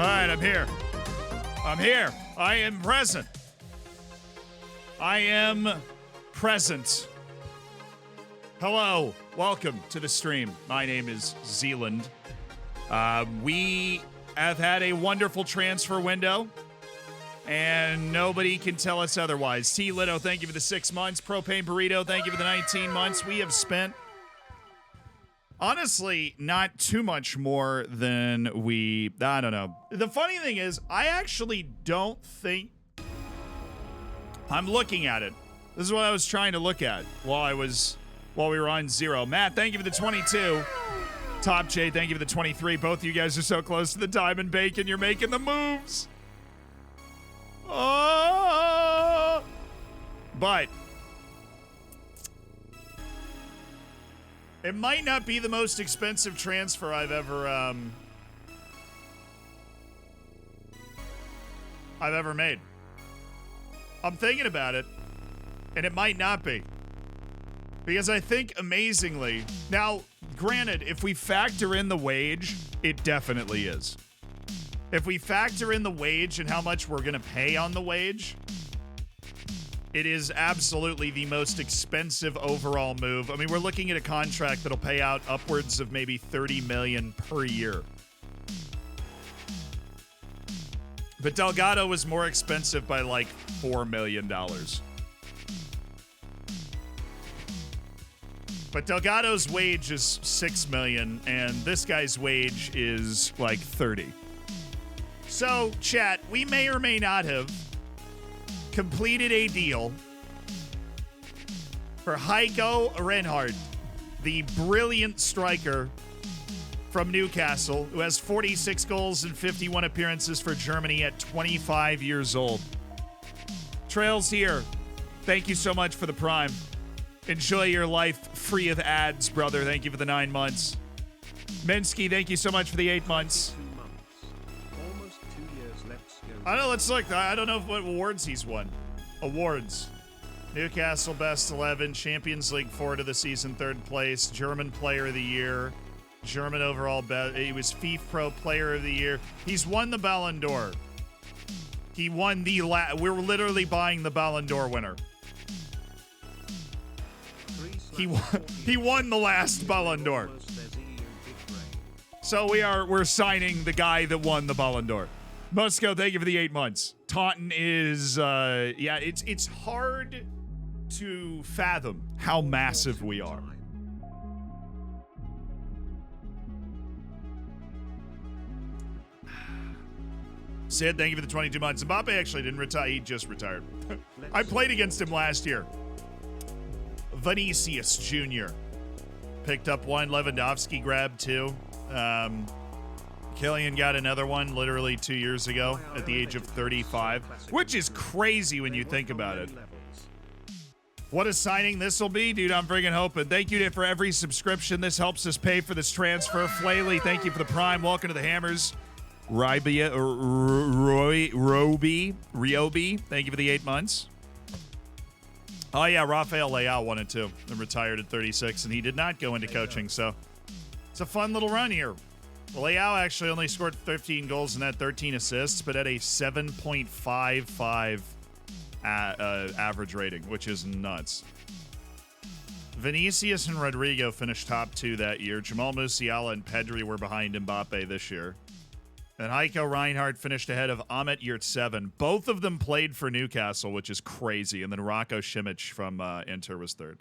All right, I'm here. I'm here. I am present. I am present. Hello. Welcome to the stream. My name is Zealand. We have had a wonderful transfer window, and nobody can tell us otherwise. T. Litto, thank you for the 6 months. Propane Burrito, thank you for the 19 months. We have spent, honestly, not too much more than I don't know. The funny thing is, I actually don't think, I'm looking at it. This is what I was trying to look at while we were on zero. Matt, thank you for the 22. Top J, thank you for the 23. Both of you guys are so close to the diamond bacon. You're making the moves. Oh! But it might not be the most expensive transfer I've ever made. I'm thinking about it, and it might not be. Because I think, amazingly, now, granted, if we factor in the wage, it definitely is. If we factor in the wage and how much we're going to pay on the wage, it is absolutely the most expensive overall move. I mean, we're looking at a contract that'll pay out upwards of maybe $30 million per year. But Delgado was more expensive by like $4 million. But Delgado's wage is $6 million, and this guy's wage is like 30. So, chat, we may or may not have completed a deal for Heiko Reinhardt, the brilliant striker from Newcastle, who has 46 goals and 51 appearances for Germany at 25 years old. Trails here. Thank you so much for the prime. Enjoy your life free of ads, brother. Thank you for the 9 months. Minsky, thank you so much for the 8 months. Almost 2 years left. I know, let's look. I don't know what awards he's won. Awards. Newcastle Best 11, Champions League forward of the season, 3rd place, German Player of the Year, German overall best. He was FIFA Pro Player of the Year. He's won the Ballon d'Or. He won the we're literally buying the Ballon d'Or winner. He won the last Ballon d'Or. So we're signing the guy that won the Ballon d'Or. Musco, thank you for the 8 months. Taunton is it's hard to fathom how massive we are. Sid, thank you for the 22 months. Mbappe actually didn't retire. He just retired. I played against him last year. Vinicius Jr. picked up one. Lewandowski grabbed two. Kylian got another one literally 2 years ago at the age of 35, which is crazy when you think about it. What a signing this will be, dude. I'm friggin' hoping. Thank you for every subscription. This helps us pay for this transfer. Flaley, thank you for the prime. Welcome to the Hammers. Ryobi, thank you for the 8 months. Oh, yeah, Rafael Leao won it, too, and retired at 36, and he did not go into coaching, so it's a fun little run here. Leao actually only scored 13 goals and had 13 assists, but at a 7.55 average rating, which is nuts. Vinicius and Rodrigo finished top 2 that year. Jamal Musiala and Pedri were behind Mbappe this year. And Heiko Reinhardt finished ahead of Ahmet Yurtseven. Both of them played for Newcastle, which is crazy. And then Rocco Simic from Inter was 3rd.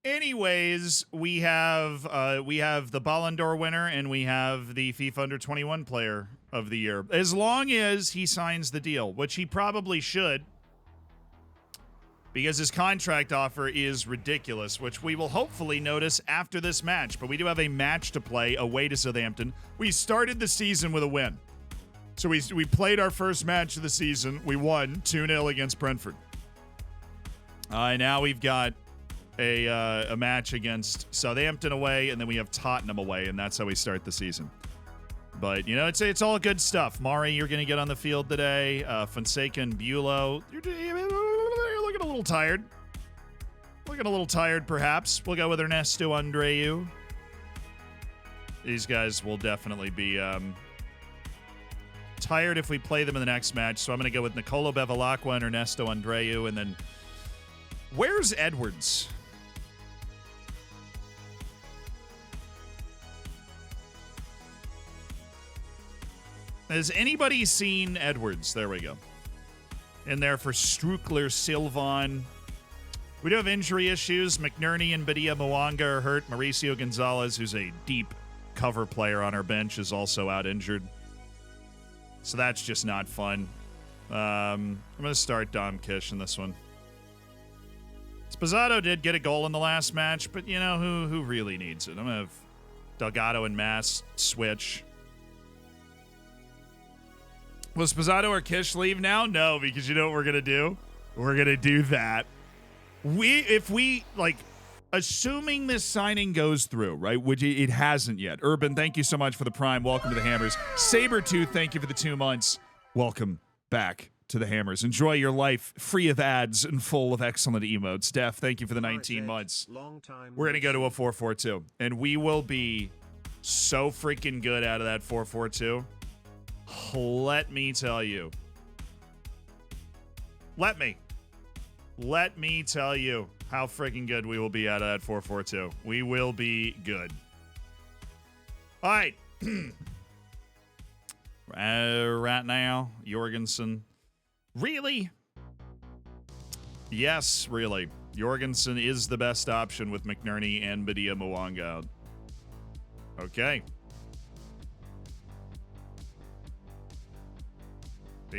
Anyways, we have the Ballon d'Or winner and we have the FIFA Under 21 Player of the Year. As long as he signs the deal, which he probably should, because his contract offer is ridiculous, which we will hopefully notice after this match. But we do have a match to play away to Southampton. We started the season with a win. So we played our first match of the season. We won 2-0 against Brentford. Now we've got a match against Southampton away, and then we have Tottenham away, and that's how we start the season. But, you know, it's all good stuff. Mari, you're going to get on the field today. Fonseca and Bulow, you're looking a little tired. Looking a little tired, perhaps. We'll go with Ernesto Andreu. These guys will definitely be tired if we play them in the next match, so I'm going to go with Nicolo Bevilacqua and Ernesto Andreu, and then where's Edwards? Has anybody seen Edwards? There we go. In there for Strukler, Silvan. We do have injury issues. McNerney and Badia Mwanga are hurt. Mauricio Gonzalez, who's a deep cover player on our bench, is also out injured. So that's just not fun. I'm going to start Dom Kish in this one. Sposato did get a goal in the last match, but you know, who really needs it? I'm going to have Delgado and Mass switch. Will Sposato or Kish leave now? No, because you know what we're going to do? We're going to do that. If we, assuming this signing goes through, right, which it hasn't yet. Urban, thank you so much for the Prime. Welcome to the Hammers. Sabretooth, thank you for the 2 months. Welcome back to the Hammers. Enjoy your life free of ads and full of excellent emotes. Def, thank you for the 19 months. We're going to go to a 4-4-2, and we will be so freaking good out of that 4-4-2. Let me tell you. Let me tell you how freaking good we will be out of that 4-4-2. We will be good. All right. Right now, Jorgensen. Really? Yes, really. Jorgensen is the best option with McNerney and Badia Mwanga out. Okay. I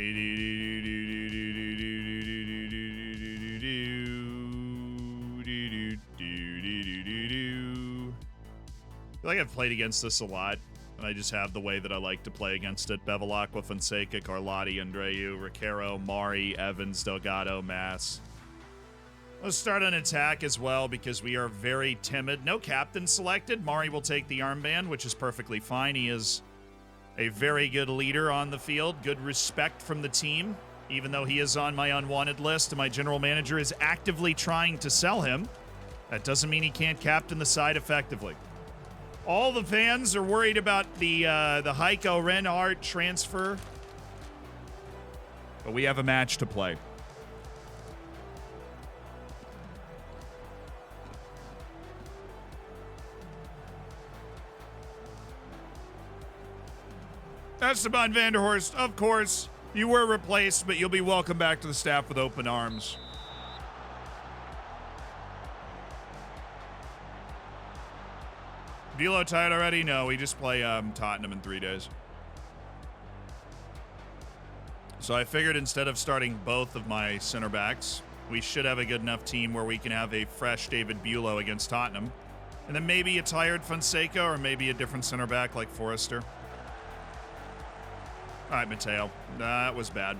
feel like I've played against this a lot, and I just have the way that I like to play against it. Bevilacqua, Fonseca, Carlotti, Andreu, Riquero, Mari, Evans, Delgado, Mass. Let's start an attack as well because we are very timid. No captain selected. Mari will take the armband, which is perfectly fine. He is a very good leader on the field. Good respect from the team, even though he is on my unwanted list and my general manager is actively trying to sell him. That doesn't mean he can't captain the side effectively. All the fans are worried about the Haiko Reinhardt transfer, but we have a match to play. Esteban Vanderhorst, of course, you were replaced, but you'll be welcome back to the staff with open arms. Velo tired already? No, we just play Tottenham in 3 days. So I figured instead of starting both of my center backs, we should have a good enough team where we can have a fresh David Bulow against Tottenham. And then maybe a tired Fonseca or maybe a different center back like Forrester. All right, Mateo. That was bad.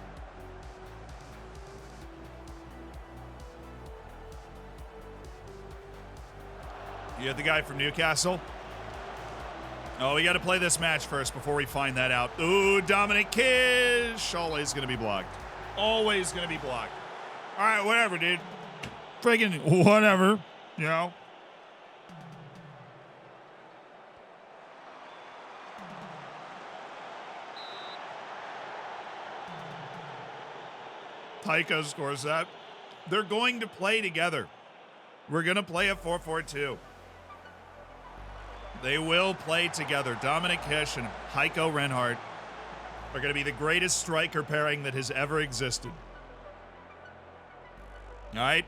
You had the guy from Newcastle? Oh, we got to play this match first before we find that out. Ooh, Dominic Kish. Always going to be blocked. Always going to be blocked. All right, whatever, dude. Friggin' whatever, you know. Tycho scores that. They're going to play together. We're going to play a 4-4-2. They will play together. Dominic Kish and Haiko Reinhardt are going to be the greatest striker pairing that has ever existed. All right?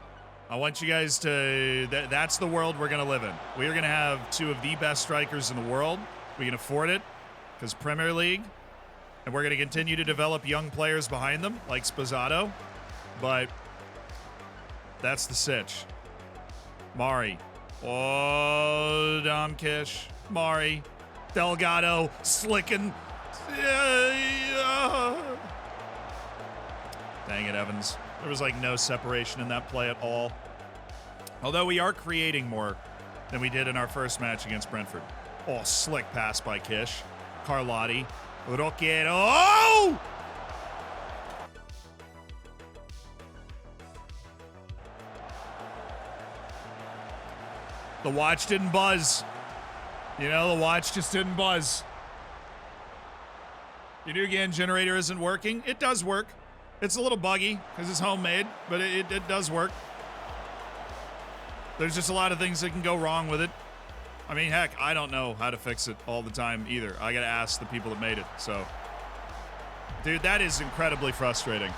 I want you guys to... That's the world we're going to live in. We are going to have two of the best strikers in the world. We can afford it because Premier League. And we're going to continue to develop young players behind them, like Sposato. But that's the sitch. Mari. Oh, Dom Kish. Mari. Delgado. Slicking. Dang it, Evans. There was like no separation in that play at all. Although we are creating more than we did in our first match against Brentford. Oh, slick pass by Kish. Carlotti. Roquero. Oh! The watch didn't buzz. You know, the watch just didn't buzz. Your new GAN generator isn't working. It does work. It's a little buggy because it's homemade, but it does work. There's just a lot of things that can go wrong with it. I mean, heck, I don't know how to fix it all the time either. I got to ask the people that made it. So, dude, that is incredibly frustrating.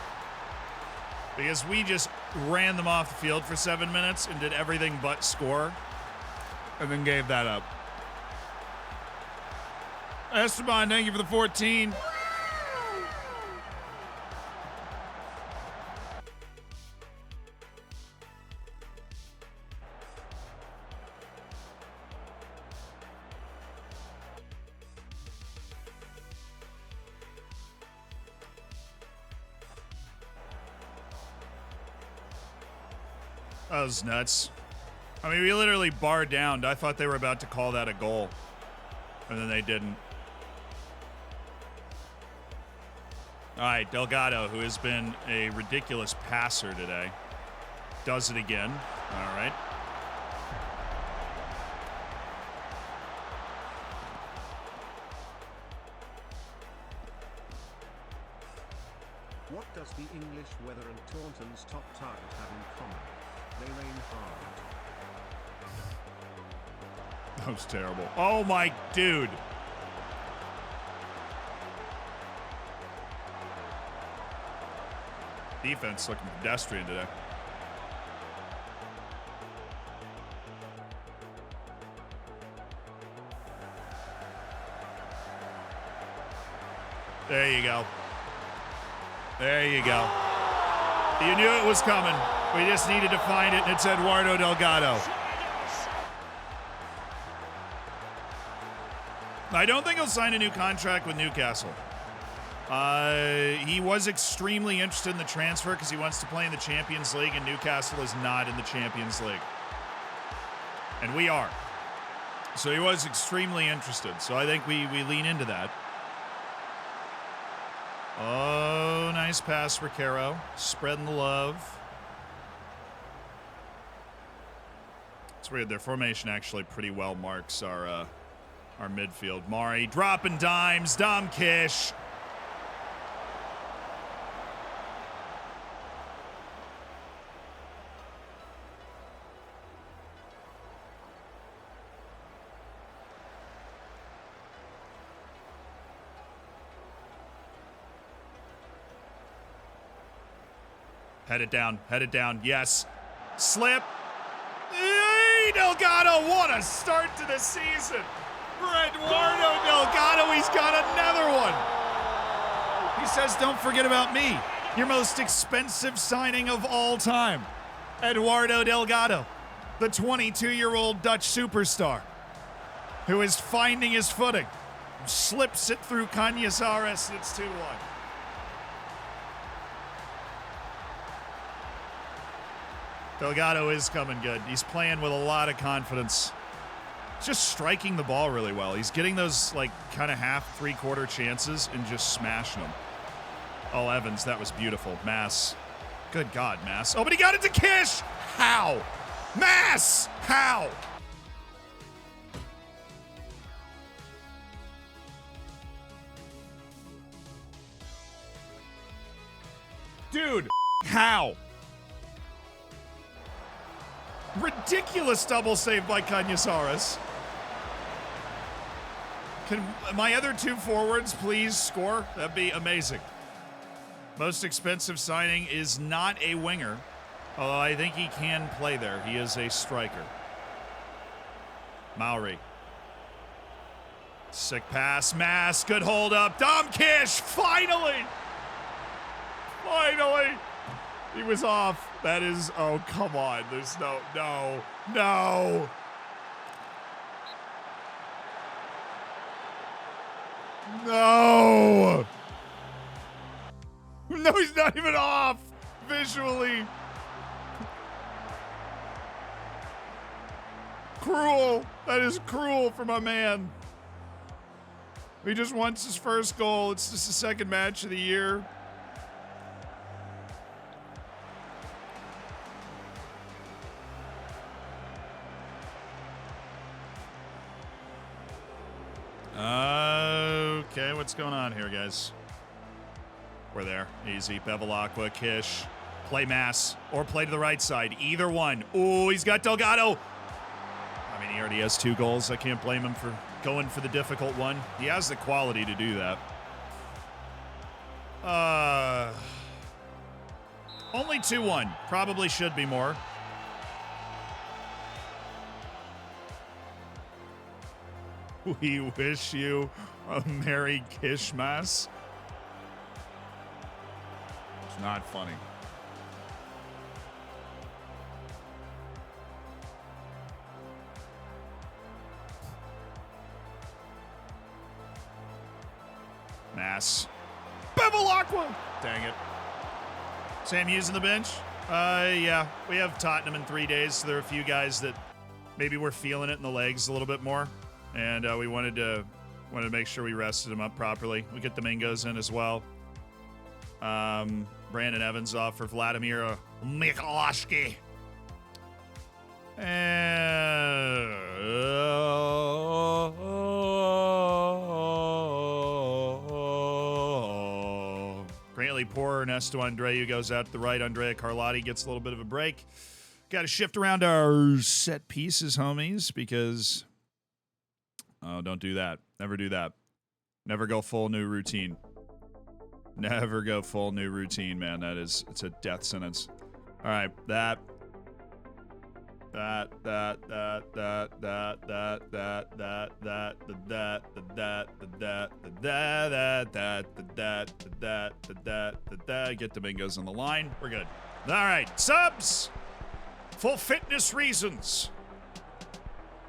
Because we just ran them off the field for 7 minutes and did everything but score. And then gave that up. Esteban, thank you for the 14. That was nuts. I mean, we literally barred down. I thought they were about to call that a goal. And then they didn't. All right, Delgado, who has been a ridiculous passer today, does it again. All right. What does the English weather and Taunton's top target have in common? They rain hard. That was terrible. Oh, my dude. Defense looking pedestrian today. There you go. There you go. You knew it was coming. We just needed to find it, and it's Eduardo Delgado. I don't think he'll sign a new contract with Newcastle. He was extremely interested in the transfer because he wants to play in the Champions League, and Newcastle is not in the Champions League. And we are. So he was extremely interested. So I think we lean into that. Oh, nice pass for Caro. Spreading the love. It's weird. Their formation actually pretty well marks our midfield. Mari dropping dimes. Dom Kish. Head it down, yes. Slip. Hey, Delgado, what a start to the season. For Eduardo Delgado, he's got another one. He says, don't forget about me. Your most expensive signing of all time. Eduardo Delgado, the 22-year-old Dutch superstar who is finding his footing. Slips it through Canyasares, and it's 2-1. Delgado is coming good. He's playing with a lot of confidence. He's just striking the ball really well. He's getting those, like, kind of half, three-quarter chances and just smashing them. Oh, Evans, that was beautiful. Mass. Good God, Mass. Oh, but he got it to Kish! How? Mass! How? Dude, how? Ridiculous double save by Canyasares. Can my other two forwards please score? That'd be amazing. Most expensive signing is not a winger, although I think he can play there. He is a striker. Mauri. Sick pass. Mass. Good hold up. Dom Kish. Finally. Finally. He was off. That is, oh, come on. There's no. No, he's not even off visually. Cruel. That is cruel for my man. He just wants his first goal. It's just the second match of the year. Okay, what's going on here, guys. We're there. Easy. Bevilacqua, Kish. Play Mass or play to the right side. Either one. Oh, he's got Delgado. I mean, he already has 2 goals. I can't blame him for going for the difficult one. He has the quality to do that. Only 2-1. Probably should be more. We wish you a Merry Kishmas. It's not funny. Mass. Bevilacqua! Dang it. Sam Hughes in the bench? Yeah. We have Tottenham in 3 days, so there are a few guys that maybe we're feeling it in the legs a little bit more. And we wanted to make sure we rested them up properly. We get Domingos in as well. Brandon Evans off for Vladimir Mikhailovsky. And Brantley poor. Ernesto Andreu goes out to the right. Andrea Carlotti gets a little bit of a break. Got to shift around our set pieces, homies, because... Oh, don't do that. Never do that. Never go full new routine. Never go full new routine, man. It's a death sentence. All right, that. Get Domingos on the line. We're good. All right, subs. For fitness reasons.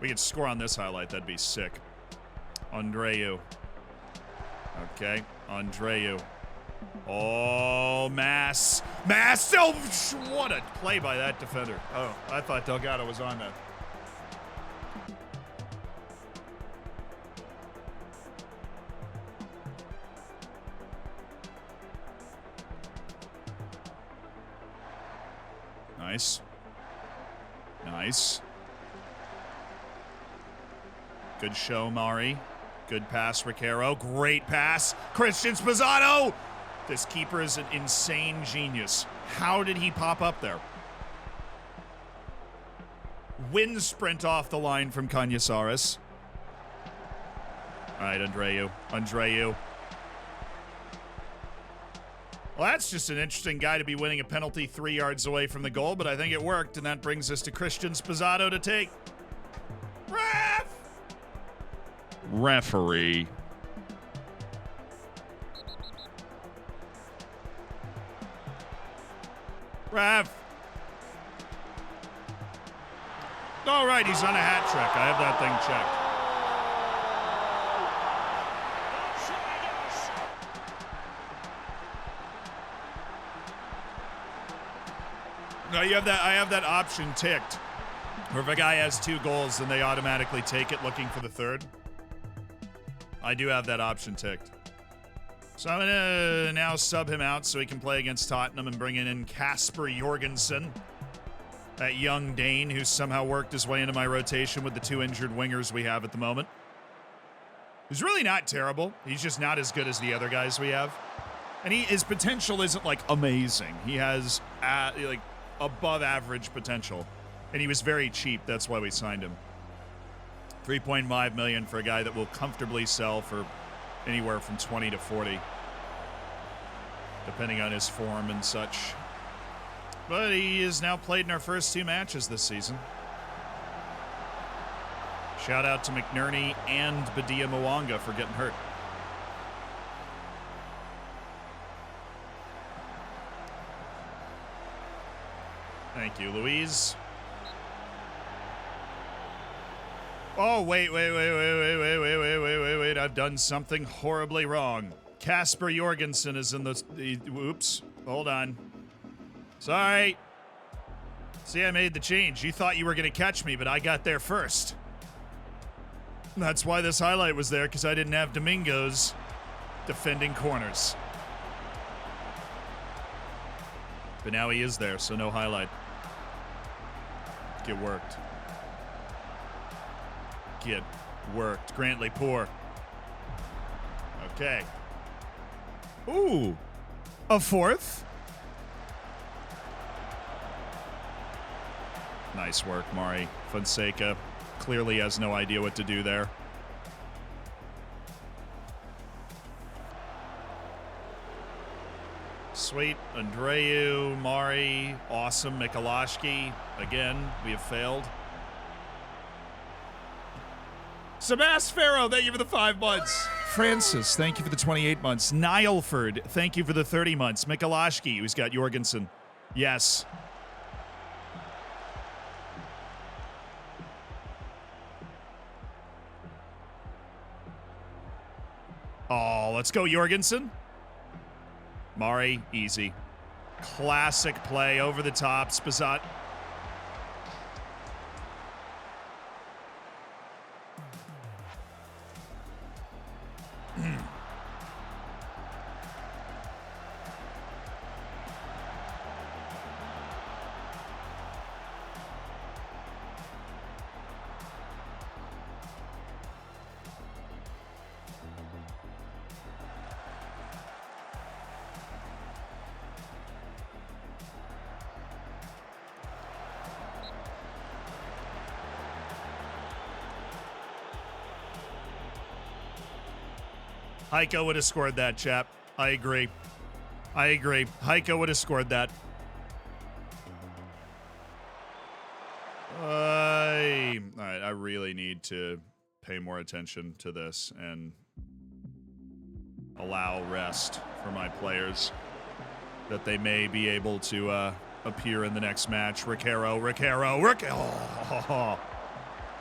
We could score on this highlight. That'd be sick. Andreu. Okay. Andreu. Oh, Mass. Mass. Oh, what a play by that defender. Oh, I thought Delgado was on that. Nice. Nice. Good show, Mari. Good pass, Ricaro. Great pass. Christian Spizzato. This keeper is an insane genius. How did he pop up there? Wind sprint off the line from Kanyasaurus. All right, Andreu. Andreu. Well, that's just an interesting guy to be winning a penalty 3 yards away from the goal, but I think it worked, and that brings us to Christian Spizzato to take. Ref! Referee. Ref. All right, he's on a hat trick. I have that thing checked. No, you have that. I have that option ticked. Where if a guy has 2 goals, then they automatically take it, looking for the third. I do have that option ticked. So I'm going to now sub him out so he can play against Tottenham and bring in Kasper Jorgensen. That young Dane who's somehow worked his way into my rotation with the 2 injured wingers we have at the moment. He's really not terrible. He's just not as good as the other guys we have. And his potential isn't, like, amazing. He has, like, above average potential. And he was very cheap. That's why we signed him. 3.5 million for a guy that will comfortably sell for anywhere from 20 to 40, depending on his form and such. But he has now played in our first 2 matches this season. Shout out to McNerney and Badia Mwanga for getting hurt. Thank you, Louise. Oh, wait. I've done something horribly wrong. Kasper Jorgensen is in the oops. Hold on. Sorry. See, I made the change. You thought you were going to catch me, but I got there first. That's why this highlight was there, because I didn't have Domingos defending corners. But now he is there, so no highlight. Get worked. Get worked. Grantley poor. Okay. Ooh. A fourth. Nice work, Mari. Fonseca clearly has no idea what to do there. Sweet. Andreu, Mari, awesome. Mikolashki. Again, we have failed. Sebas Farrow, thank you for the 5 months. Francis, thank you for the 28 months. Nileford, thank you for the 30 months. Mikolashki, who's got Jorgensen. Yes. Oh, let's go, Jorgensen. Mari, easy. Classic play, over the top. Spazat. Haiko would have scored that, chap. I agree. Haiko would have scored that. All right, I really need to pay more attention to this and allow rest for my players that they may be able to appear in the next match. Riquero. Oh,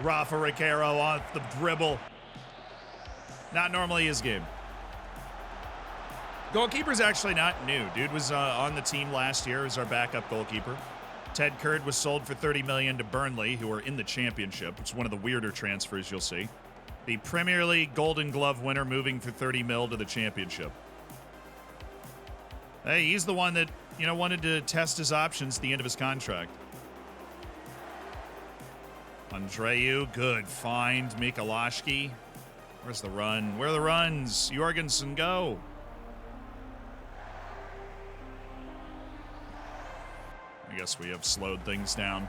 Rafa Riquero on the dribble. Not normally his game. Goalkeeper's actually not new. Dude was on the team last year as our backup goalkeeper. Ted Curd was sold for $30 million to Burnley, who are in the championship. It's one of the weirder transfers you'll see. The Premier League Golden Glove winner moving for $30 million to the championship. Hey, he's the one that, wanted to test his options at the end of his contract. Andreu, good find. Mikolashki. Where's the run? Where are the runs? Jorgensen, go. I guess we have slowed things down.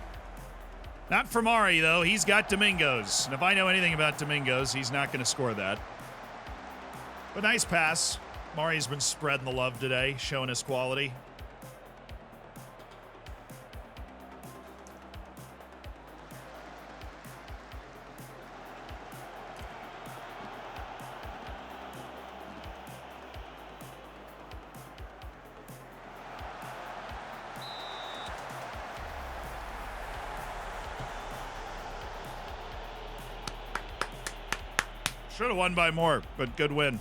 Not for Mari, though. He's got Domingos. And if I know anything about Domingos, he's not going to score that. But nice pass. Mari's been spreading the love today, showing his quality. Should have won by more, but good win.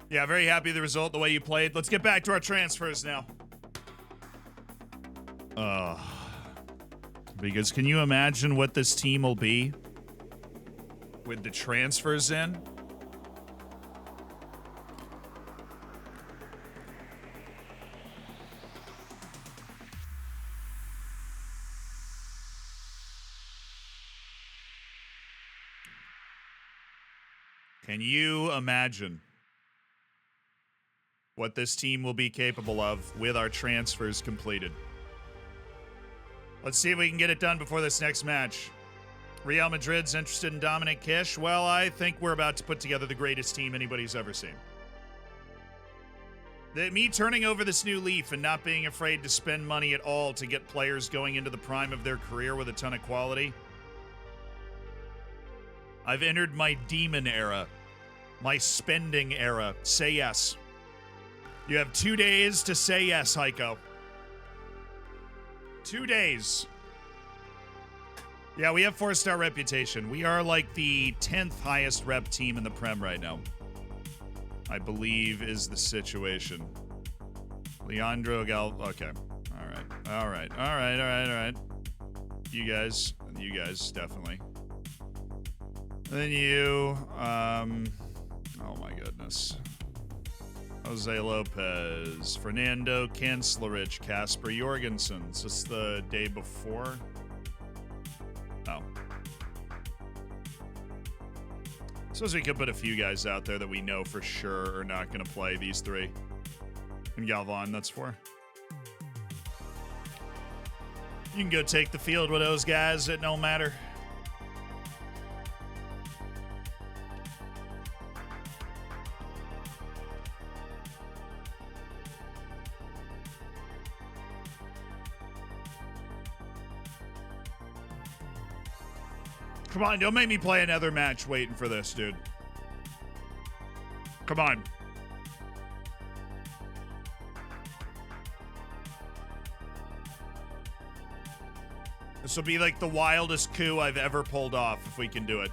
Yeah, very happy with the result, the way you played. Let's get back to our transfers now. Because can you imagine what this team will be with the transfers in? Can you imagine what this team will be capable of with our transfers completed? Let's see if we can get it done before this next match. Real Madrid's interested in Dominic Kish. Well, I think we're about to put together the greatest team anybody's ever seen. Me turning over this new leaf and not being afraid to spend money at all to get players going into the prime of their career with a ton of quality. I've entered my demon era, my spending era. Say yes. You have 2 days to say yes, Haiko. 2 days. Yeah, we have 4-star reputation. We are like the 10th highest rep team in the Prem right now. I believe is the situation. Leandro Gal. Okay. All right. You guys, definitely. And then you, oh my goodness. Jose Lopez, Fernando Kanslerich, Casper Jorgensen. Is this the day before? Oh. Suppose we could put a few guys out there that we know for sure are not going to play these three. And Galvan, that's 4. You can go take the field with those guys. It don't matter. Come on, don't make me play another match waiting for this, dude. Come on. This will be like the wildest coup I've ever pulled off if we can do it.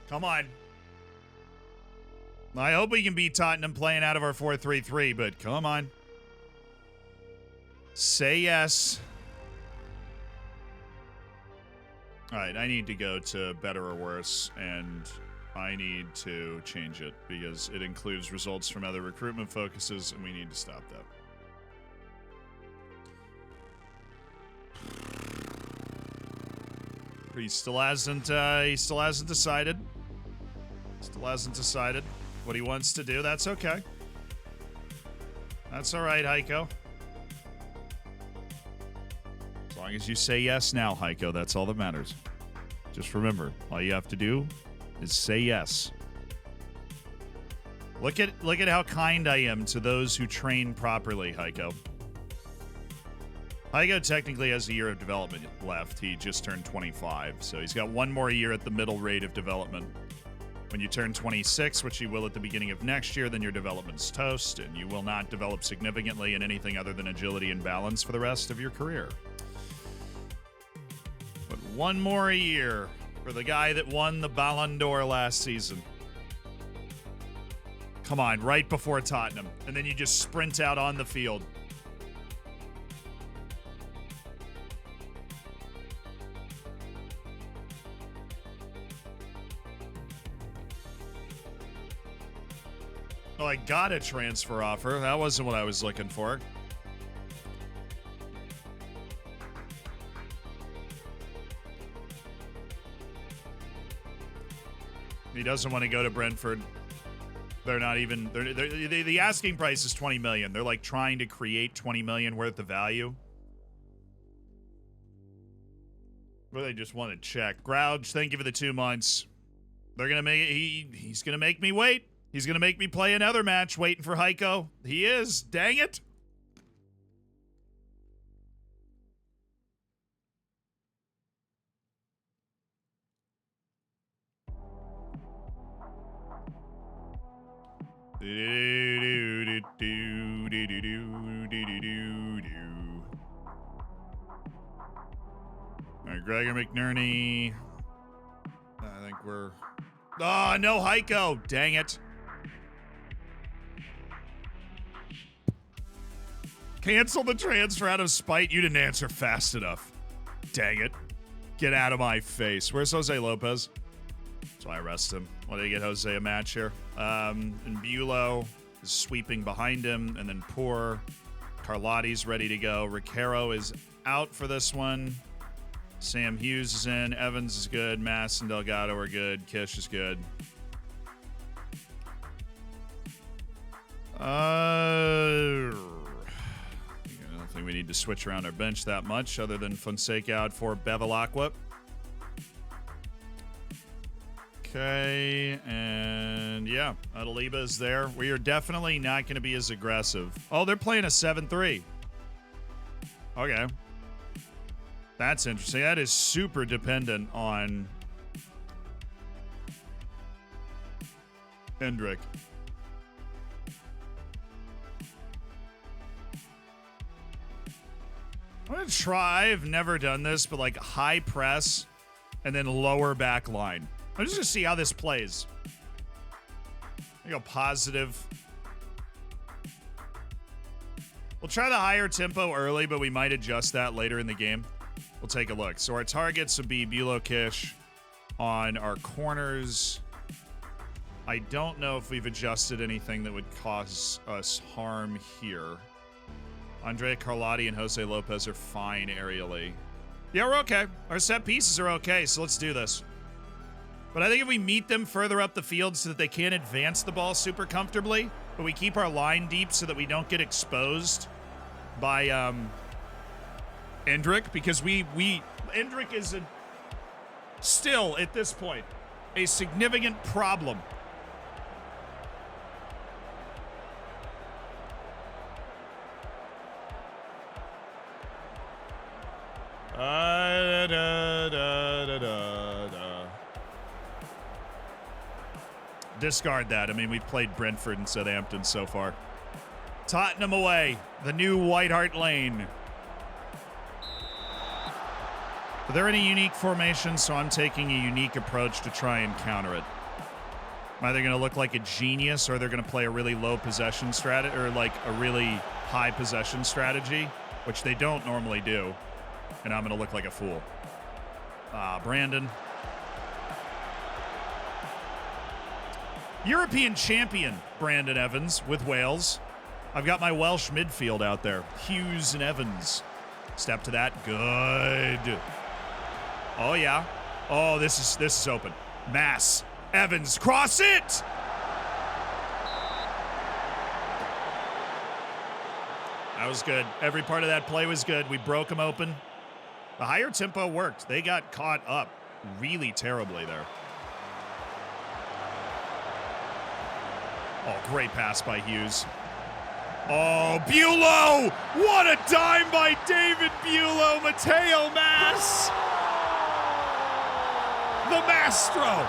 Come on. I hope we can beat Tottenham playing out of our 4-3-3, but come on. Say yes. All right, I need to go to better or worse, and I need to change it because it includes results from other recruitment focuses, and we need to stop that. He still hasn't decided. Still hasn't decided what he wants to do. That's okay. That's all right, Haiko. As long as you say yes now, Haiko, that's all that matters. Just remember, all you have to do is say yes. Look at how kind I am to those who train properly, Haiko. Haiko technically has a year of development left. He just turned 25, so he's got one more year at the middle rate of development. When you turn 26, which you will at the beginning of next year, then your development's toast, and you will not develop significantly in anything other than agility and balance for the rest of your career. But one more year for the guy that won the Ballon d'Or last season. Come on, right before Tottenham. And then you just sprint out on the field. Oh, I got a transfer offer. That wasn't what I was looking for. He doesn't want to go to Brentford. They're not even... the asking price is $20 million. They're like trying to create $20 million worth of value. But they just want to check. Grouch, thank you for the 2 months. They're going to make... He's going to make me wait. He's going to make me play another match waiting for Haiko. He is. Dang it. All right, Gregor McNerney. I think we're... Oh, no Haiko. Dang it. Cancel the transfer out of spite. You didn't answer fast enough. Dang it. Get out of my face. Where's Jose Lopez? So I arrest him. Why did I get Jose a match here? And Bulow is sweeping behind him. And then Poor. Carlotti's ready to go. Riquero is out for this one. Sam Hughes is in. Evans is good. Mass and Delgado are good. Kish is good. I don't think we need to switch around our bench that much other than Fonseca out for Bevilacqua. Okay, and yeah, Adaliba is there. We are definitely not going to be as aggressive. Oh, they're playing a 7-3. Okay. That's interesting. That is super dependent on Hendrick. I'm going to try. I've never done this, but like high press and then lower back line. I'm just going to see how this plays. I go positive. We'll try the higher tempo early, but we might adjust that later in the game. We'll take a look. So our targets would be Bulow Kish on our corners. I don't know if we've adjusted anything that would cause us harm here. Andre Carlotti and Jose Lopez are fine aerially. Yeah, we're okay. Our set pieces are okay, so let's do this. But I think if we meet them further up the field so that they can't advance the ball super comfortably, but we keep our line deep so that we don't get exposed by Hendrick, because Hendrick is still, at this point, a significant problem. Discard that. I mean, we've played Brentford and Southampton so far. Tottenham away. The new White Hart Lane. They're in a unique formation, so I'm taking a unique approach to try and counter it. I'm either going to look like a genius or they're going to play a really low possession strategy or like a really high possession strategy, which they don't normally do. And I'm going to look like a fool. Brandon. European champion Brandon Evans with Wales. I've got my Welsh midfield out there. Hughes and Evans. Step to that. Good. Oh, yeah. Oh, this is open. Mass. Evans. Cross it! That was good. Every part of that play was good. We broke them open. The higher tempo worked. They got caught up really terribly there. Oh, great pass by Hughes. Oh, Bulow! What a dime by David Bulow. Mateo Mass. The Mastro.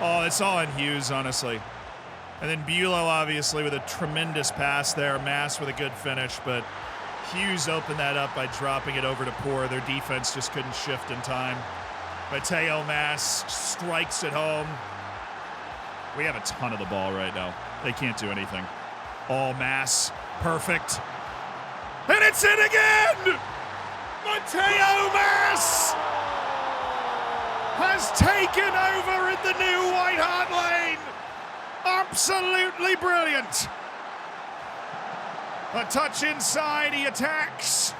Oh, it's all on Hughes, honestly. And then Bulow, obviously, with a tremendous pass there. Mass with a good finish, but Hughes opened that up by dropping it over to Poor. Their defense just couldn't shift in time. Mateo Mass strikes it home. We have a ton of the ball right now. They can't do anything. Oh, Mass. Perfect. And it's in again! Mateo Mass has taken over in the new White Hart Lane. Absolutely brilliant. A touch inside, he attacks.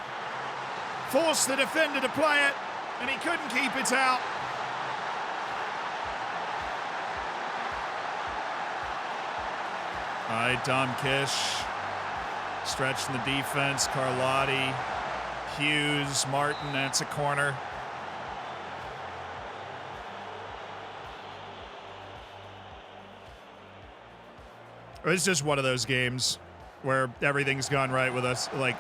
Forced the defender to play it, and he couldn't keep it out. All right, Dom Kish. Stretching the defense. Carlotti. Hughes. Martin. That's a corner. It's just one of those games where everything's gone right with us. Like,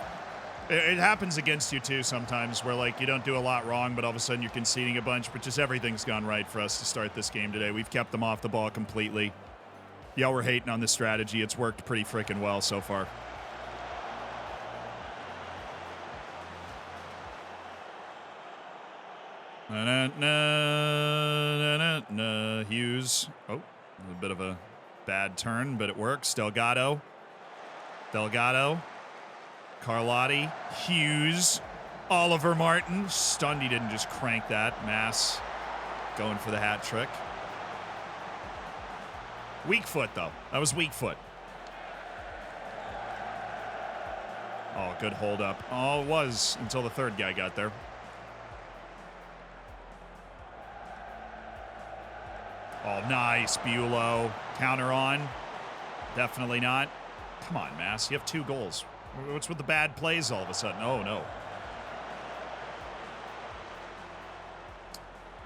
it happens against you too sometimes, where like you don't do a lot wrong, but all of a sudden you're conceding a bunch. But just everything's gone right for us to start this game today. We've kept them off the ball completely. Y'all were hating on the strategy. It's worked pretty freaking well so far. Hughes. Oh, a bit of a bad turn, but it works. Delgado. Carlotti. Hughes. Oliver Martin. Stunned he didn't just crank that. Mass going for the hat trick. Weak foot, though. That was weak foot. Oh, good hold up. Oh, it was until the third guy got there. Oh, nice. Bulow. Counter on. Definitely not. Come on, Mass. You have 2 goals. What's with the bad plays all of a sudden? Oh, no.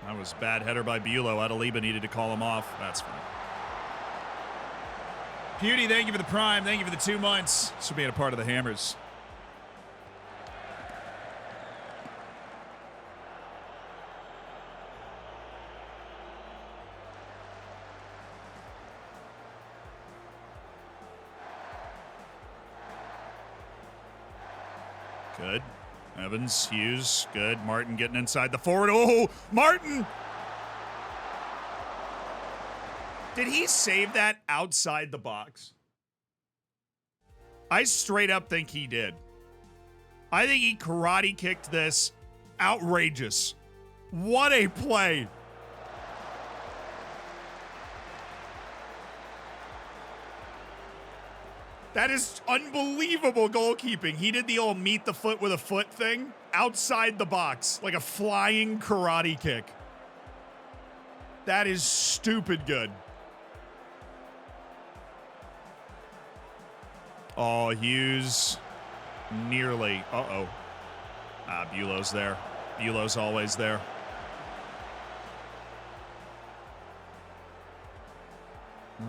That was a bad header by Bulow. Adeliba needed to call him off. That's fine. Pewdie, thank you for the prime. Thank you for the 2 months. This for being a part of the Hammers. Good. Evans, Hughes, good. Martin getting inside the forward. Oh, Martin! Did he save that outside the box? I straight up think he did. I think he karate kicked this. Outrageous. What a play. That is unbelievable goalkeeping. He did the old meet the foot with a foot thing outside the box, like a flying karate kick. That is stupid good. Oh, Hughes. Nearly. Uh-oh. Ah, Bulow's there. Bulow's always there.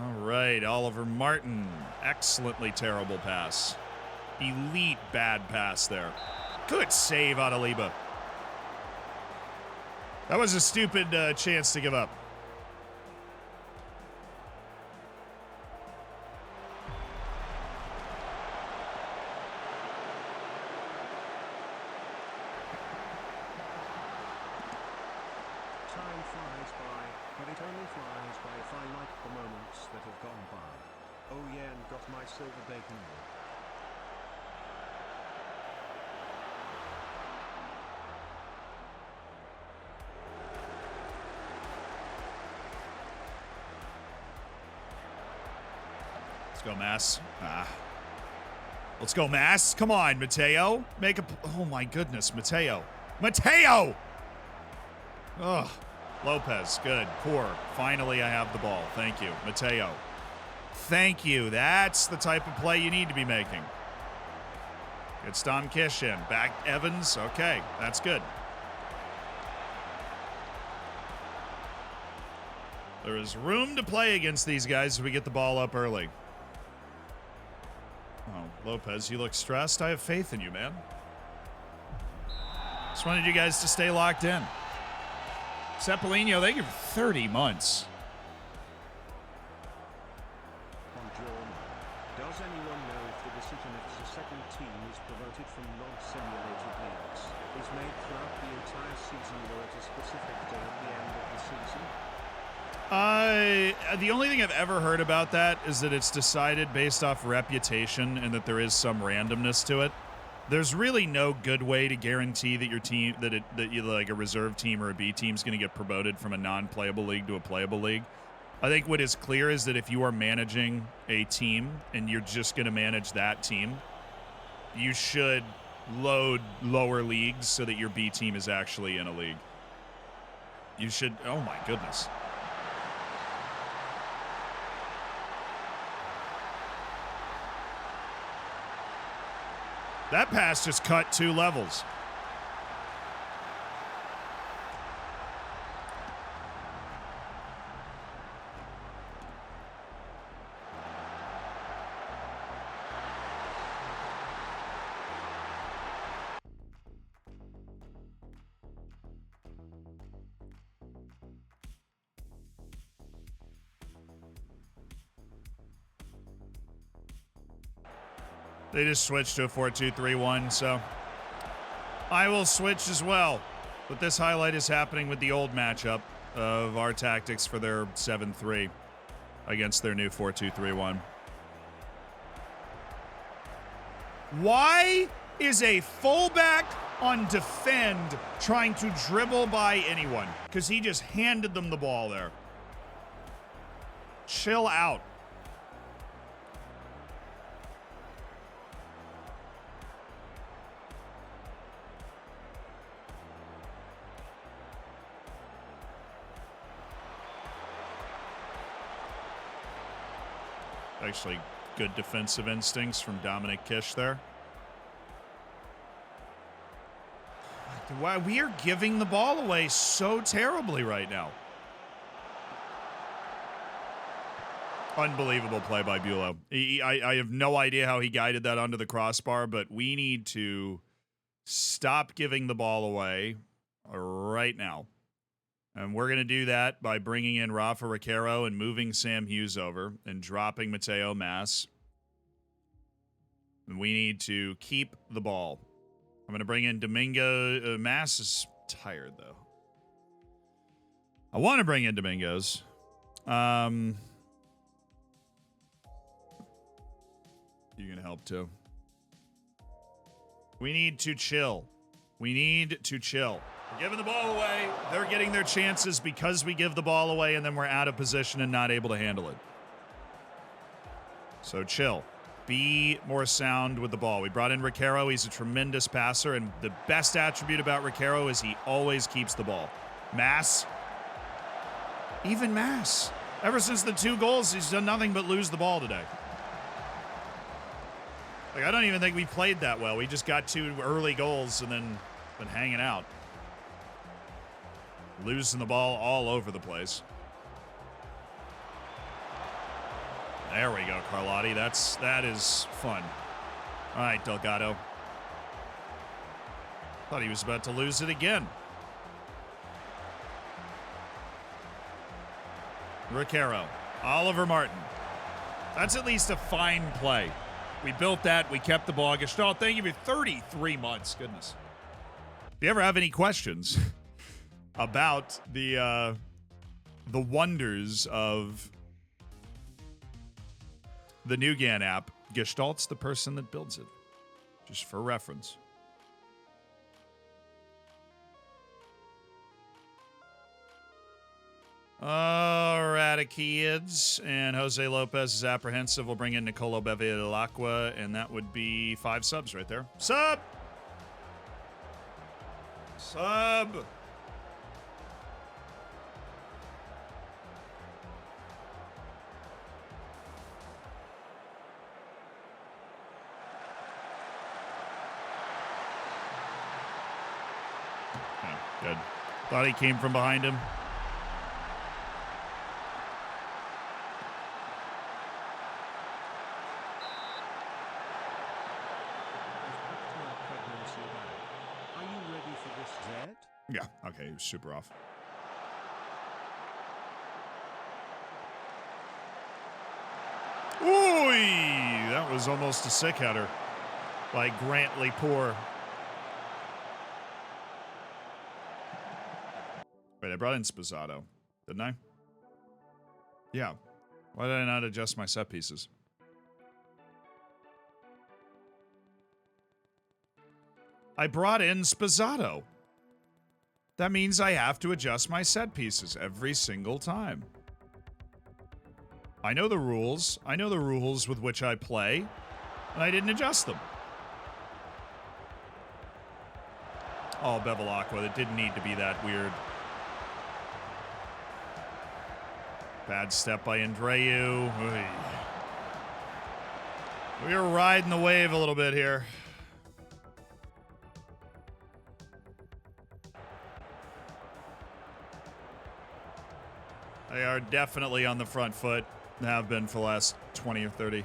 All right, Oliver Martin. Excellently terrible pass. Elite bad pass there. Good save out of Liba. That was a stupid chance to give up. Time flies by, but it only flies by if I like the moments that have gone by. Oh yeah, and got my silver bacon. Let's go, Mass. Let's go, Mass. Come on, Mateo. Make a... Oh, my goodness, Mateo. Mateo! Ugh. Lopez, good. Poor. Finally, I have the ball. Thank you. Mateo. Thank you. That's the type of play you need to be making. Good Stom Kish in. Back Evans. Okay, that's good. There is room to play against these guys if we get the ball up early. Oh, Lopez, you look stressed. I have faith in you, man. Just wanted you guys to stay locked in. Cepelino, thank you for 30 months. Does anyone know if the decision if the second team is promoted from non-simulated leagues is made throughout the entire season or at a specific day at the end of the season? The only thing I've ever heard about that is that it's decided based off reputation and that there is some randomness to it. There's really no good way to guarantee that your team, that you like a reserve team or a B team is going to get promoted from a non-playable league to a playable league. I think what is clear is that if you are managing a team and you're just going to manage that team, you should load lower leagues so that your B team is actually in a league. You should, oh my goodness. That pass just cut 2 levels. They just switched to a 4-2-3-1, so I will switch as well. But this highlight is happening with the old matchup of our tactics for their 7-3 against their new 4-2-3-1. Why is a fullback on defend trying to dribble by anyone? Because he just handed them the ball there. Chill out. Actually, good defensive instincts from Dominic Kish there. Why we are giving the ball away so terribly right now. Unbelievable play by Bulow. I have no idea how he guided that onto the crossbar, but we need to stop giving the ball away right now. And we're going to do that by bringing in Rafa Riquero and moving Sam Hughes over and dropping Mateo Mass. And we need to keep the ball. I'm going to bring in Domingo. Mass is tired, though. I want to bring in Domingos. You can help, too. We need to chill. We need to chill. We're giving the ball away. They're getting their chances because we give the ball away, and then we're out of position and not able to handle it. So chill. Be more sound with the ball. We brought in Riquero. He's a tremendous passer, and the best attribute about Riquero is he always keeps the ball. Mass. Even Mass. Ever since the 2 goals, he's done nothing but lose the ball today. Like, I don't even think we played that well. We just got 2 early goals and then been hanging out. Losing the ball all over the place. There we go, Carlotti. That is fun. All right, Delgado. Thought he was about to lose it again. Riquero. Oliver Martin. That's at least a fine play. We built that. We kept the ball. Gestalt, thank you for 33 months. Goodness. If you ever have any questions about the wonders of the Nugan app, Gestalt's the person that builds it. Just for reference. Radikids and Jose Lopez is apprehensive. We'll bring in Nicolo Bevilacqua, and that would be 5 subs right there. Sub! Sub! Oh, good. Thought he came from behind him. Yeah, okay, he was super off. Ooh, that was almost a sick header by Grantley Poor. Wait, I brought in Spazzato, didn't I? Yeah. Why did I not adjust my set pieces? I brought in Spazzato. That means I have to adjust my set pieces every single time. I know the rules. I know the rules with which I play, and I didn't adjust them. Oh, Bevilacqua, that didn't need to be that weird. Bad step by Andreu. We are riding the wave a little bit here. They are definitely on the front foot. Have been for the last 20 or 30.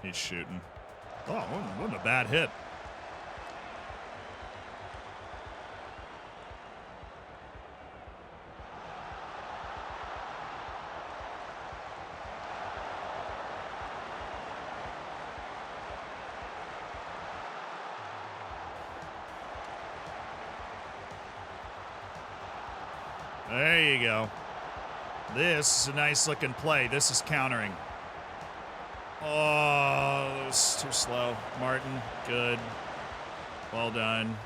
He's shooting. Oh, wasn't a bad hit. There you go. This is a nice looking play. This is countering. Oh, that was too slow. Martin, good. Well done.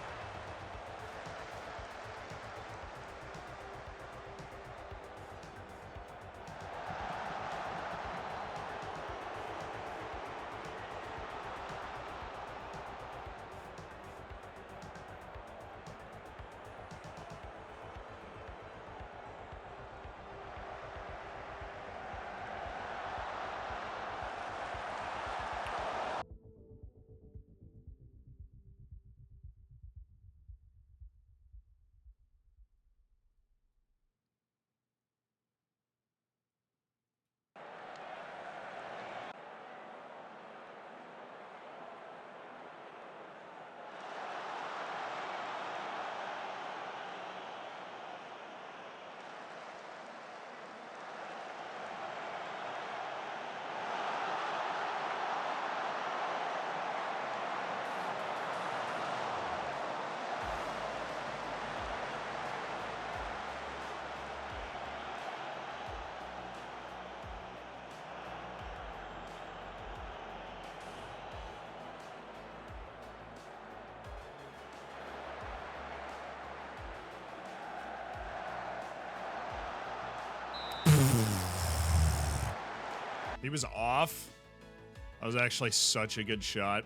He was off. That was actually such a good shot.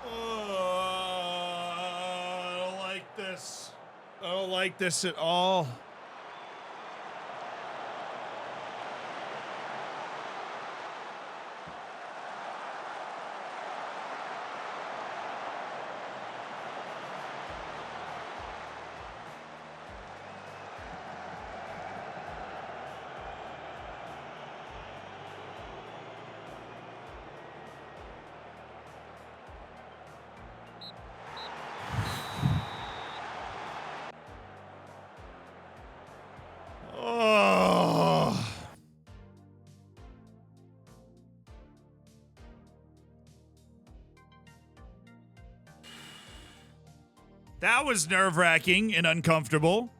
I don't like this. I don't like this at all. Oh. That was nerve-wracking and uncomfortable.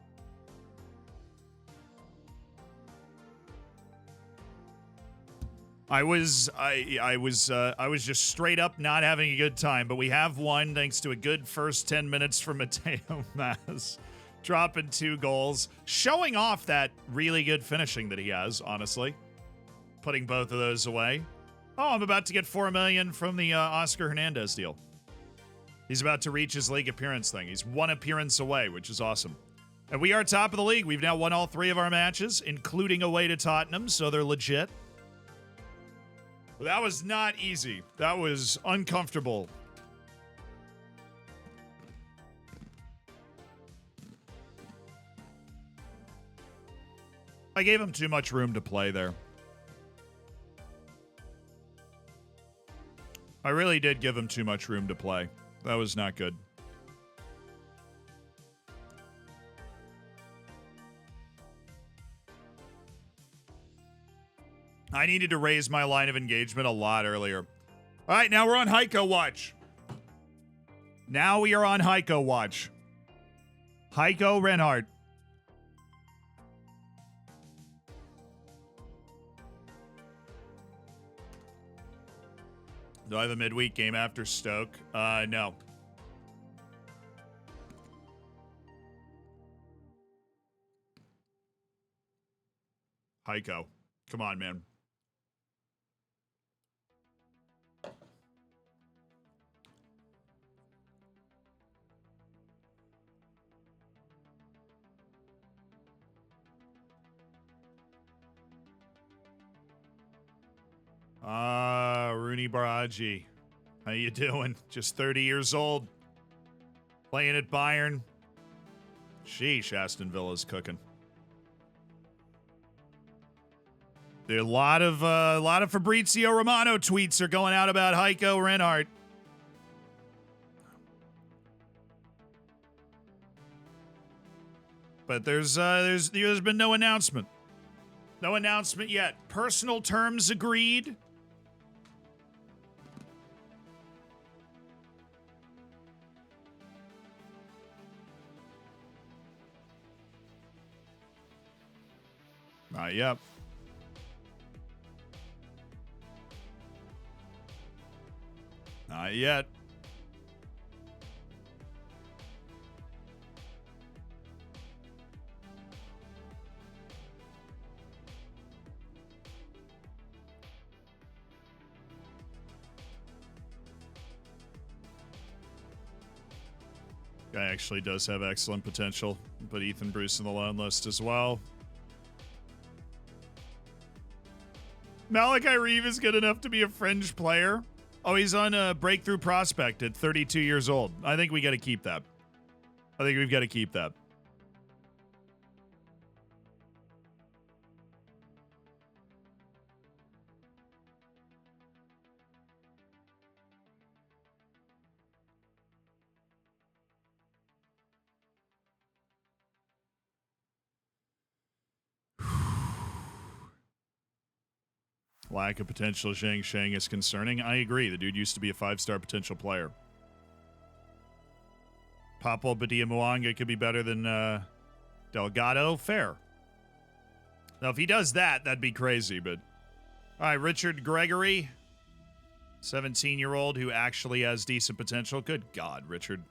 I was just straight up not having a good time, but we have won thanks to a good first 10 minutes from Mateo Mas. Dropping 2 goals, showing off that really good finishing that he has, honestly. Putting both of those away. Oh, I'm about to get $4 million from the Oscar Hernandez deal. He's about to reach his league appearance thing. He's 1 appearance away, which is awesome. And we are top of the league. We've now won all 3 of our matches, including away to Tottenham, so they're legit. Well, that was not easy. That was uncomfortable. I gave him too much room to play there. I really did give him too much room to play. That was not good. I needed to raise my line of engagement a lot earlier. All right, now we're on Haiko Watch. Now we are on Haiko Watch. Haiko Reinhardt. Do I have a midweek game after Stoke? No. Haiko. Come on, man. Rooney Baraji. How you doing? Just 30 years old. Playing at Bayern. Sheesh, Aston Villa's cooking. There are a lot of Fabrizio Romano tweets are going out about Haiko Reinhardt. But there's been no announcement. No announcement yet. Personal terms agreed. Not yet. Not yet. Guy actually does have excellent potential. Put Ethan Bruce in the loan list as well. Malachi Reeve is good enough to be a fringe player. Oh, he's on a breakthrough prospect at 32 years old. I think we got to keep that. I think we've got to keep that. Lack of potential Zhang Sheng is concerning. I agree. The dude used to be a 5-star potential player. Papo Badia Mwanga could be better than Delgado. Fair. Now, if he does that, that'd be crazy. But all right, Richard Gregory, 17-year-old who actually has decent potential. Good God, Richard.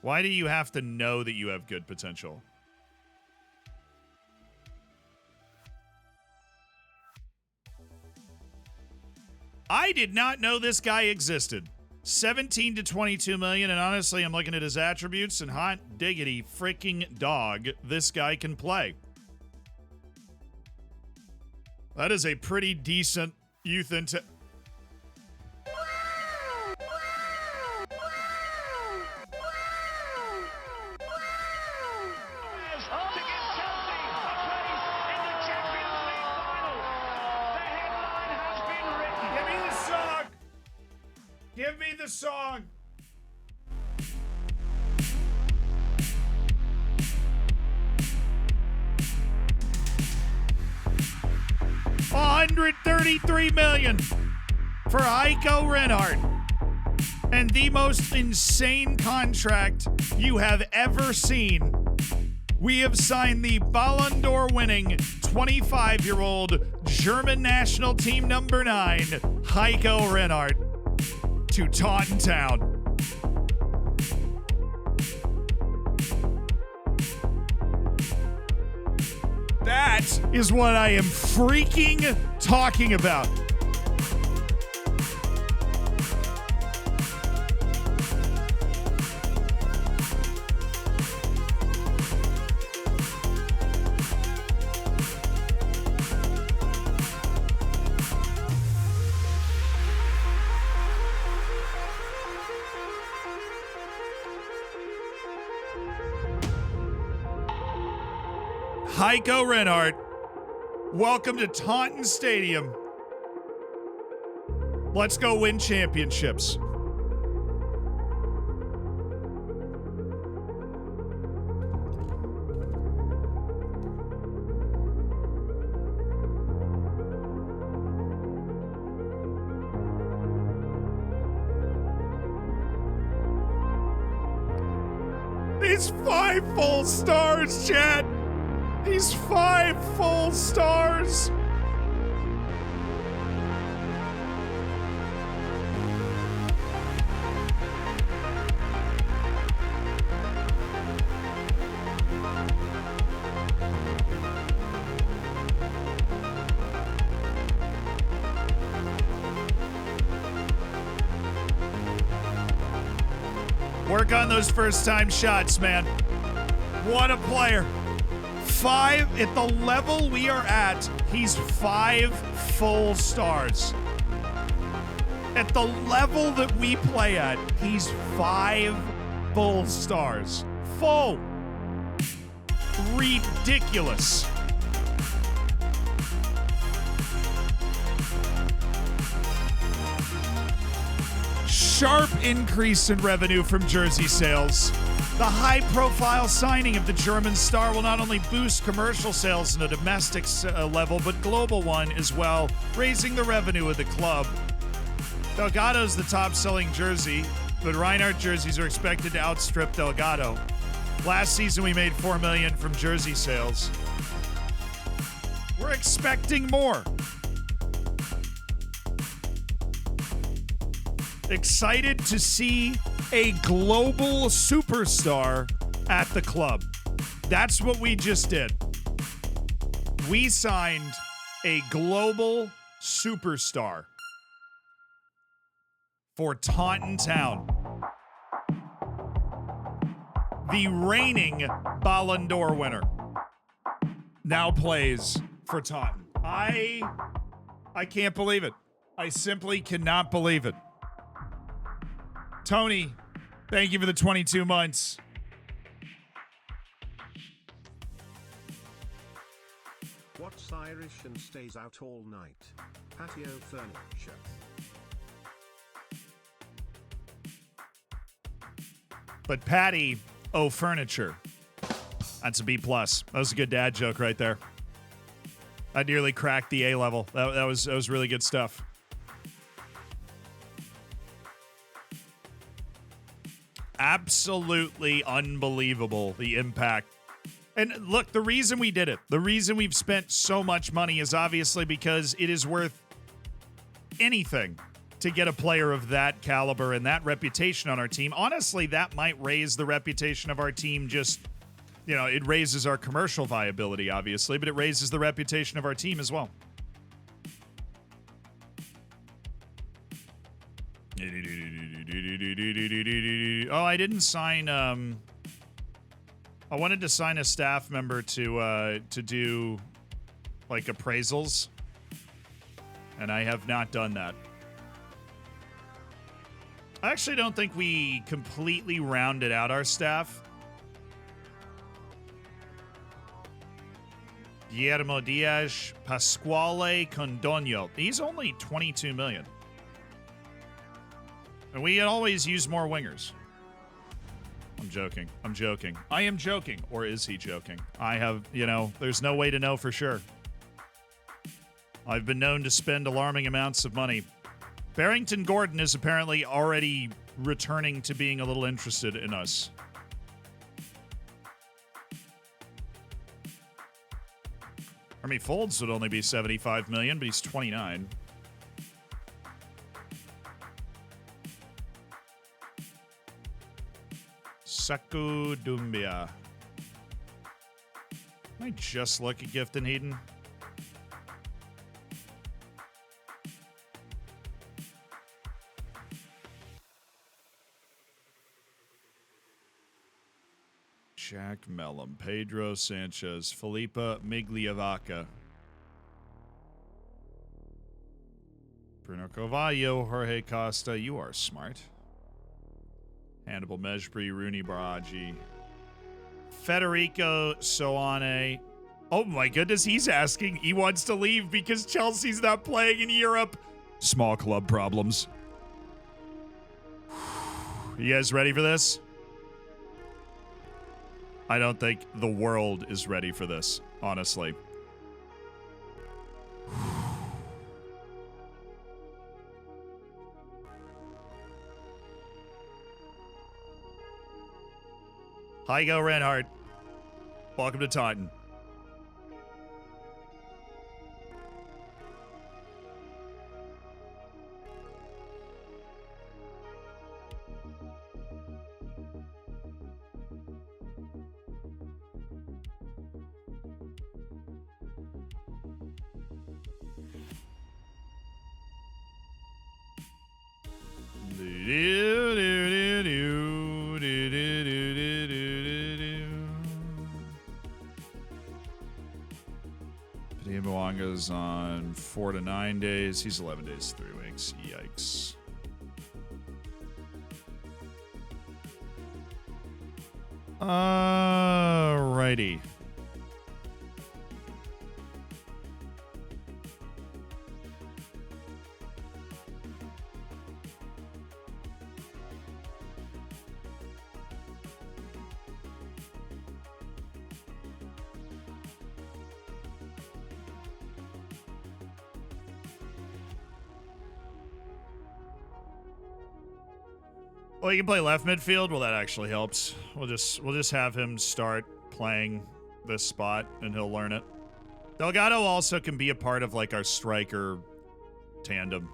Why do you have to know that you have good potential? I did not know this guy existed. 17 to 22 million, and honestly, I'm looking at his attributes, and hot diggity freaking dog, this guy can play. That is a pretty decent youth into. Give me the song. $133 million for Heiko Reinhardt. And the most insane contract you have ever seen. We have signed the Ballon d'Or winning 25-year-old German national team number 9, Heiko Reinhardt, to Taunton Town. That is what I am freaking talking about. Heiko Reinhardt, welcome to Taunton Stadium. Let's go win championships. These 5 full stars, Chad. These 5 full stars. Work on those first-time shots, man. What a player. 5 at the level we are at, he's 5 full stars. At the level that we play at, he's 5 full stars. Full. Ridiculous. Sharp increase in revenue from jersey sales. The high-profile signing of the German star will not only boost commercial sales on a domestic level, but global one as well, raising the revenue of the club. Delgado's the top-selling jersey, but Reinhardt jerseys are expected to outstrip Delgado. Last season, we made $4 million from jersey sales. We're expecting more. Excited to see a global superstar at the club. That's what we just did. We signed a global superstar for Taunton Town. the reigning Ballon d'Or winner, now plays for Tottenham. I can't believe it. I simply cannot believe it. Tony, thank you for the 22 months. What's Irish and stays out all night? Patio furniture. But Patty, oh, furniture. That's a B+. That was a good dad joke right there. I nearly cracked the A level. That was really good stuff. Absolutely unbelievable, the impact. And look, the reason we did it, the reason we've spent so much money is obviously because it is worth anything to get a player of that caliber and that reputation on our team. Honestly, that might raise the reputation of our team. Just, you know, it raises our commercial viability, obviously, but it raises the reputation of our team as well. Oh, I didn't sign. I wanted to sign a staff member to do like appraisals, and I have not done that. I actually don't think we completely rounded out our staff. Guillermo Diaz, Pasquale Condogno. He's only 22 million. And we always use more wingers. I'm joking. I'm joking. I am joking. Or is he joking? I have, you know, there's no way to know for sure. I've been known to spend alarming amounts of money. Barrington Gordon is apparently already returning to being a little interested in us. I mean, Folds would only be 75 million, but he's 29. Saku Dumbia. Can I just look at Gift and Heaton? Jack Mellum, Pedro Sanchez, Felipe Migliavaca, Bruno Carvalho, Jorge Costa. You are smart. Hannibal Mejbri, Rooney Baragi, Federico Soane. Oh my goodness, he's asking. He wants to leave because Chelsea's not playing in Europe. Small club problems. You guys ready for this? I don't think the world is ready for this, honestly. Haiko Reinhardt. Welcome to Taunton. Mwanga's on 4 to 9 days. He's 11 days, 3 weeks. Yikes. Alrighty. Well, you can play left midfield. Well, that actually helps. We'll just have him start playing this spot, and he'll learn it. Delgado also can be a part of like our striker tandem.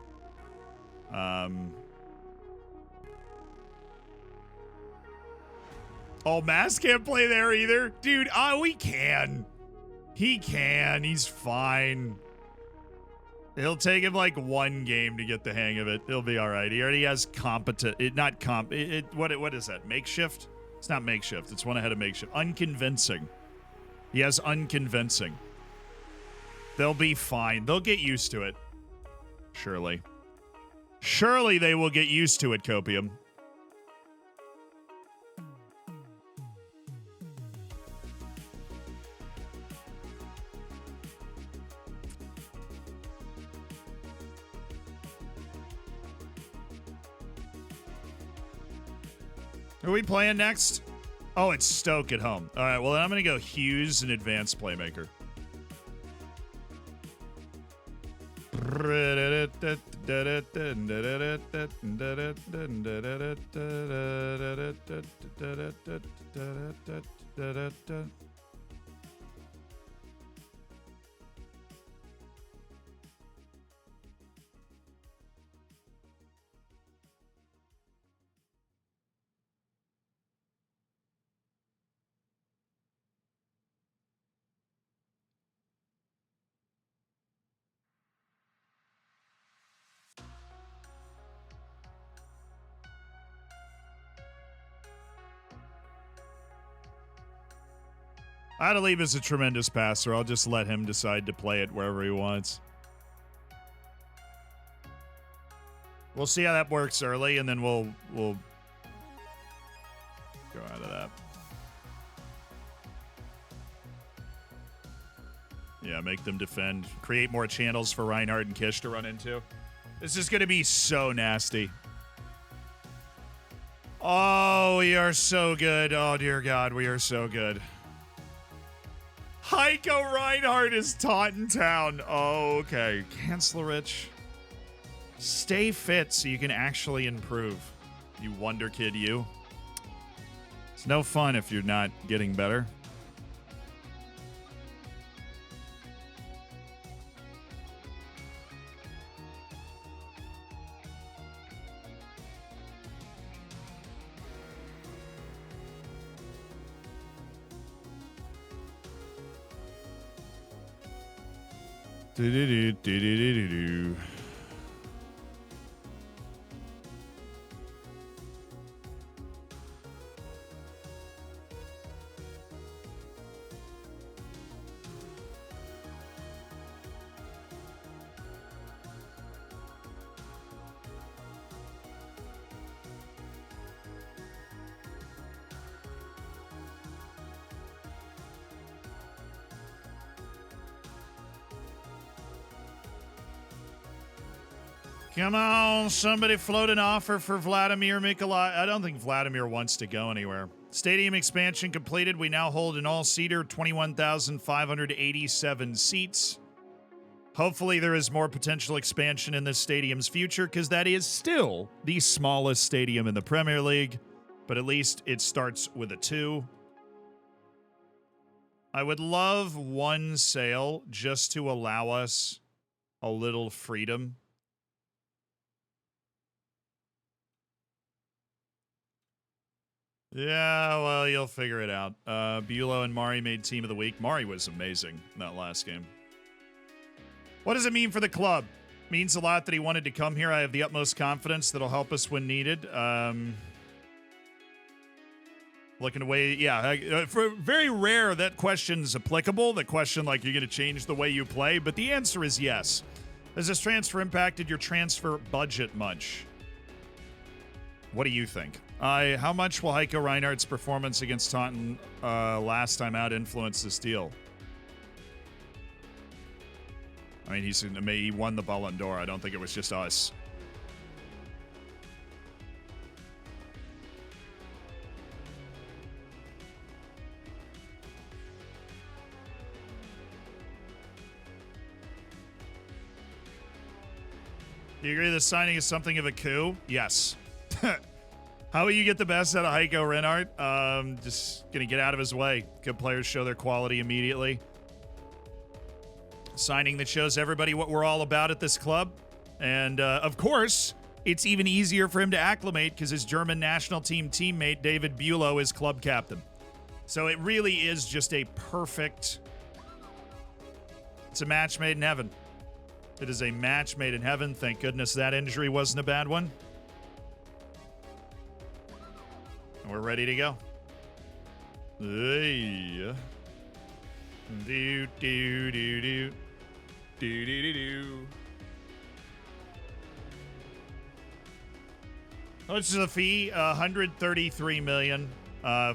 Oh, Mass can't play there either, dude. Oh, he can. He can. He's fine. It'll take him like one game to get the hang of it. He'll be all right. He already has competent. What is that? Makeshift? It's not makeshift. It's one ahead of makeshift. Unconvincing. He has unconvincing. They'll be fine. They'll get used to it. Surely. Surely they will get used to it, Copium. Who are we playing next? Oh, it's Stoke at home. All right, well, then I'm going to go Hughes, an advanced playmaker. Adeliv is a tremendous passer. I'll just let him decide to play it wherever he wants. We'll see how that works early, and then we'll go out of that. Yeah, make them defend. Create more channels for Reinhardt and Kish to run into. This is going to be so nasty. Oh, we are so good. Oh, dear God, we are so good. Haiko Reinhardt is Tottenham. Oh, okay. Kanslerich. Stay fit so you can actually improve. You wonder kid, you. It's no fun if you're not getting better. Do-do-do-do-do-do-do. Come on, somebody float an offer for Vladimir Mikolai. I don't think Vladimir wants to go anywhere. Stadium expansion completed. We now hold an all-seater, 21,587 seats. Hopefully there is more potential expansion in this stadium's future, because that is still the smallest stadium in the Premier League, but at least it starts with a 2. I would love one sale just to allow us a little freedom. Yeah, well, you'll figure it out. Bulow and Mari made Team of the Week. Mari was amazing in that last game. What does it mean for the club? Means a lot that he wanted to come here. I have the utmost confidence that he'll help us when needed. Looking away, yeah. For very rare that question's applicable. The question like you're going to change the way you play, but the answer is yes. Has this transfer impacted your transfer budget much? What do you think? How much will Haiko Reinhardt's performance against Taunton last time out influence this deal? I mean, he won the Ballon d'Or. I don't think it was just us. Do you agree this signing is something of a coup? Yes. How will you get the best out of Haiko Reinhardt? Just going to get out of his way. Good players show their quality immediately. Signing that shows everybody what we're all about at this club. And, of course, it's even easier for him to acclimate because his German national team teammate, David Bulow, is club captain. So it really is just a perfect... It's a match made in heaven. It is a match made in heaven. Thank goodness that injury wasn't a bad one. And we're ready to go. Hey. Do, do, do, do. Do, do, do, do. How much is the fee? 133 million.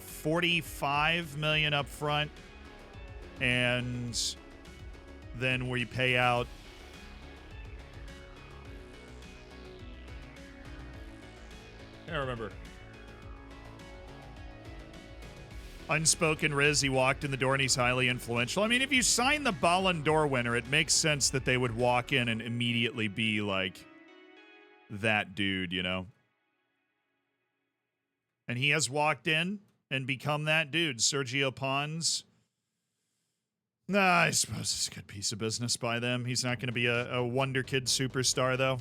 45 million up front. And then we pay out I don't remember. Unspoken Riz, he walked in the door and he's highly influential. I mean, if you sign the Ballon d'Or winner, it makes sense that they would walk in and immediately be like that dude, you know? And he has walked in and become that dude. Sergio Pons. Nah, I suppose it's a good piece of business by them. He's not going to be a Wonder Kid superstar, though.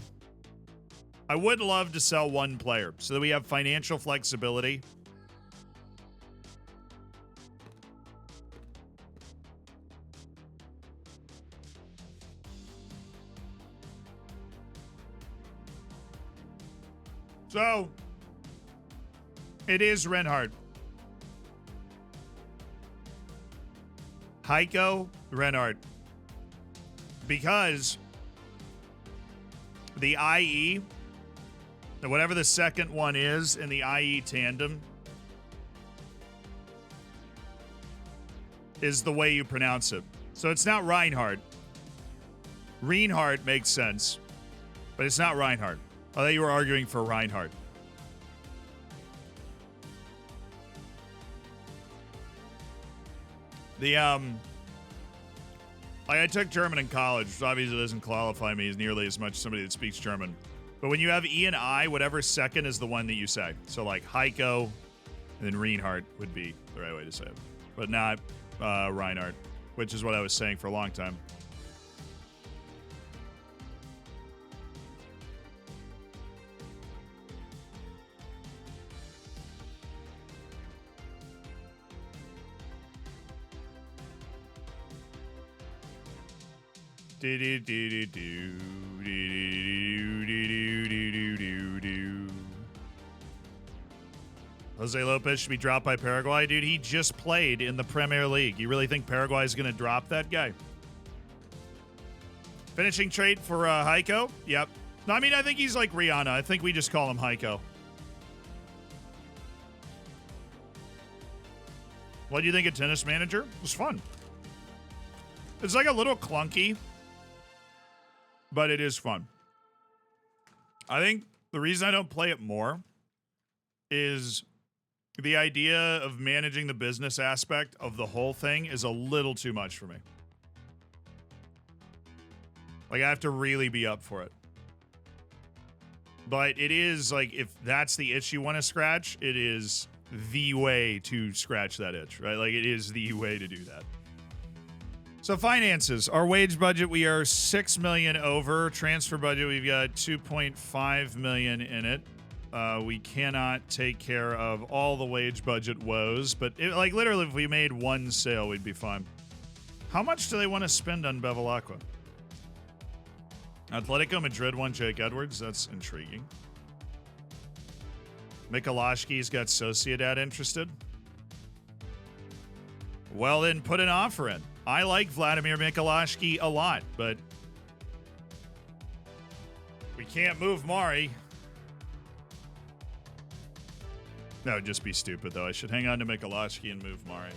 I would love to sell one player so that we have financial flexibility. So, it is Reinhardt. Haiko, Reinhardt. Because the IE, whatever the second one is in the IE tandem, is the way you pronounce it. So it's not Reinhardt. Reinhardt makes sense, but it's not Reinhardt. I thought you were arguing for Reinhardt. I took German in college, which obviously doesn't qualify me as nearly as much as somebody that speaks German. But when you have E and I, whatever second is the one that you say. So like Haiko, and then Reinhardt would be the right way to say it. But not Reinhardt, which is what I was saying for a long time. Jose Lopez should be dropped by Paraguay. Dude, he just played in the Premier League. You really think Paraguay is going to drop that guy? Finishing trade for Haiko? Yep. No, I mean, I think he's like Rihanna. I think we just call him Haiko. What do you think of Tennis Manager? It was fun. It's like a little clunky, but it is fun. I think the reason I don't play it more is the idea of managing the business aspect of the whole thing is a little too much for me. Like, I have to really be up for it. But it is, like, if that's the itch you want to scratch, it is the way to scratch that itch, right? Like, it is the way to do that. So finances, our wage budget, we are $6 million over. Transfer budget, we've got $2.5 million in it. We cannot take care of all the wage budget woes, but like literally, if we made one sale, we'd be fine. How much do they want to spend on Bevilacqua? Atletico Madrid won Jake Edwards. That's intriguing. Mikulashki's got Sociedad interested. Well, then put an offer in. I like Vladimir Mikulashki a lot, but we can't move Mari. That would just be stupid, though. I should hang on to Mikulashki and move Mari.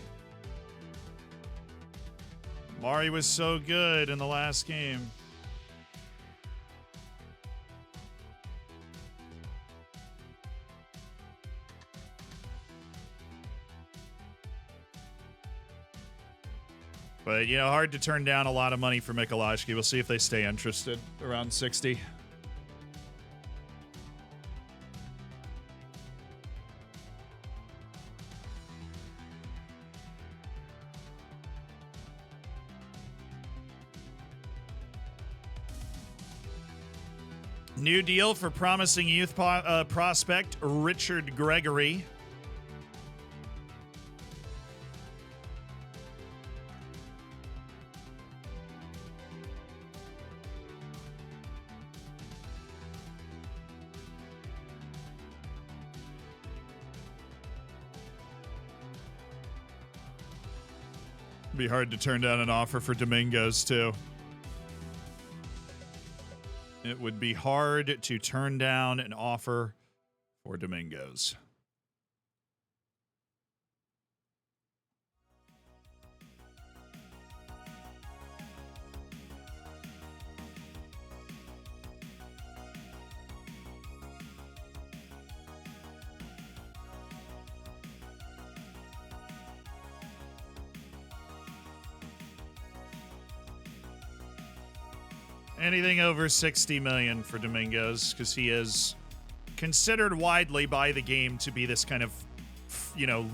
Mari was so good in the last game. But, you know, hard to turn down a lot of money for Mikulashki. We'll see if they stay interested around 60. New deal for promising youth prospect Richard Gregory. Be hard to turn down an offer for Domingos, too. It would be hard to turn down an offer for Domingos. Anything over 60 million for Domingos, because he is considered widely by the game to be this kind of,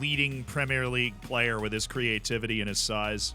leading Premier League player with his creativity and his size.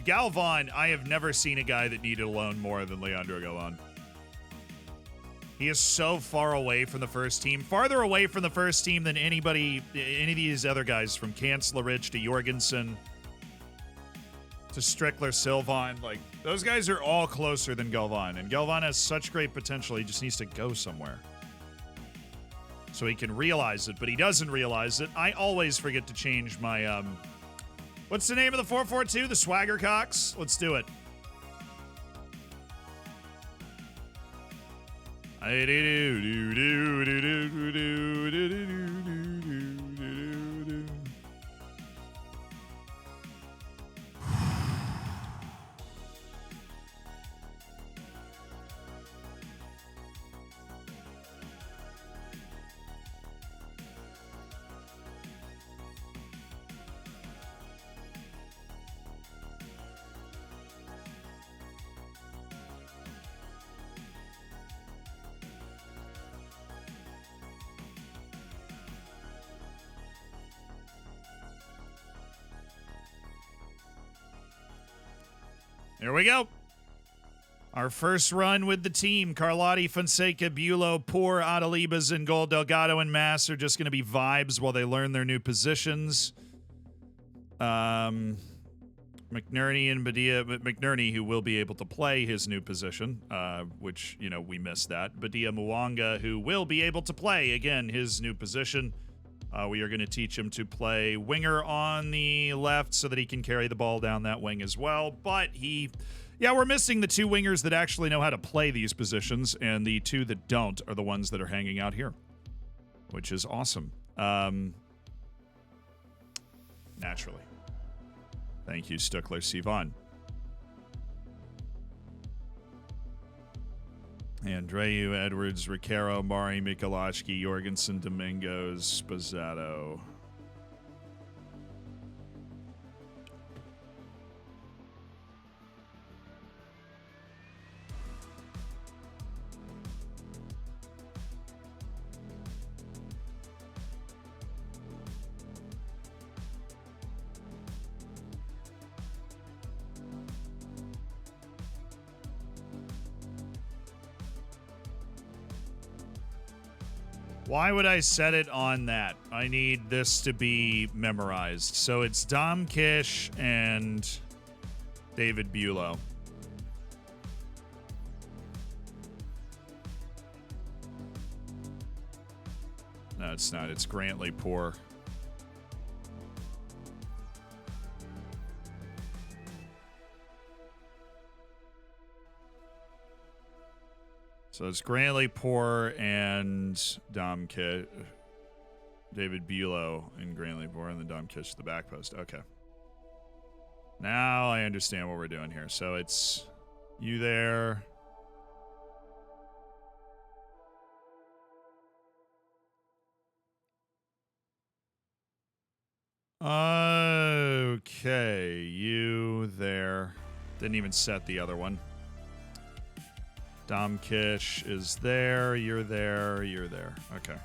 Galvan, I have never seen a guy that needed a loan more than Leandro Galvan. He is so far away from the first team, farther away from the first team than any of these other guys, from Kancelarich to Jorgensen to Strickler, Sylvan. Like, those guys are all closer than Galvan, and Galvan has such great potential. He just needs to go somewhere so he can realize it, but he doesn't realize it. I always forget to change my, what's the name of the 442? The Swagger Cocks? Let's do it. Here we go. Our first run with the team. Carlotti, Fonseca, Bulow, Poor, Adalibas in goal. Delgado and Mass are just going to be vibes while they learn their new positions. McNerney and Badia. McNerney, who will be able to play his new position, which, we missed that. Badia Mwanga, who will be able to play, again, his new position. We are going to teach him to play winger on the left so that he can carry the ball down that wing as well. But we're missing the two wingers that actually know how to play these positions, and the two that don't are the ones that are hanging out here, which is awesome. Naturally. Thank you, Stuckler Sivan. Andreu, Edwards, Ricaro, Mari, Michalowski, Jorgensen, Domingos, Spazzato. Why would I set it on that? I need this to be memorized. So it's Dom Kish and David Bulow. No, it's not. It's Grantley Poor. So it's Grantley Poor and Dom Kish. David Bulow and Grantley Poor and then Dom Kish to the back post. Okay. Now I understand what we're doing here. So it's you there. Okay, you there. Didn't even set the other one. Dom Kish is there. You're there. You're there. Okay.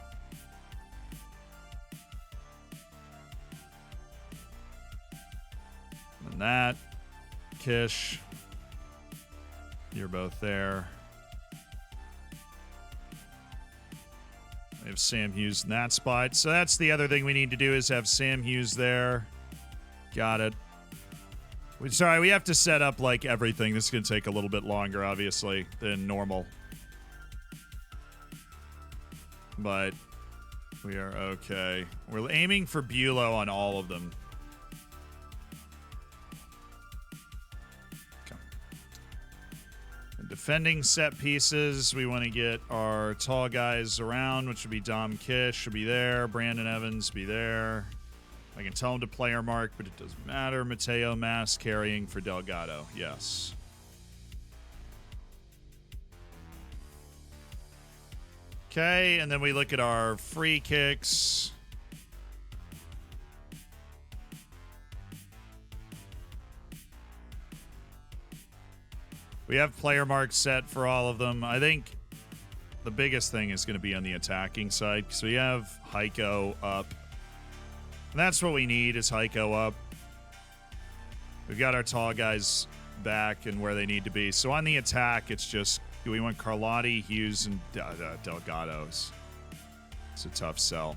run that. Kish. You're both there. We have Sam Hughes in that spot. So that's the other thing we need to do is have Sam Hughes there. Got it. Sorry, we have to set up like everything. This is going to take a little bit longer, obviously, than normal. But we are okay. We're aiming for Bulow on all of them. Okay. Defending set pieces. We want to get our tall guys around, which would be Dom Kish should be there. Brandon Evans be there. I can tell him to player mark, but it doesn't matter. Mateo Mass carrying for Delgado. Yes. Okay, and then we look at our free kicks. We have player marks set for all of them. I think the biggest thing is going to be on the attacking side. So we have Haiko up. And that's what we need is Haiko up. We've got our tall guys back and where they need to be. So on the attack, it's just, we want Carlotti, Hughes, and Delgados. It's a tough sell.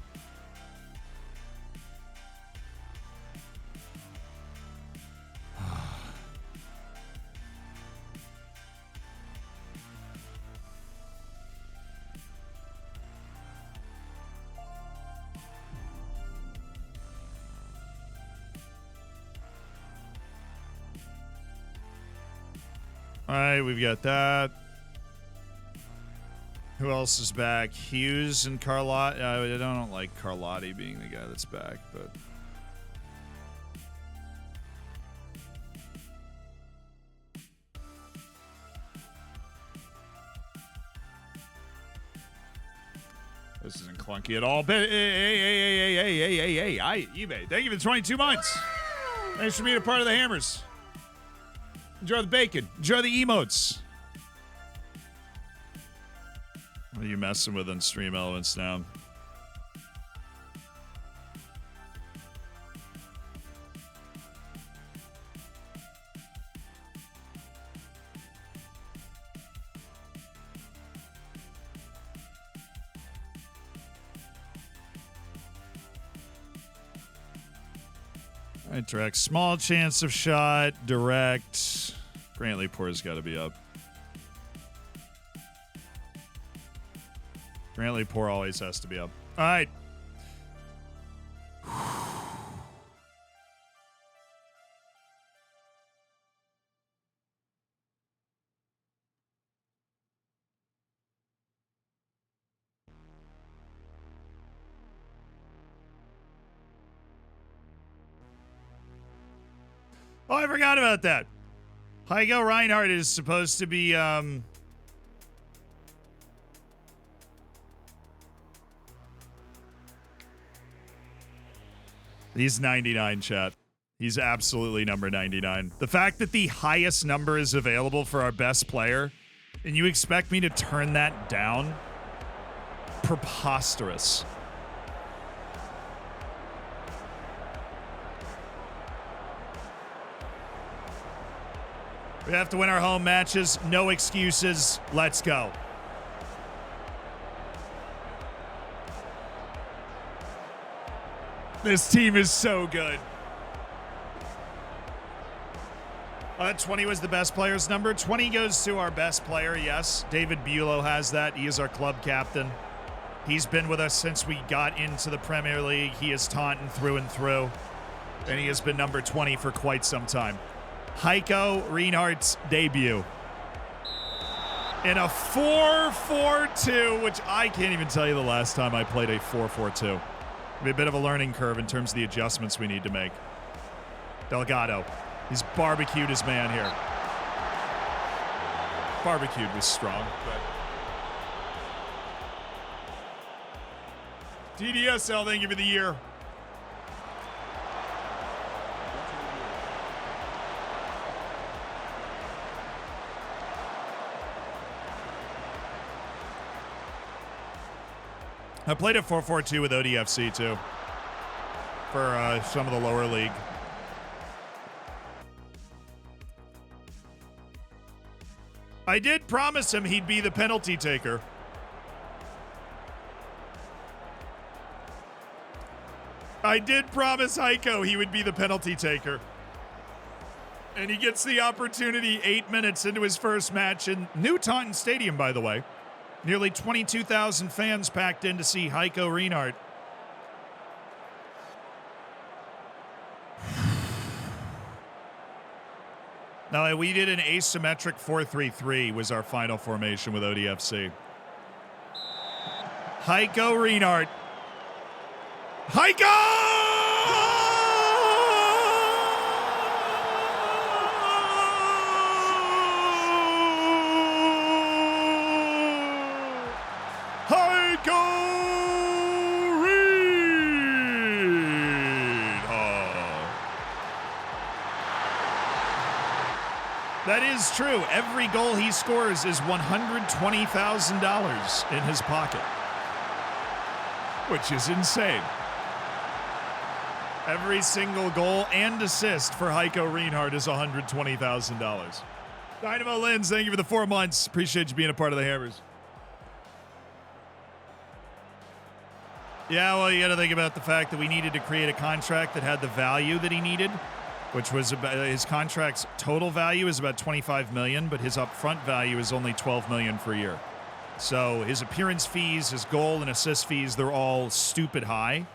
All right, we've got that. Who else is back? Hughes and Carlotti. I don't like Carlotti being the guy that's back, but... This isn't clunky at all. Hey, eBay. Thank you for the 22 months. Thanks for being a part of the Hammers. Enjoy the bacon. Enjoy the emotes. What are you messing with on Stream Elements now? All right, direct. Small chance of shot. Direct. Brantley Poor's got to be up. Brantley Poor always has to be up. All right. Oh, I forgot about that. Heiko Reinhardt is supposed to be, he's 99, chat. He's absolutely number 99. The fact that the highest number is available for our best player, and you expect me to turn that down? Preposterous. We have to win our home matches. No excuses. Let's go. This team is so good. 20 was the best player's number. 20 goes to our best player, yes. David Bulow has that. He is our club captain. He's been with us since we got into the Premier League. He is Taunton through and through. And he has been number 20 for quite some time. Heiko Reinhardt's debut in a 4-4-2, which I can't even tell you the last time I played a 4-4-2. It'll be a bit of a learning curve in terms of the adjustments we need to make. Delgado, he's barbecued his man here. Barbecued was strong, but DDSL, thank you for the year. I played a 4-4-2 with ODFC too for some of the lower league. I did promise him he'd be the penalty taker. I did promise Haiko he would be the penalty taker. And he gets the opportunity 8 minutes into his first match in New Taunton Stadium, by the way. Nearly 22,000 fans packed in to see Heiko Reinhardt. Now, we did an asymmetric 4-3-3 was our final formation with ODFC. Heiko Reinhardt. Heiko! That is true. Every goal he scores is $120,000 in his pocket, which is insane. Every single goal and assist for Heiko Reinhardt is $120,000. Dynamo Lens, thank you for the 4 months. Appreciate you being a part of the Hammers. Yeah, well, you got to think about the fact that we needed to create a contract that had the value that he needed, which was about his contract's total value is about $25 million, but his upfront value is only $12 million per year. So his appearance fees, his goal and assist fees, they're all stupid high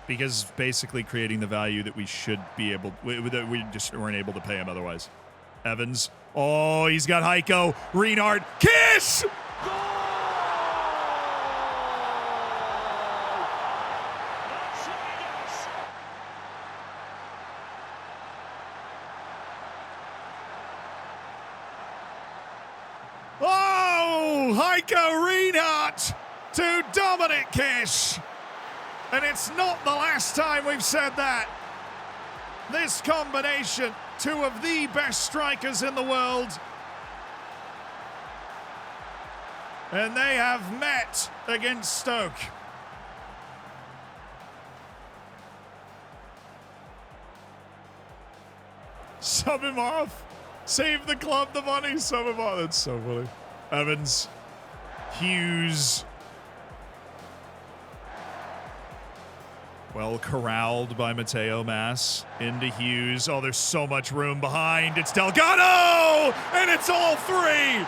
because basically creating the value that we should be able, that we just weren't able to pay him otherwise. Evans. Oh, he's got Heiko. Reinhardt. Kiss! Heiko Reinhardt to Dominic Kish. And it's not the last time we've said that. This combination, two of the best strikers in the world. And they have met against Stoke. Sub him off. Save the club the money. Sub him off. That's so funny. Evans. Hughes. Well corralled by Mateo Mas. Into Hughes. Oh, there's so much room behind. It's Delgado! And it's all three!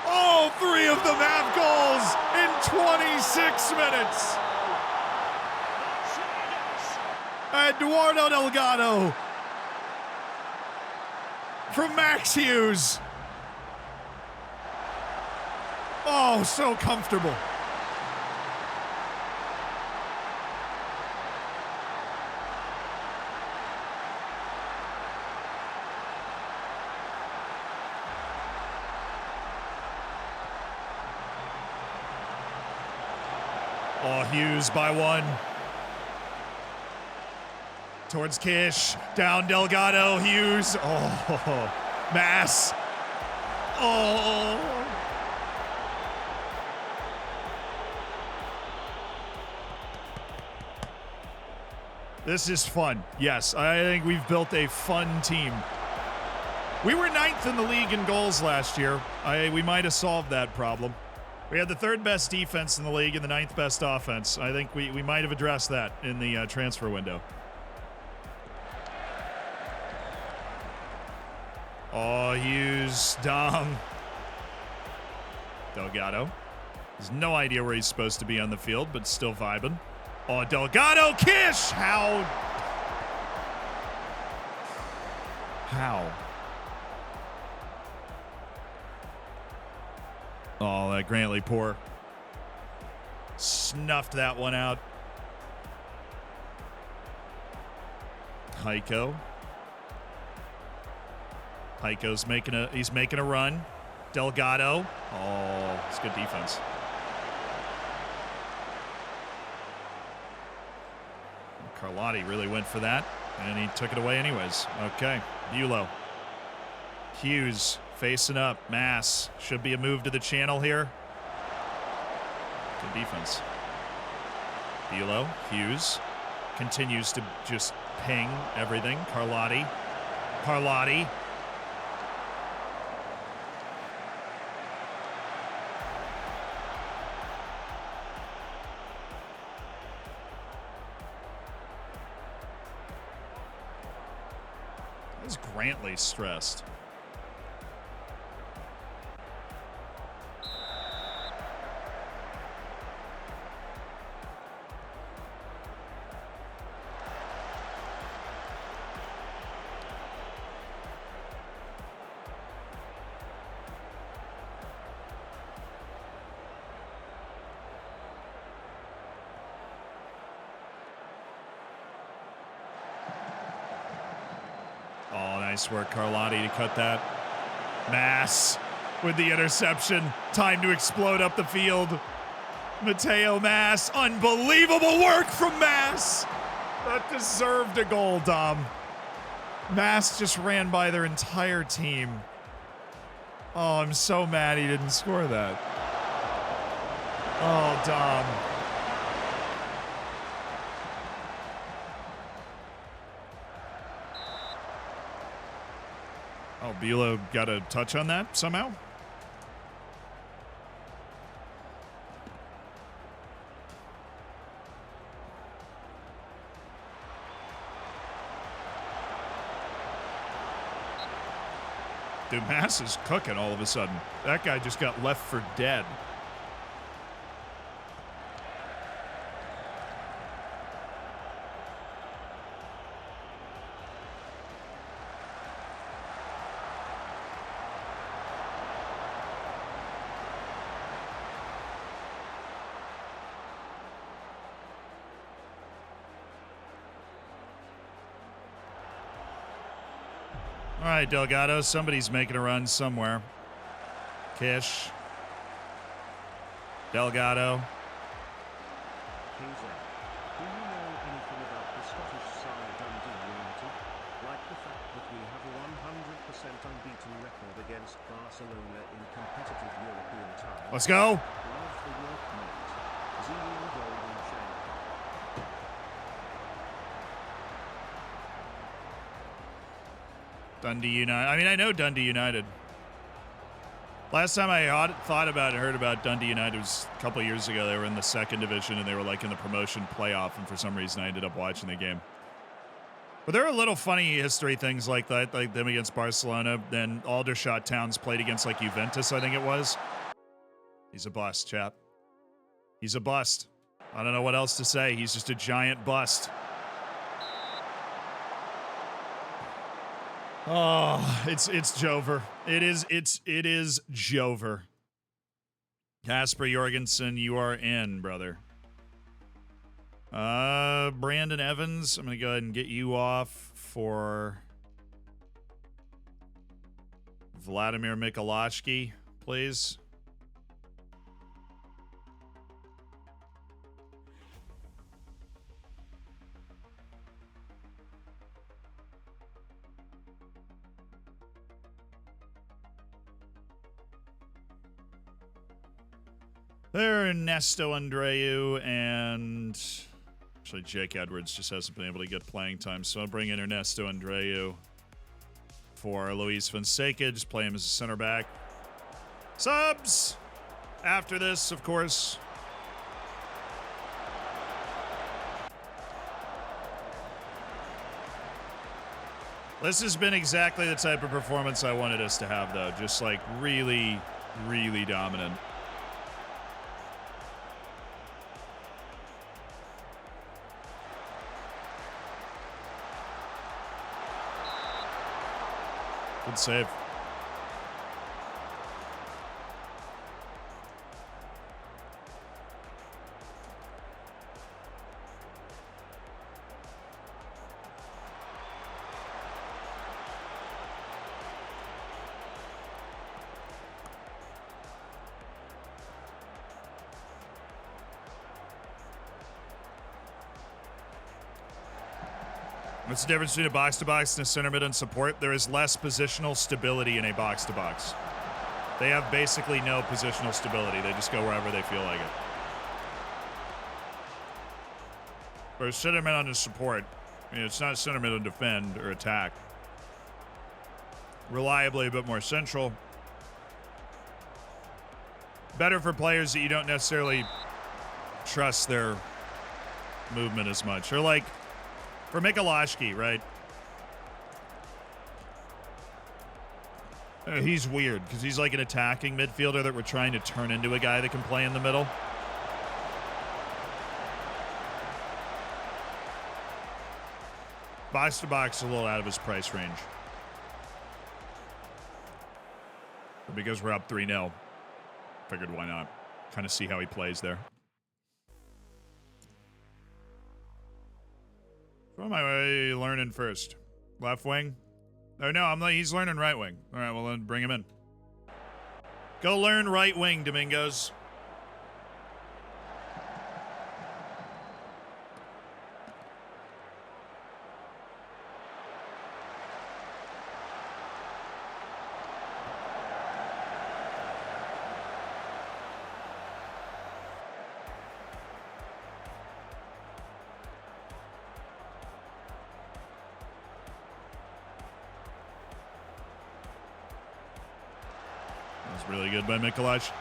All three of them have goals in 26 minutes. Eduardo Delgado from Max Hughes. Oh, so comfortable. Oh, Hughes by one. Towards Kish. Down Delgado. Hughes. Oh, Mass. Oh. This is fun. Yes, I think we've built a fun team. We were 9th in the league in goals last year. We might have solved that problem. We had the 3rd best defense in the league and the 9th best offense. I think we might have addressed that in the transfer window. Oh, Hughes, Dom. Delgado. Has no idea where he's supposed to be on the field, but still vibing. Oh, Delgado, Kish! How? Oh, that Grantley poor. Snuffed that one out. Heiko. Heiko's making a run. Delgado. Oh, it's good defense. Carlotti really went for that, and he took it away anyways. Okay, Bulow. Hughes facing up. Mass. Should be a move to the channel here. Good defense. Bulow. Hughes continues to just ping everything. Carlotti. Is Grantley stressed? Nice work, Carlotti, to cut that. Mass with the interception. Time to explode up the field. Mateo Mass. Unbelievable work from Mass. That deserved a goal, Dom. Mass just ran by their entire team. Oh, I'm so mad he didn't score that. Oh, Dom. Oh, Bilo got a touch on that somehow? Dude, Mass is cooking all of a sudden. That guy just got left for dead. All right, Delgado, somebody's making a run somewhere. Kish. Delgado. Do you know anything about the Scottish side Dundee United? Like the fact that we have a 100% unbeaten record against Barcelona in competitive European ties. Let's go. Love the work, mate. Zealand Golden Chain. Dundee United. I mean, I know Dundee United. Last time I thought about and heard about Dundee United was a couple of years ago. They were in the second division and they were like in the promotion playoff, and for some reason I ended up watching the game. But there are little funny history things like that, like them against Barcelona. Then Aldershot Towns played against like Juventus, I think it was. He's a bust, chap. He's a bust. I don't know what else to say. He's just a giant bust. Oh, it's Jover. It is Jover. Casper Jorgensen, you are in, brother. Brandon Evans, I'm gonna go ahead and get you off for Vladimir Mikolashki, please. Ernesto Andreu and actually Jake Edwards just hasn't been able to get playing time, so I'll bring in Ernesto Andreu for Luis Fonseca. Just play him as a center back. Subs after this, of course. This has been exactly the type of performance I wanted us to have, though. Just like really, really dominant. Good save. What's the difference between a box-to-box and a center mid and support? There is less positional stability in a box-to-box. They have basically no positional stability. They just go wherever they feel like it. For a center mid on a support, I mean, it's not a center mid on defend or attack. Reliably a bit more central. Better for players that you don't necessarily trust their movement as much. Or like, for Mikolashki, right? He's weird because he's like an attacking midfielder that we're trying to turn into a guy that can play in the middle. Box to box, a little out of his price range. But because we're up 3-0, figured why not? Kind of see how he plays there. What am I learning first? Left wing? Oh, no, he's learning right wing. All right, well, then bring him in. Go learn right wing, Domingos. Really good by Mikolajski.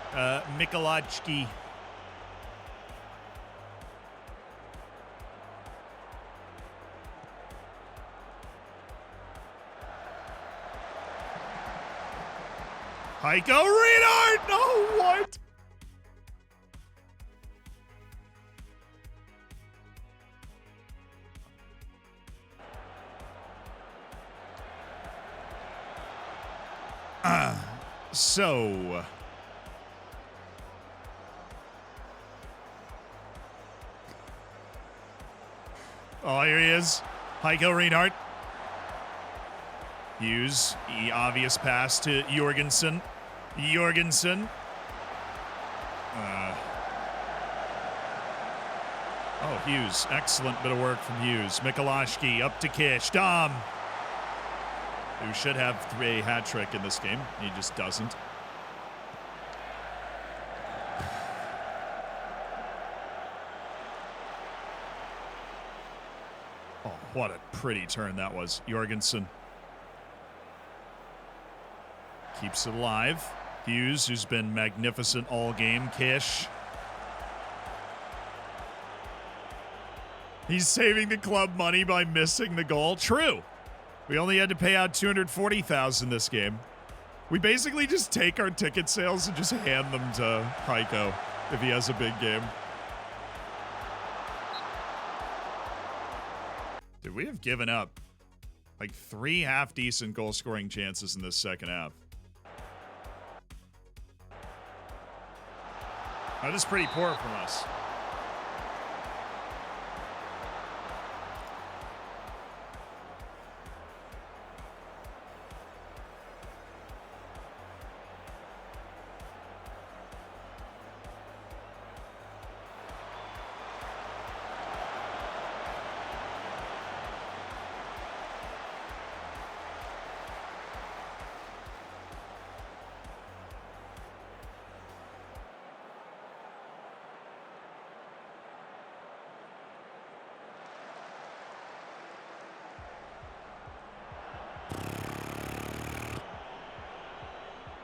Haiko Reinhardt! No, what? So, oh, here he is. Haiko Reinhardt. Hughes, the obvious pass to Jorgensen. Oh, Hughes. Excellent bit of work from Hughes. Mikolajski up to Kish. Dom, who should have a hat trick in this game. He just doesn't. Oh, what a pretty turn that was. Jorgensen keeps it alive. Hughes, who's been magnificent all game. Kish. He's saving the club money by missing the goal. True. We only had to pay out $240,000 this game. We basically just take our ticket sales and just hand them to Haiko if he has a big game. Dude, we have given up like 3 half-decent goal-scoring chances in this second half. That is pretty poor from us.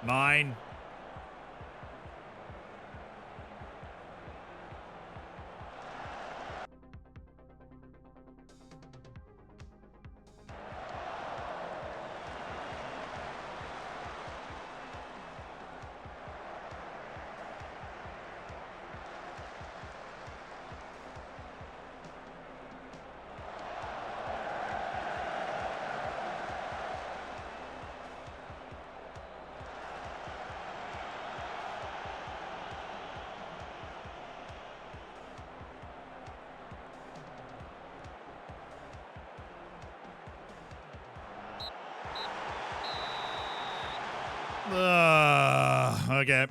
Mine. Okay.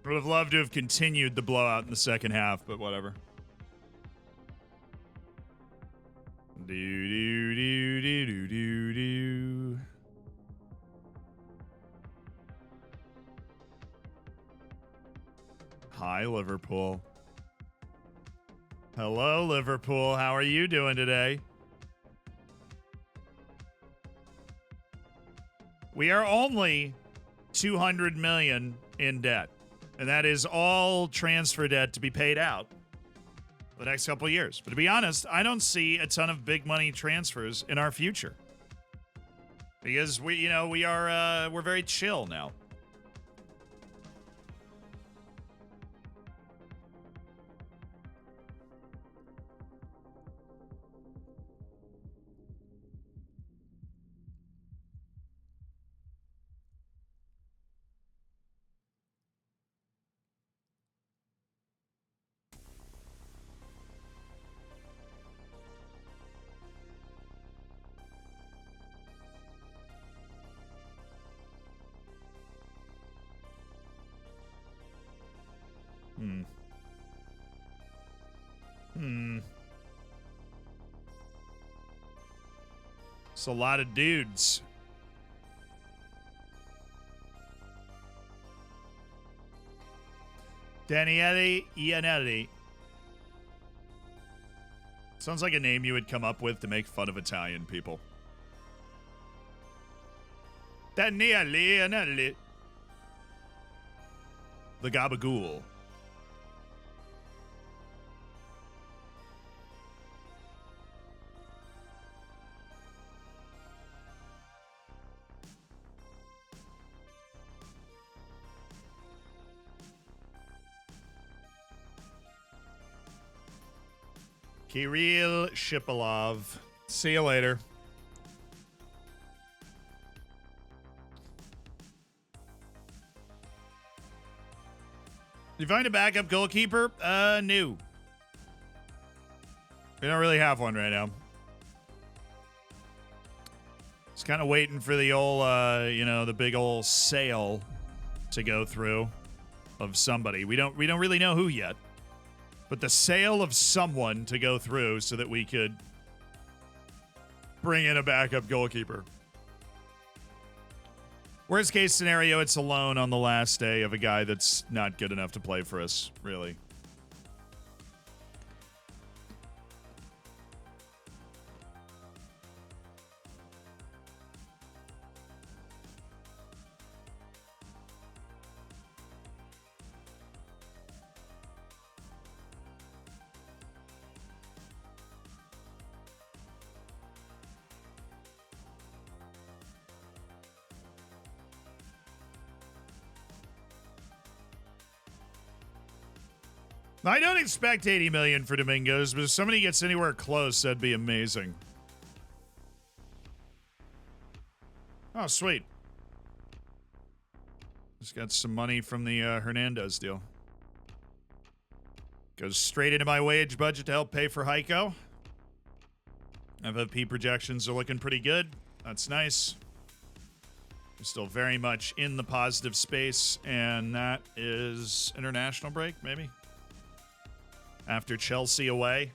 Would have loved to have continued the blowout in the second half, but whatever. Do. Hi, Liverpool. Hello, Liverpool. How are you doing today? We are only $200 million in debt, and that is all transfer debt to be paid out the next couple of years. But to be honest, I don't see a ton of big money transfers in our future. Because we're very chill now. It's a lot of dudes. Daniele Ianelli. Sounds like a name you would come up with to make fun of Italian people. Daniele Ianelli. The Gabagool. Kirill Shipilov. See you later. You find a backup goalkeeper? No. We don't really have one right now. Just kind of waiting for the old, the big old sale to go through of somebody. We don't really know who yet. But the sale of someone to go through so that we could bring in a backup goalkeeper. Worst case scenario, it's a loan on the last day of a guy that's not good enough to play for us, really. I don't expect 80 million for Domingos, but if somebody gets anywhere close, that'd be amazing. Oh, sweet. Just got some money from the Hernandez deal. Goes straight into my wage budget to help pay for haiko. FFP projections are looking pretty good. That's nice. We're still very much in the positive space, and that is international break, maybe? After Chelsea away.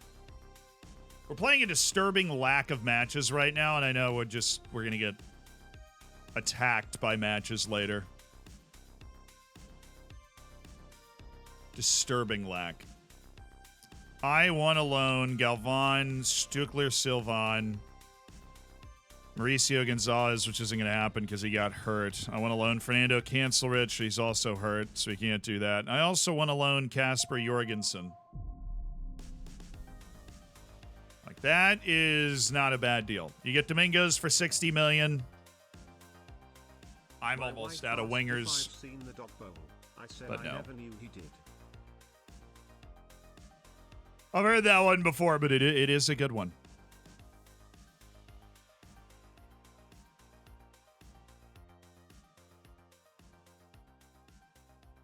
We're playing a disturbing lack of matches right now, and I know we're going to get attacked by matches later. Disturbing lack. I want a loan. Galvan, Stuckler, Silvan, Mauricio Gonzalez, which isn't going to happen because he got hurt. I want to loan Fernando Cancelrich. He's also hurt, so we can't do that. I also want to loan Kasper Jorgensen. Like, that is not a bad deal. You get Domingos for 60 million. I'm almost out of wingers. But no. I've heard that one before, but it is a good one.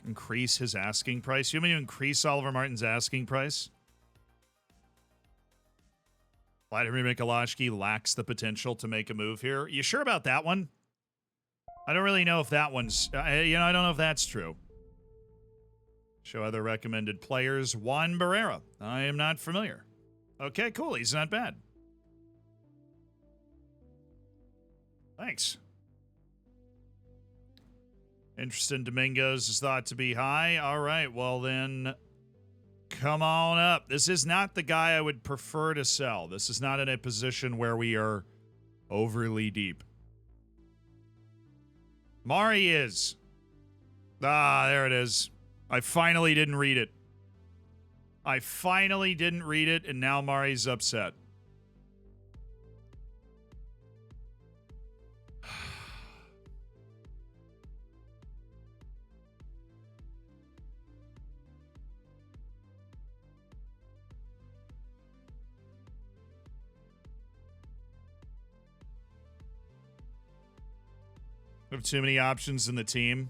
Increase his asking price? You want me to increase Oliver Martin's asking price? Vladimir Mikulashki lacks the potential to make a move here. You sure about that one? I don't really know if that one's... I don't know if that's true. Show other recommended players. Juan Barrera. I am not familiar. Okay, cool. He's not bad. Thanks. Interest in Domingos is thought to be high. All right, well then... Come on up. This is not the guy I would prefer to sell. This is not in a position where we are overly deep. Mari is. Ah, there it is. I finally didn't read it. And now Mari's upset. We have too many options in the team.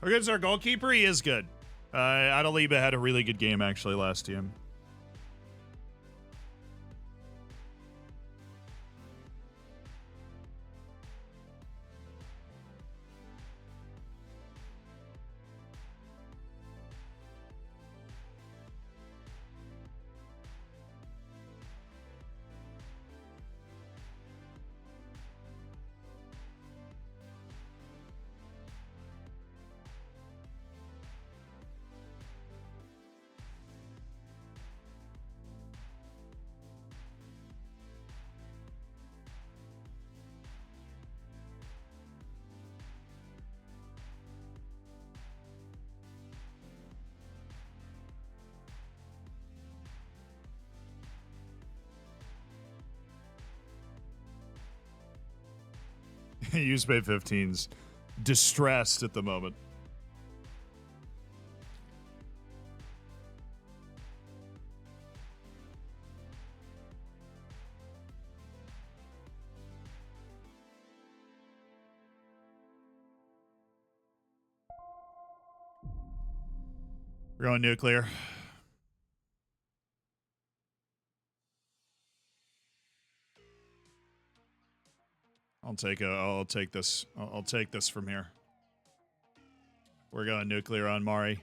How good's our goalkeeper? He is good. Adaliba had a really good game, actually, last game. Use Bay 15's distressed at the moment. We're going nuclear. I'll take this from here. We're going nuclear on Mari.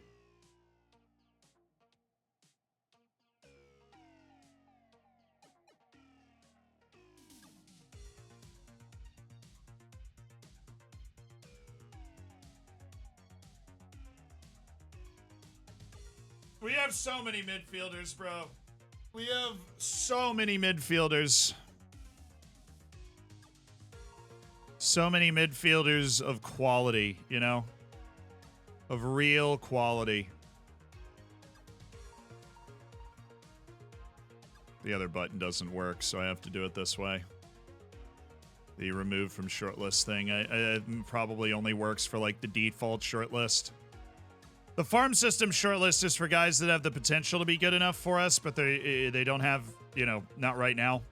We have so many midfielders, bro. We have so many midfielders. So many midfielders of quality, you know? Of real quality. The other button doesn't work, so I have to do it this way. The remove from shortlist thing it probably only works for, like, the default shortlist. The farm system shortlist is for guys that have the potential to be good enough for us, but they don't have, you know, not right now.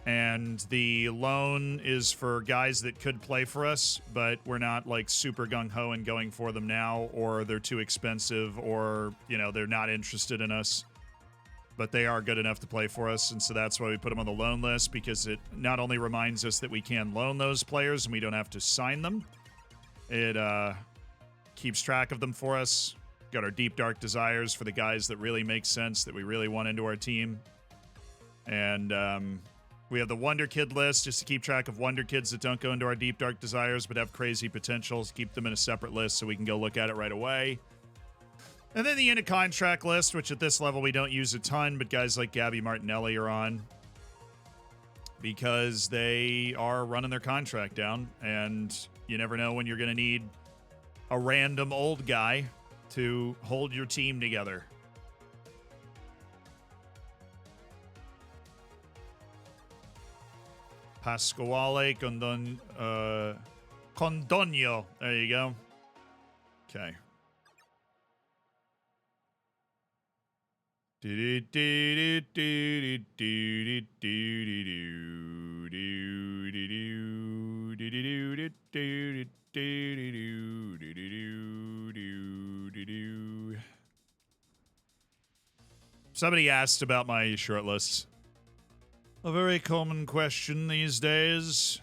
And the loan is for guys that could play for us, but we're not like super gung-ho and going for them now, or they're too expensive, or, you know, they're not interested in us, but they are good enough to play for us. And so that's why we put them on the loan list, because it not only reminds us that we can loan those players and we don't have to sign them, it keeps track of them for us. Got our deep dark desires for the guys that really make sense, that we really want into our team. And we have the Wonder Kid list, just to keep track of Wonder Kids that don't go into our Deep Dark Desires but have crazy potentials. Keep them in a separate list so we can go look at it right away. And then the in a contract list, which at this level we don't use a ton, but guys like Gabby Martinelli are on because they are running their contract down, and you never know when you're going to need a random old guy to hold your team together. Pasquale Condonio. There you go. Okay. Somebody asked about my short lists. A very common question these days.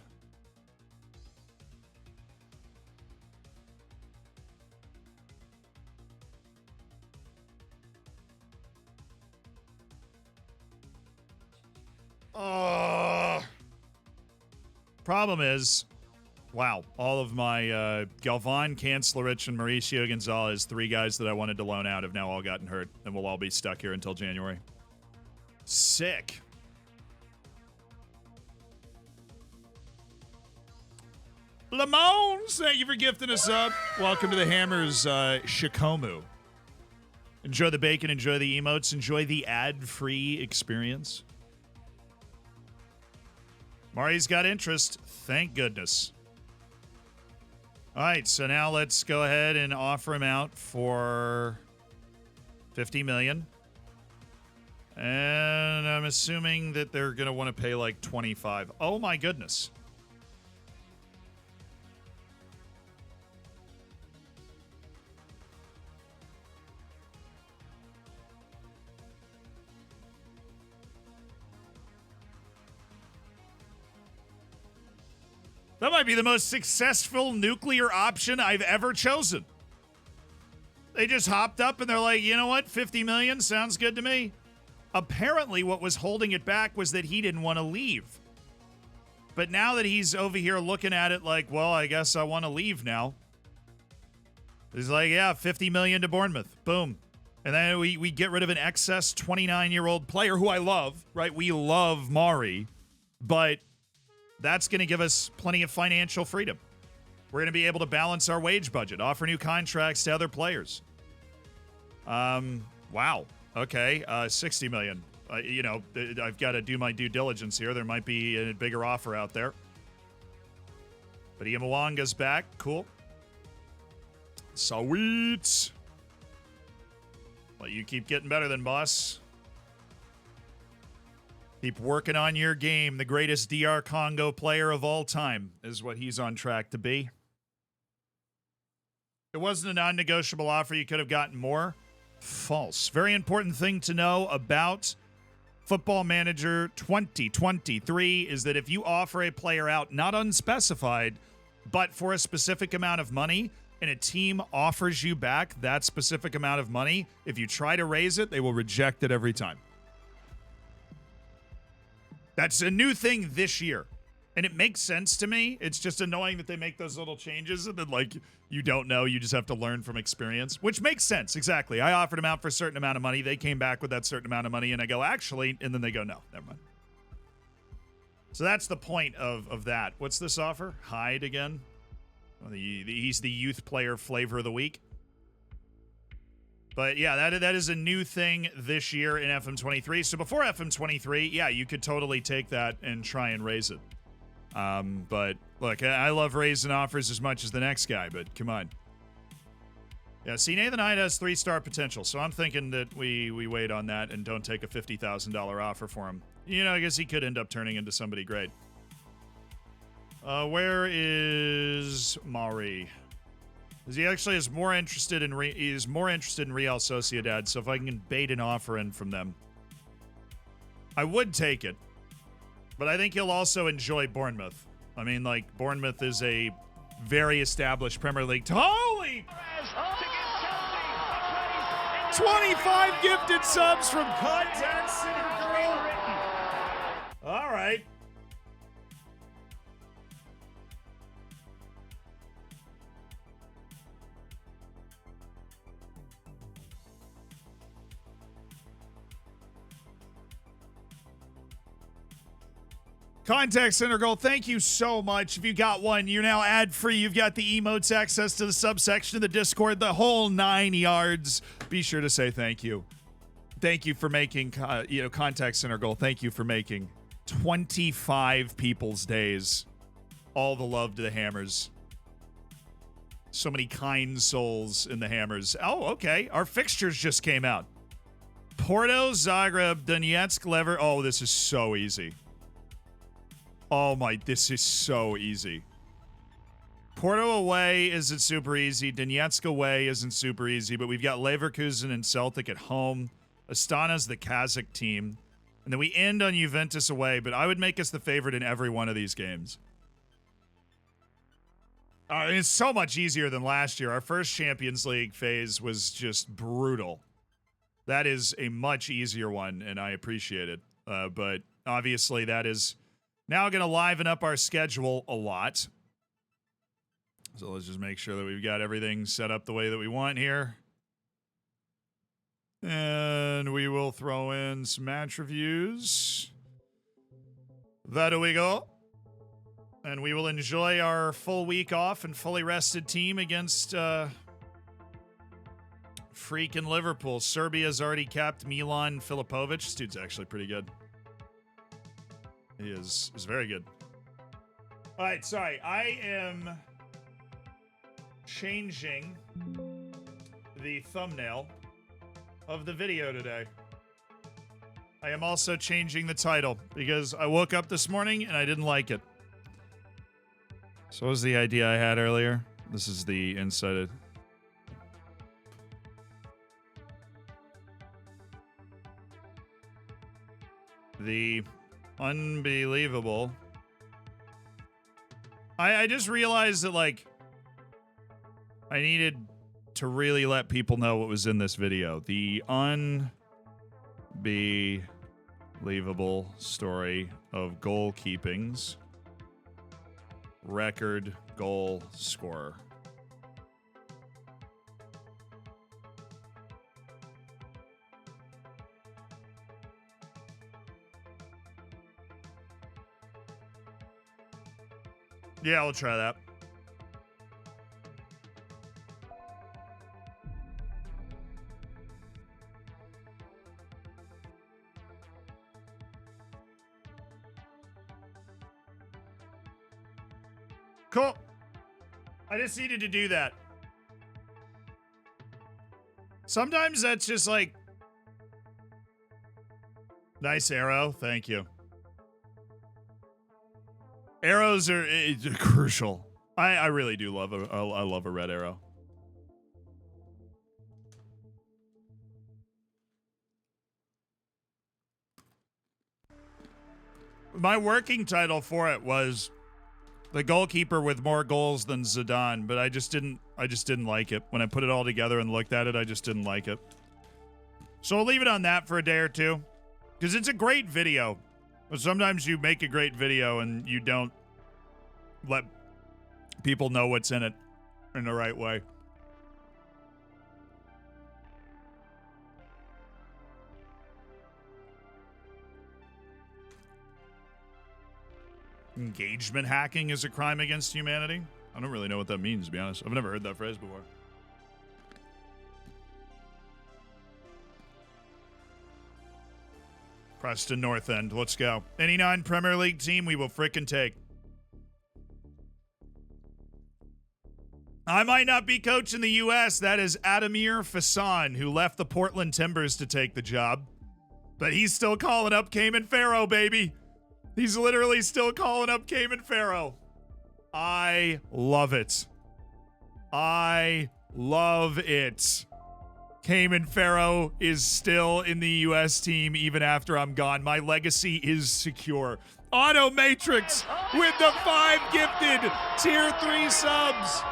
Problem is, wow, all of my Galvan, Kancelarich, and Mauricio Gonzalez, 3 guys that I wanted to loan out, have now all gotten hurt, and we'll all be stuck here until January. Sick. Lamons, thank you for gifting us up. Welcome to the Hammers, Shikomu. Enjoy the bacon, enjoy the emotes, enjoy the ad-free experience. Mari's got interest. Thank goodness. All right, so now let's go ahead and offer him out for $50 million. And I'm assuming that they're going to want to pay like 25. Oh my goodness. That might be the most successful nuclear option I've ever chosen. They just hopped up and they're like, you know what? 50 million sounds good to me. Apparently what was holding it back was that he didn't want to leave. But now that he's over here looking at it like, well, I guess I want to leave now. He's like, yeah, 50 million to Bournemouth. Boom. And then we get rid of an excess 29-year-old player who I love, right? We love Mari, but that's going to give us plenty of financial freedom. We're going to be able to balance our wage budget, offer new contracts to other players. Wow. Okay. 60 million. I've got to do my due diligence here. There might be a bigger offer out there. But Iamawanga's back. Cool. Sweet. Well, you keep getting better then, boss. Keep working on your game. The greatest DR Congo player of all time is what he's on track to be. It wasn't a non-negotiable offer. You could have gotten more. False. Very important thing to know about Football Manager 2023 is that if you offer a player out, not unspecified, but for a specific amount of money, and a team offers you back that specific amount of money, if you try to raise it, they will reject it every time. That's a new thing this year. And it makes sense to me. It's just annoying that they make those little changes and then, like, you don't know. You just have to learn from experience, which makes sense. Exactly. I offered them out for a certain amount of money. They came back with that certain amount of money, and I go, actually, and then they go, no, never mind. So that's the point of that. What's this offer? Hyde again? Well, he's the youth player flavor of the week. But yeah, that is a new thing this year in FM23. So before FM23, yeah, you could totally take that and try and raise it. But look, I love raising offers as much as the next guy, but come on. Yeah, see, Nathan Hyde has 3-star potential, so I'm thinking that we wait on that and don't take a $50,000 offer for him. You know, I guess he could end up turning into somebody great. Where is Mari? He actually is more interested in Real Sociedad, so if I can bait an offer in from them, I would take it. But I think he'll also enjoy Bournemouth. I mean, like, Bournemouth is a very established Premier League. Holy! 25 gifted subs from Contact Center Girl. All right. Contact Center Girl, thank you so much. If you got one, you're now ad-free. You've got the emotes, access to the subsection of the Discord, the whole 9 yards. Be sure to say thank you. Thank you for making, Contact Center Girl, thank you for making 25 people's days. All the love to the Hammers. So many kind souls in the Hammers. Oh, okay. Our fixtures just came out. Porto, Zagreb, Donetsk, Lever. Oh, this is so easy. Oh my, this is so easy. Porto away isn't super easy. Donetsk away isn't super easy, but we've got Leverkusen and Celtic at home. Astana's the Kazakh team. And then we end on Juventus away, but I would make us the favorite in every one of these games. It's so much easier than last year. Our first Champions League phase was just brutal. That is a much easier one, and I appreciate it. But obviously that is now going to liven up our schedule a lot. So let's just make sure that we've got everything set up the way that we want here. And we will throw in some match reviews. There we go. And we will enjoy our full week off and fully rested team against freaking Liverpool. Serbia's already capped Milan Filipovic. This dude's actually pretty good. He is very good. All right, sorry. I am changing the thumbnail of the video today. I am also changing the title because I woke up this morning and I didn't like it. So what was the idea I had earlier? This is the inside. The unbelievable. I just realized that, like, I needed to really let people know what was in this video. The unbelievable story of goalkeeping's record goal scorer. Yeah, we'll try that. Cool. I just needed to do that. Sometimes that's just like... Nice arrow. Thank you. Arrows are crucial. I really do love I love a red arrow. My working title for it was the goalkeeper with more goals than Zidane, but I just didn't like it. When I put it all together and looked at it, I just didn't like it. So I'll leave it on that for a day or two, because it's a great video. But sometimes you make a great video and you don't let people know what's in it in the right way. Engagement hacking is a crime against humanity? I don't really know what that means, to be honest. I've never heard that phrase before. Preston North End, let's go. Any non-Premier League team we will frickin' take. I might not be coach in the U.S. That is Adamir Fassan, who left the Portland Timbers to take the job. But he's still calling up Cayman Pharaoh, baby. He's literally still calling up Cayman Pharaoh. I love it. I love it. Cayman Pharaoh is still in the U.S. team even after I'm gone. My legacy is secure. Auto Matrix with the 5 gifted tier 3 subs.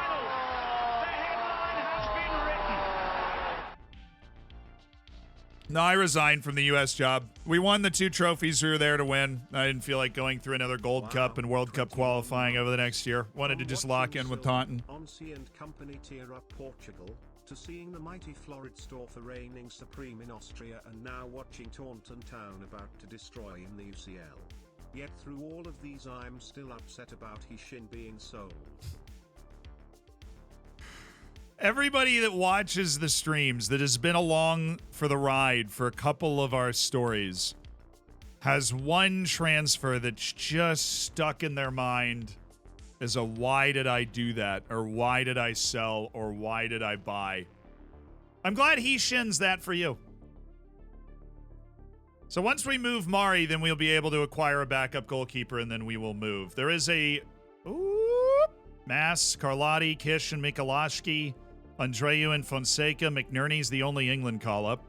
No, I resigned from the U.S. job. We won the 2 trophies we were there to win. I didn't feel like going through another Gold Cup and World Cup qualifying over the next year. Wanted to just lock in with Taunton. Onsi and company tear up Portugal, to seeing the mighty Floridsdorf reigning supreme in Austria, and now watching Taunton Town about to destroy in the UCL. Yet through all of these I'm still upset about Hishin being sold. Everybody that watches the streams that has been along for the ride for a couple of our stories has one transfer that's just stuck in their mind as a why did I do that, or why did I sell, or why did I buy. I'm glad he shins that for you. So once we move Mari, then we'll be able to acquire a backup goalkeeper, and then we will move. There is a Mass, Carlotti, Kish, and Mikulashki, Andreu and Fonseca. McNerney's the only England call-up.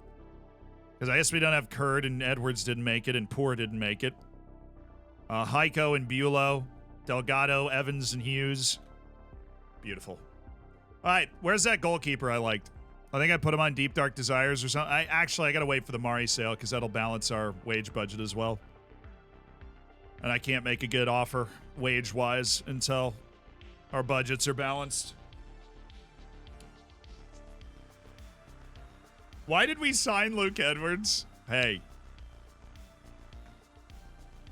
Because I guess we don't have Kurd, and Edwards didn't make it, and Poor didn't make it. Haiko and Bulow. Delgado, Evans, and Hughes. Beautiful. All right, where's that goalkeeper I liked? I think I put him on Deep Dark Desires or something. I got to wait for the Mari sale because that'll balance our wage budget as well. And I can't make a good offer wage-wise until our budgets are balanced. Why did we sign Luke Edwards? Hey.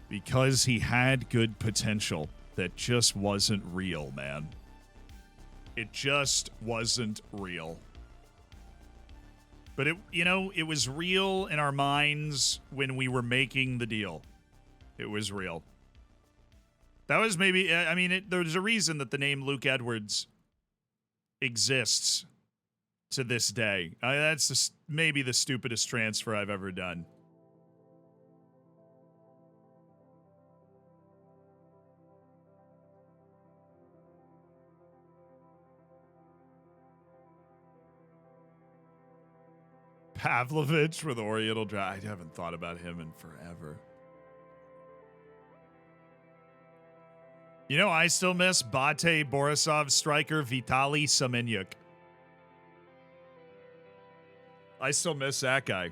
Because he had good potential that just wasn't real, man. It just wasn't real. But it was real in our minds when we were making the deal. It was real. That was maybe, I mean, there's a reason that the name Luke Edwards exists to this day. That's maybe the stupidest transfer I've ever done. Pavlovich with Oriental Drive. I haven't thought about him in forever. You know, I still miss Bate Borisov striker Vitaly Semenyuk. I still miss that guy.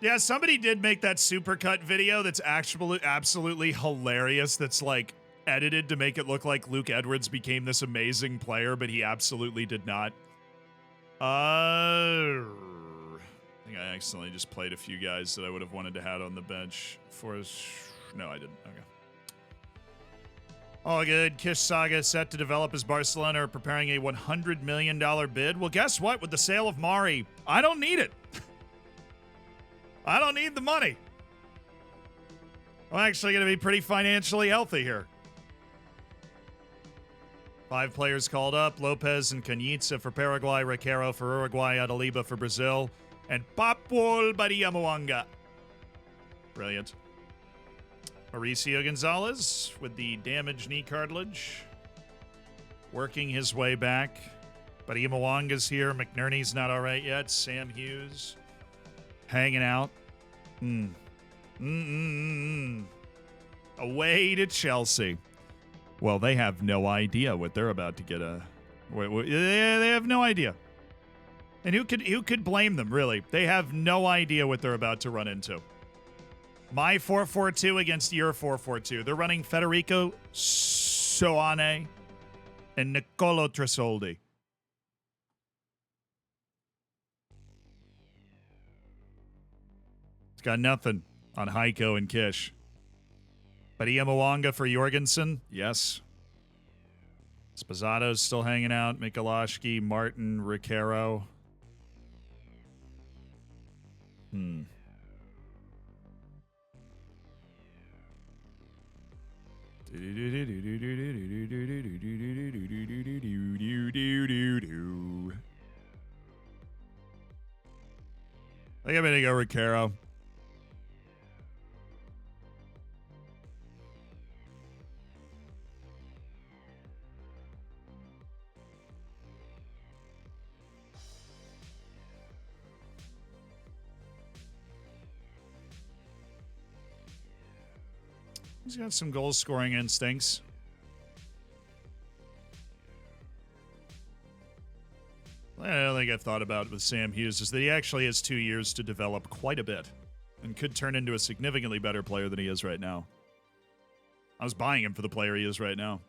Yeah, somebody did make that supercut video that's actually absolutely hilarious. That's like edited to make it look like Luke Edwards became this amazing player, but he absolutely did not. I think I accidentally just played a few guys that I would have wanted to have on the bench for us. No, I didn't. Okay. All good. Kish Saga set to develop as Barcelona are preparing a $100 million bid. Well, guess what? With the sale of Mari, I don't need it. I don't need the money. I'm actually going to be pretty financially healthy here. 5 players called up. Lopez and Cañiza for Paraguay, Requero for Uruguay, Adaliba for Brazil, and Papul Badiamuanga. Brilliant. Mauricio Gonzalez with the damaged knee cartilage. Working his way back. Badiamuanga's here. McNerney's not all right yet. Sam Hughes hanging out. Away to Chelsea. Well, they have no idea what they're about to get. They have no idea. And who could blame them, really? They have no idea what they're about to run into. My 4-4-2 against your 4-4-2. They're running Federico Soane and Nicolo Tresoldi. It's got nothing on Haiko and Kish. Badia Mwanga for Jorgensen? Yes. Sposado's still hanging out. Mikulashki, Martin, Requero. I think I'm going to go Requero. He's got some goal-scoring instincts. I don't think I've thought about with Sam Hughes is that he actually has 2 years to develop quite a bit and could turn into a significantly better player than he is right now. I was buying him for the player he is right now.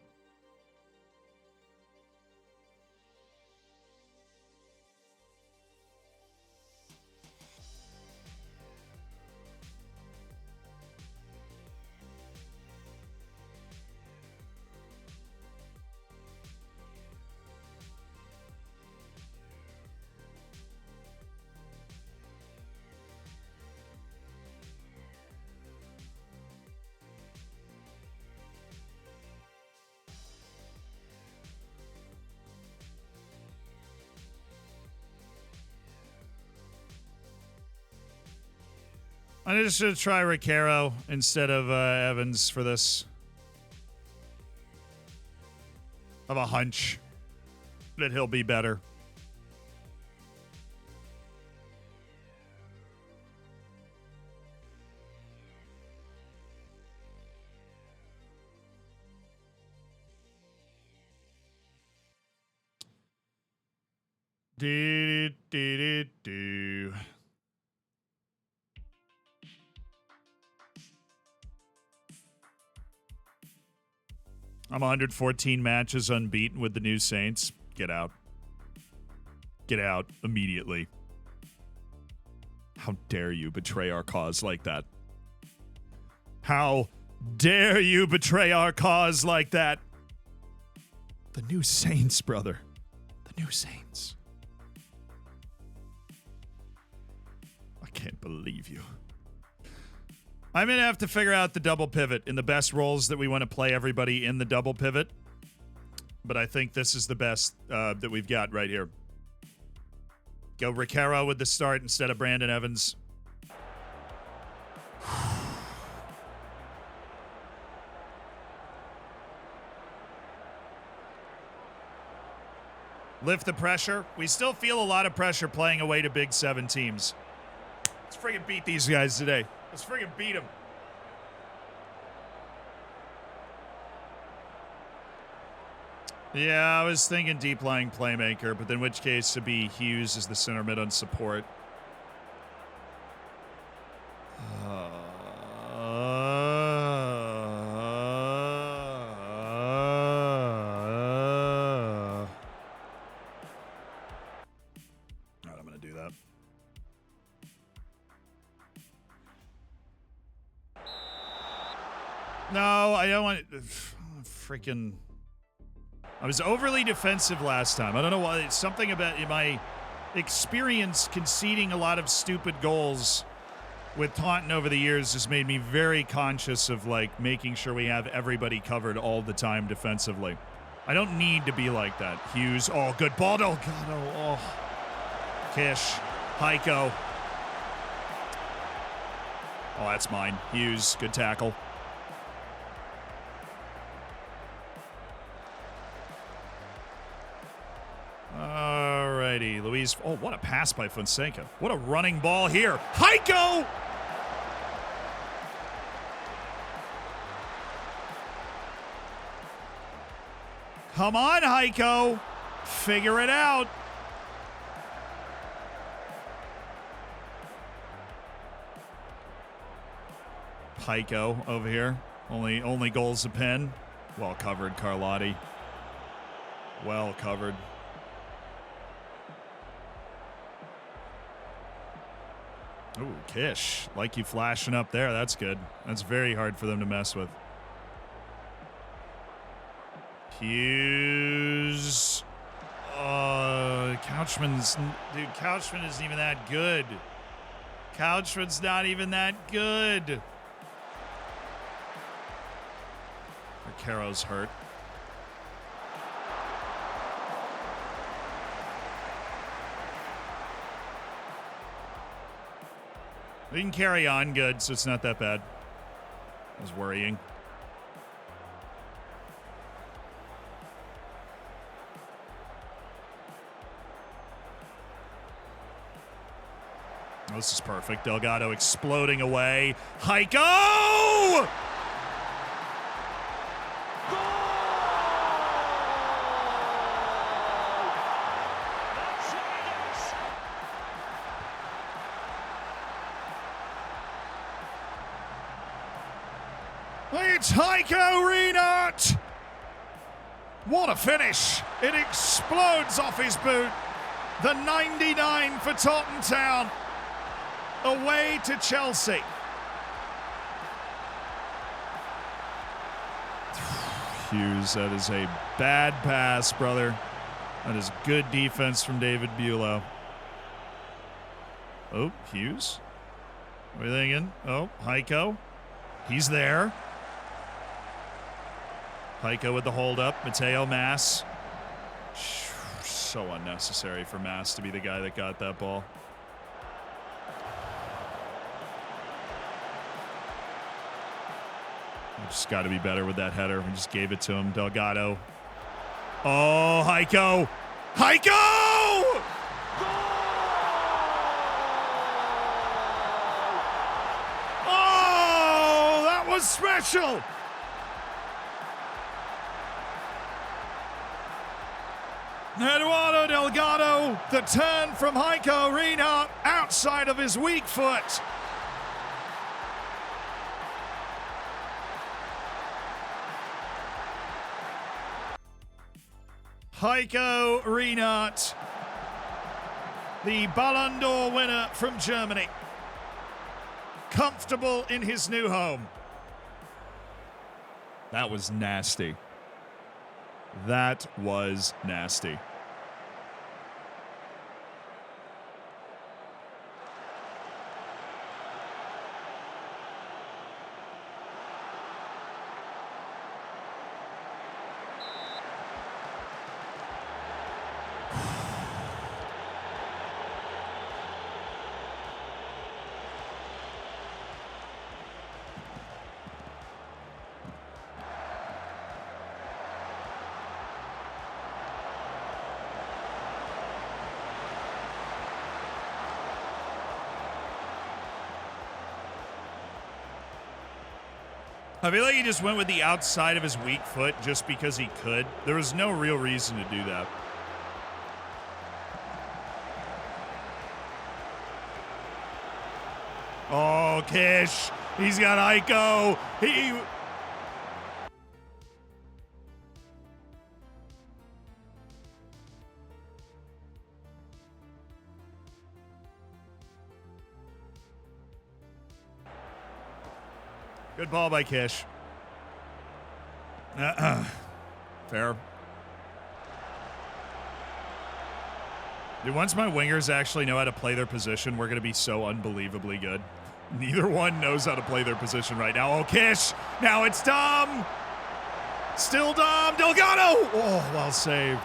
I'm just going to try Requero instead of Evans for this. I have a hunch that he'll be better. Do. I'm 114 matches unbeaten with the new Saints. Get out. Get out immediately. How dare you betray our cause like that? How dare you betray our cause like that? The new Saints, brother. The new Saints. I can't believe you. I'm going to have to figure out the double pivot in the best roles that we want to play everybody in the double pivot. But I think this is the best that we've got right here. Go Riquero with the start instead of Brandon Evans. Lift the pressure. We still feel a lot of pressure playing away to Big 7 teams. Let's friggin' beat these guys today. Let's friggin' beat them. Yeah, I was thinking deep lying playmaker, but in which case to be Hughes as the center mid on support. I'm gonna do that. No, I don't want freaking. I was overly defensive last time. I don't know why. It's something about my experience conceding a lot of stupid goals with Taunton over the years has made me very conscious of, like, making sure we have everybody covered all the time defensively. I don't need to be like that. Hughes. Oh, good ball. Oh, God. Oh. Kish. Haiko. Oh, that's mine. Hughes. Good tackle. Alrighty, Luis. Oh, what a pass by Fonseca. What a running ball here. Haiko! Come on, Haiko. Figure it out. Haiko over here. Only goals a pen. Well covered, Carlotti. Well covered. Ooh, Kish. Like you flashing up there. That's good. That's very hard for them to mess with. Hughes. Couchman's... Dude, Couchman isn't even that good. Couchman's not even that good. Riquero's hurt. We can carry on good, so it's not that bad. I was worrying. Oh, this is perfect. Delgado exploding away. Haiko! It's Haiko Reinhardt! What a finish! It explodes off his boot. The 99 for Tottenham. Away to Chelsea. Hughes, that is a bad pass, brother. That is good defense from David Bulow. Oh, Hughes. What are you thinking? Oh, Haiko. He's there. Haiko with the hold-up. Mateo Mass. So unnecessary for Mass to be the guy that got that ball. We just got to be better with that header. We just gave it to him. Delgado. Oh, Haiko. Haiko! Oh, that was special. Eduardo Delgado, the turn from Haiko Reinhardt outside of his weak foot. Haiko Reinhardt, the Ballon d'Or winner from Germany. Comfortable in his new home. That was nasty. That was nasty. I feel like he just went with the outside of his weak foot just because he could. There was no real reason to do that. Oh, Kish. He's got Haiko. Good ball by Kish. Fair. Dude, once my wingers actually know how to play their position, we're going to be so unbelievably good. Neither one knows how to play their position right now. Oh, Kish. Now it's Dom. Still Dom. Delgado. Oh, well saved.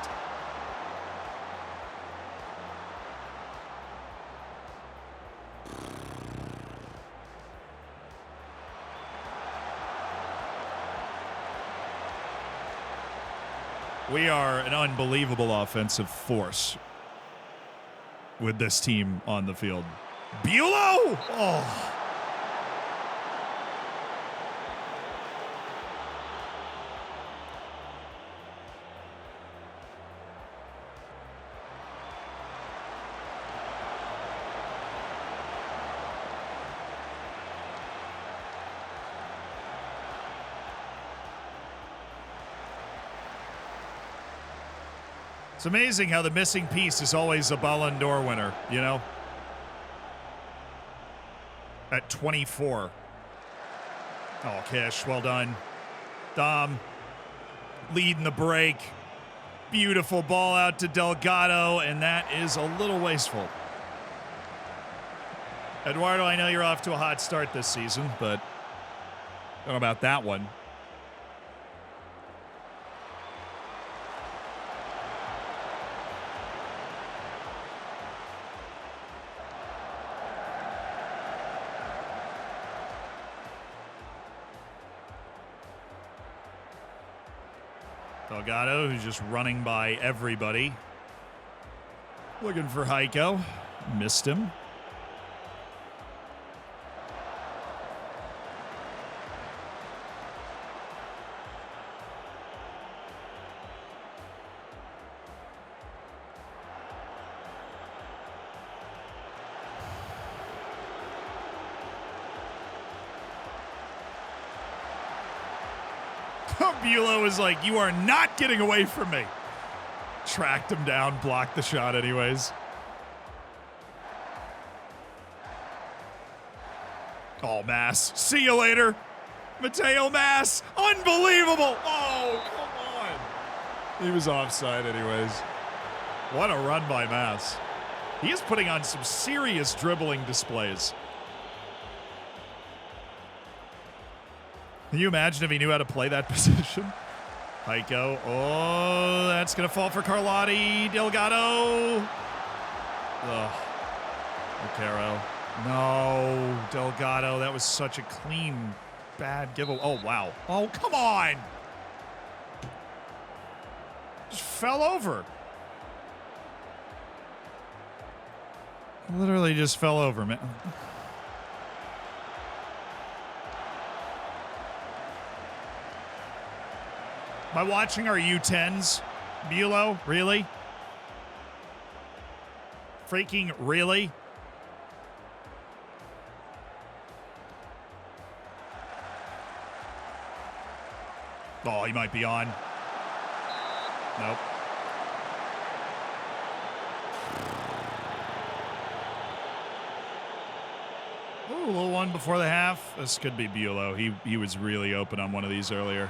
We are an unbelievable offensive force with this team on the field. Bulow! Oh. It's amazing how the missing piece is always a Ballon d'Or winner, you know? At 24. Oh, Kish, well done. Dom leading the break. Beautiful ball out to Delgado, and that is a little wasteful. Eduardo, I know you're off to a hot start this season, but I don't know about that one. Delgado, who's just running by everybody. Looking for Haiko. Missed him. Bulow is like, you are not getting away from me. Tracked him down, blocked the shot anyways. Oh, Mass. See you later. Mateo Mass. Unbelievable. Oh, come on. He was offside anyways. What a run by Mass. He is putting on some serious dribbling displays. Can you imagine if he knew how to play that position? Haiko. Oh, that's going to fall for Carlotti. Delgado. Ugh. Lucero. No. Delgado. That was such a clean, bad giveaway. Oh, wow. Oh, come on. Just fell over. Literally just fell over, man. Am I watching our U10s? Bulow? Really? Freaking really? Oh, he might be on. Nope. Ooh, a little one before the half. This could be Bulow. He was really open on one of these earlier.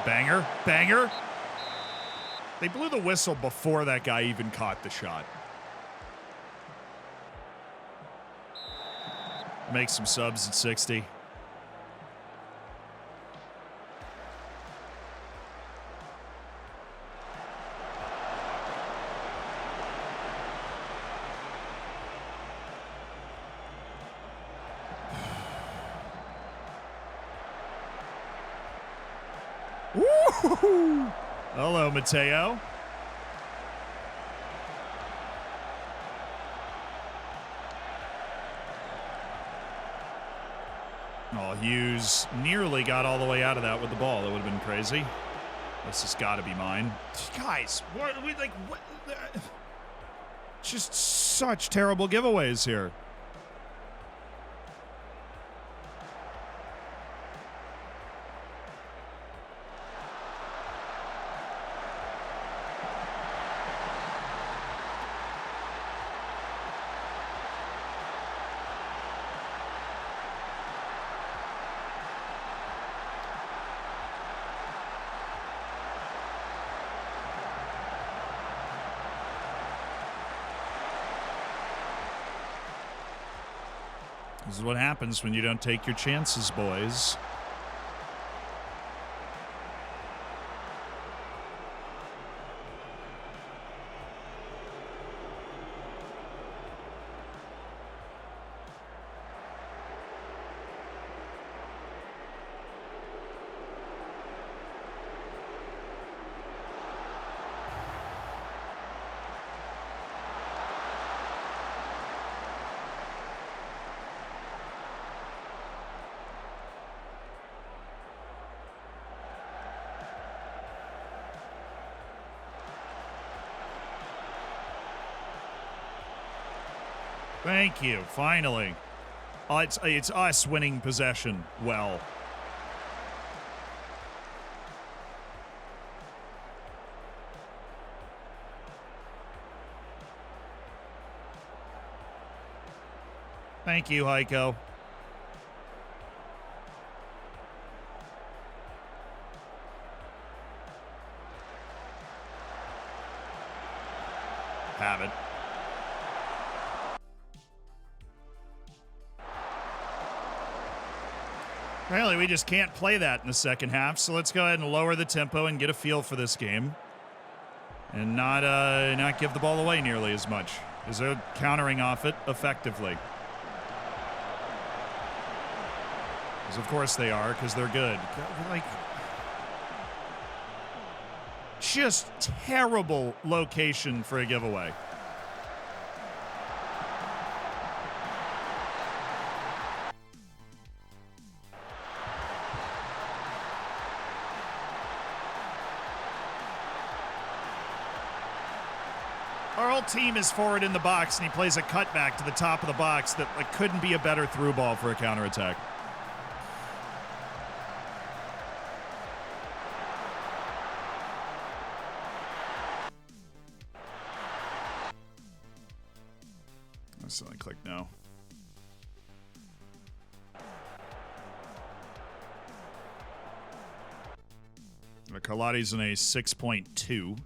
Banger. Banger. They blew the whistle before that guy even caught the shot. Make some subs at 60. Woo-hoo-hoo. Hello, Mateo. Oh, Hughes nearly got all the way out of that with the ball. That would have been crazy. This has got to be mine. Guys, what? Just such terrible giveaways here. This is what happens when you don't take your chances, boys. Thank you, finally. Oh, it's us winning possession well. Thank you, Haiko. Have it. Apparently, we just can't play that in the second half, so let's go ahead and lower the tempo and get a feel for this game. And not give the ball away nearly as much, as they're countering off it effectively. Because of course they are, because they're good. Like, just terrible location for a giveaway. Our whole team is forward in the box, and he plays a cutback to the top of the box that couldn't be a better through ball for a counterattack. So I click no. Carlotti's in a 6.2.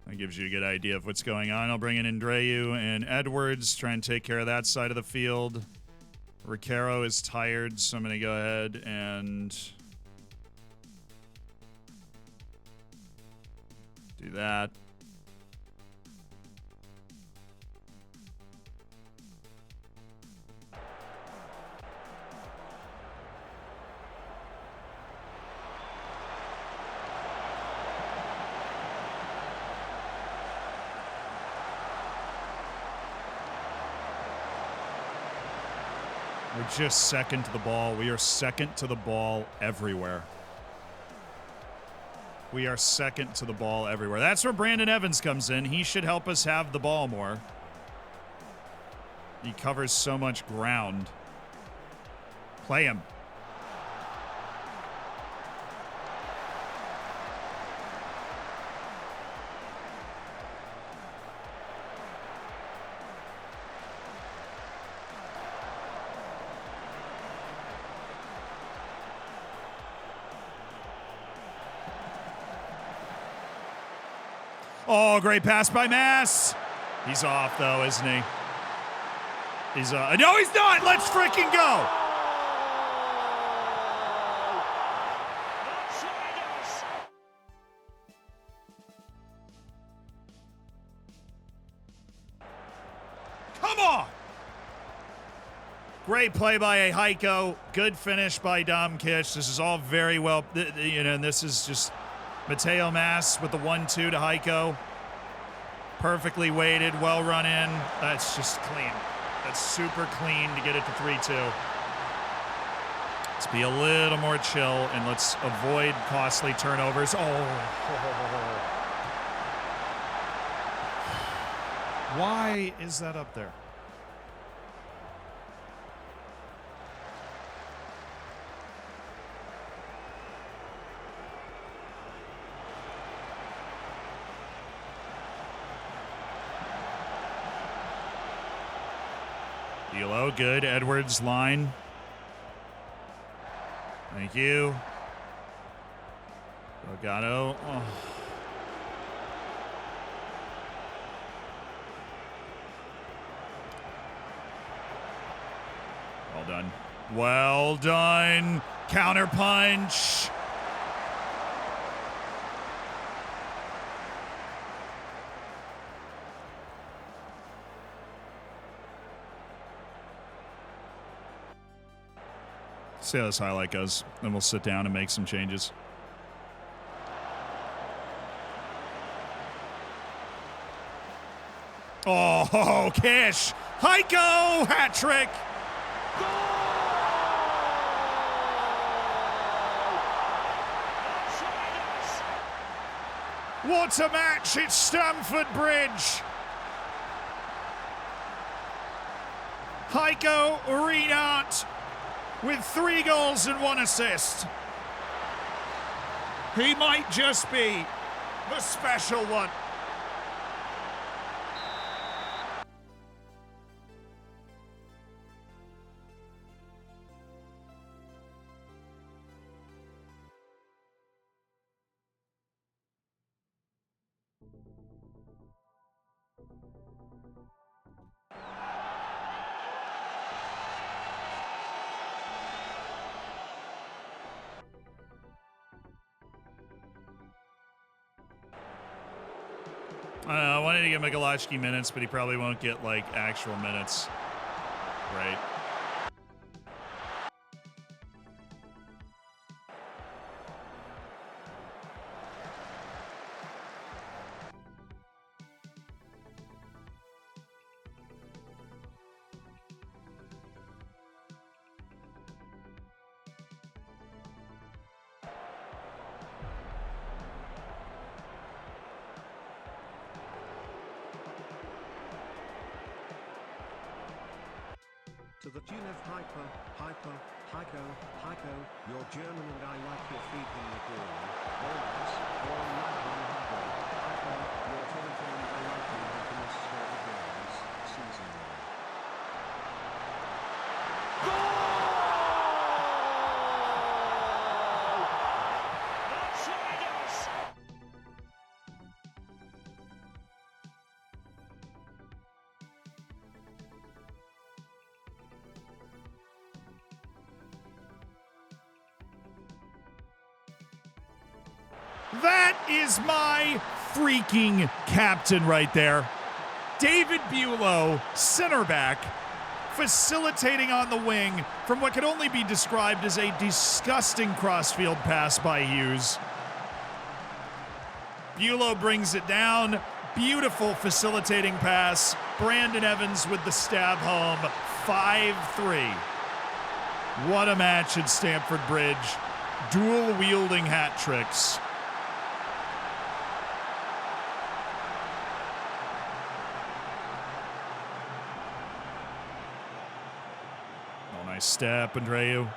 That gives you a good idea of what's going on. I'll bring in Andreu and Edwards, try and take care of that side of the field. Ricaro is tired, so I'm going to go ahead and do that. We're just second to the ball. We are second to the ball everywhere. We are second to the ball everywhere. That's where Brandon Evans comes in. He should help us have the ball more. He covers so much ground. Play him. Oh, great pass by Mass. He's off, though, isn't he? He's no, he's not. Let's freaking go. Come on. Great play by a haiko. Good finish by Dom Kish. This is all very well, and this is just Mateo Mass with the 1-2 to haiko. Perfectly weighted, well run in. That's just clean. That's super clean to get it to 3-2. Let's be a little more chill and let's avoid costly turnovers. Oh. Why is that up there? Elo, good. Edwards line. Thank you. Delgado. Oh. Well done. Well done. Counter punch. See how this highlight goes, then we'll sit down and make some changes. Oh, Kish! Haiko! Hat trick! What a match at Stamford Bridge! Haiko Reinhardt with 3 goals and 1 assist. He might just be the special one. I wanted to get Mikulashki minutes, but he probably won't get, like, actual minutes. Right. To the tune of haiko, you're German and I like your feet in the ball. Always, all night long haiko, you're Tottenham and I like your happiness for the girls, season 1. Goal! That is my freaking captain right there. David Bulow, center back, facilitating on the wing from what could only be described as a disgusting crossfield pass by Hughes. Bulow brings it down. Beautiful facilitating pass. Brandon Evans with the stab home. 5-3. What a match at Stamford Bridge. Dual wielding hat tricks. Oh, nice step, Andreu.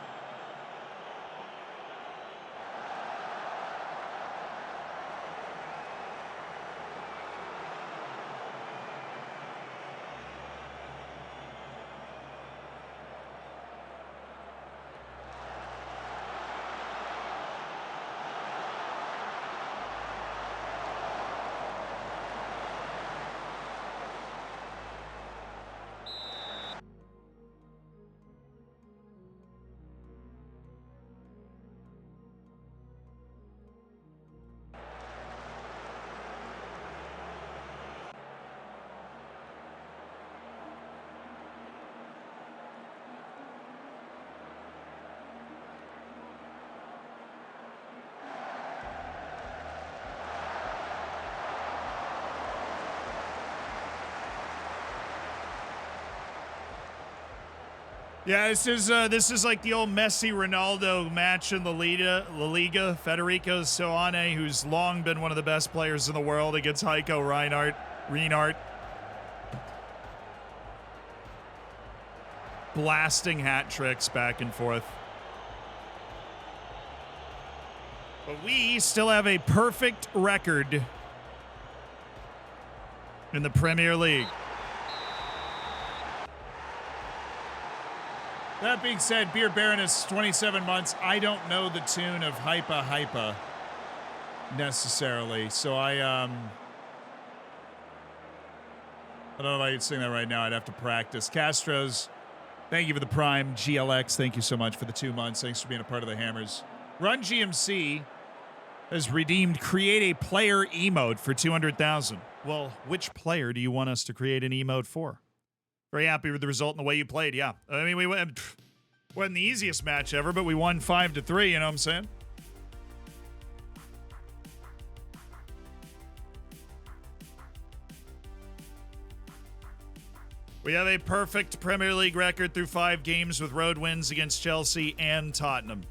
Yeah, this is like the old Messi Ronaldo match in La Liga. Federico Soane, who's long been one of the best players in the world, against Heiko Reinhardt. Blasting hat tricks back and forth. But we still have a perfect record in the Premier League. That being said, Beer Baroness, 27 months. I don't know the tune of Hypa Hypa necessarily, so I don't know if I can sing that right now. I'd have to practice. Castro's, thank you for the Prime. GLX, thank you so much for the 2 months. Thanks for being a part of the Hammers. Run GMC has redeemed create a player emote for 200,000. Well, which player do you want us to create an emote for? Very happy with the result and the way you played, yeah. I mean, wasn't the easiest match ever, but we won 5-3, you know what I'm saying? We have a perfect Premier League record through 5 games with road wins against Chelsea and Tottenham.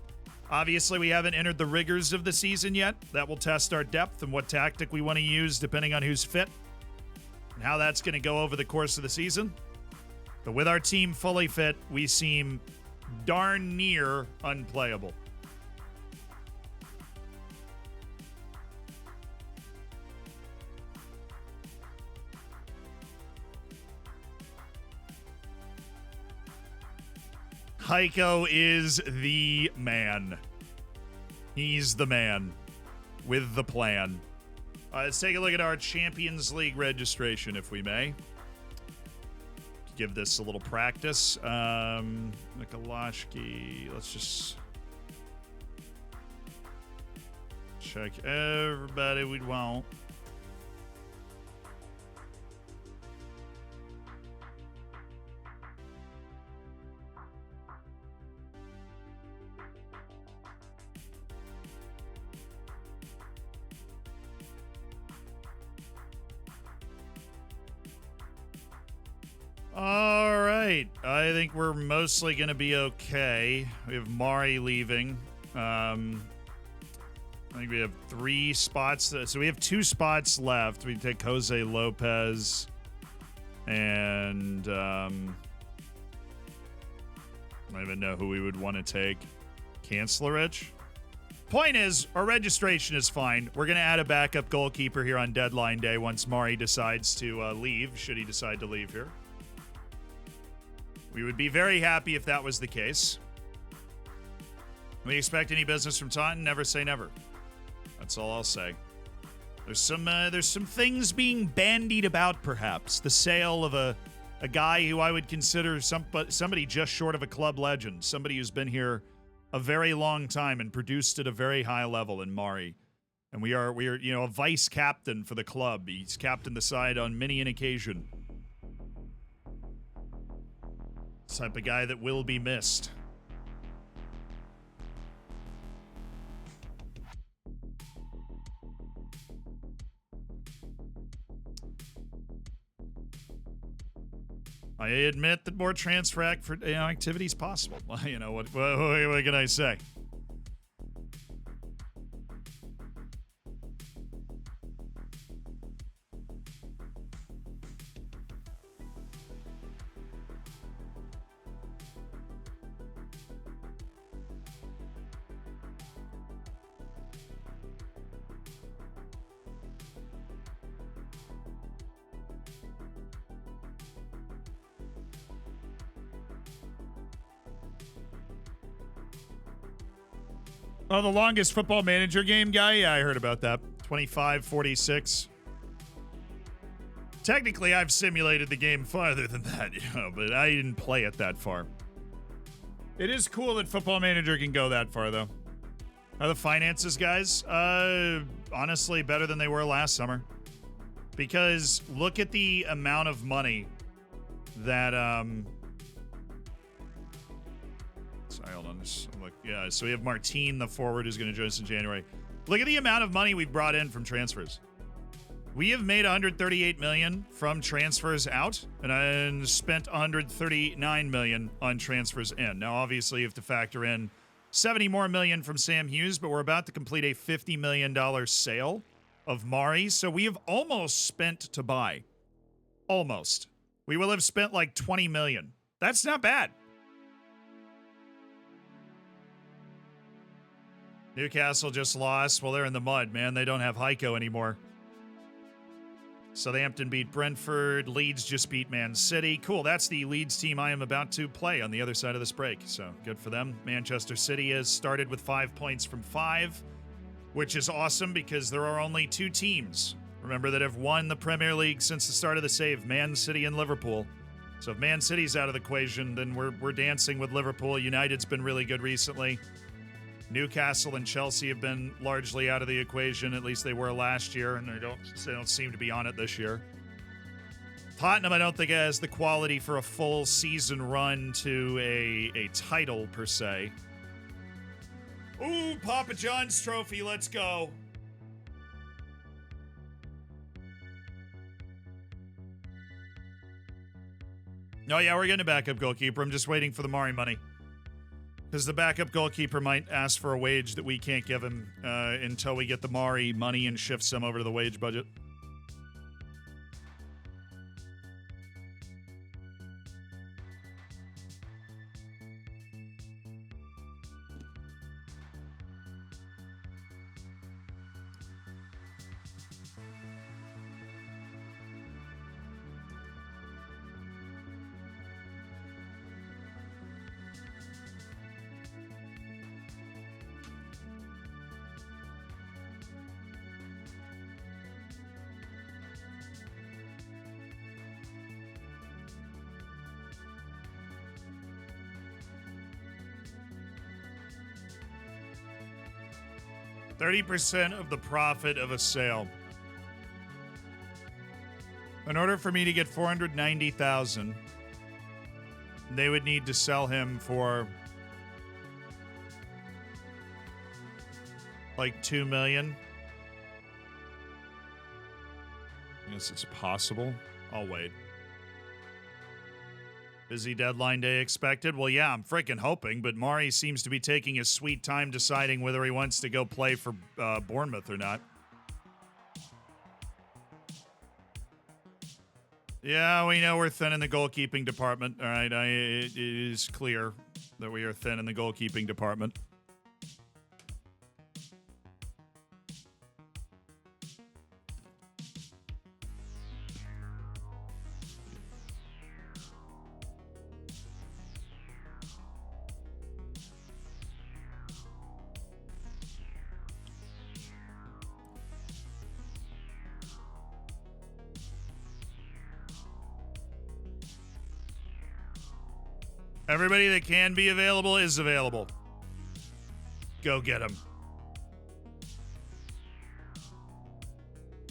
Obviously, we haven't entered the rigors of the season yet. That will test our depth and what tactic we want to use depending on who's fit and how that's going to go over the course of the season. But with our team fully fit, we seem darn near unplayable. Heiko is the man. He's the man with the plan. Let's take a look at our Champions League registration, if we may. Give this a little practice. Mikolashki, let's just check everybody we'd want. All right. I think we're mostly going to be okay. We have Mari leaving. I think we have 3 spots. So we have 2 spots left. We can take Jose Lopez and I don't even know who we would want to take. Kancelarich? Point is, our registration is fine. We're going to add a backup goalkeeper here on deadline day once Mari decides to leave, should he decide to leave here. We would be very happy if that was the case. We expect any business from Taunton, never say never. That's all I'll say. There's some things being bandied about, perhaps. The sale of a guy who I would consider somebody just short of a club legend. Somebody who's been here a very long time and produced at a very high level in Mari. And we are a vice captain for the club. He's captained the side on many an occasion. Type of guy that will be missed. I admit that more transfer activity is possible. You know, what can I say? Oh, the longest football manager game guy? Yeah, I heard about that. 25-46. Technically, I've simulated the game farther than that, but I didn't play it that far. It is cool that Football Manager can go that far, though. Are the finances, guys? Honestly, better than they were last summer. Because look at the amount of money that, sorry, hold on. Look, yeah, so we have Martine, the forward, who's going to join us in January. Look at the amount of money we've brought in from transfers. We have made 138 million from transfers out and spent 139 million on transfers in. Now, obviously, you have to factor in 70 more million from Sam Hughes, but we're about to complete a $50 million sale of Mari, so we have almost spent to buy. Almost. We will have spent like 20 million. That's not bad. Newcastle just lost. Well, they're in the mud, man. They don't have Haiko anymore. Southampton beat Brentford. Leeds just beat Man City. Cool, that's the Leeds team I am about to play on the other side of this break, so good for them. Manchester City has started with 5 points from 5, which is awesome because there are only 2 teams, remember, that have won the Premier League since the start of the save, Man City and Liverpool. So if Man City's out of the equation, then we're dancing with Liverpool. United's been really good recently. Newcastle and Chelsea have been largely out of the equation. At least they were last year, and they don't seem to be on it this year. Tottenham, I don't think, has the quality for a full season run to a title, per se. Ooh, Papa John's trophy, let's go. Oh, yeah, we're getting a backup goalkeeper. I'm just waiting for the Mari money. Because the backup goalkeeper might ask for a wage that we can't give him until we get the Mari money and shift some over to the wage budget. %30 of the profit of a sale. In order for me to get 490,000, they would need to sell him for like 2 million. I guess it's possible. I'll wait. Busy deadline day expected? Well, yeah, I'm freaking hoping, but Mari seems to be taking his sweet time deciding whether he wants to go play for Bournemouth or not. Yeah, we know we're thin in the goalkeeping department. All right, it is clear that we are thin in the goalkeeping department. Everybody that can be available is available. Go get them.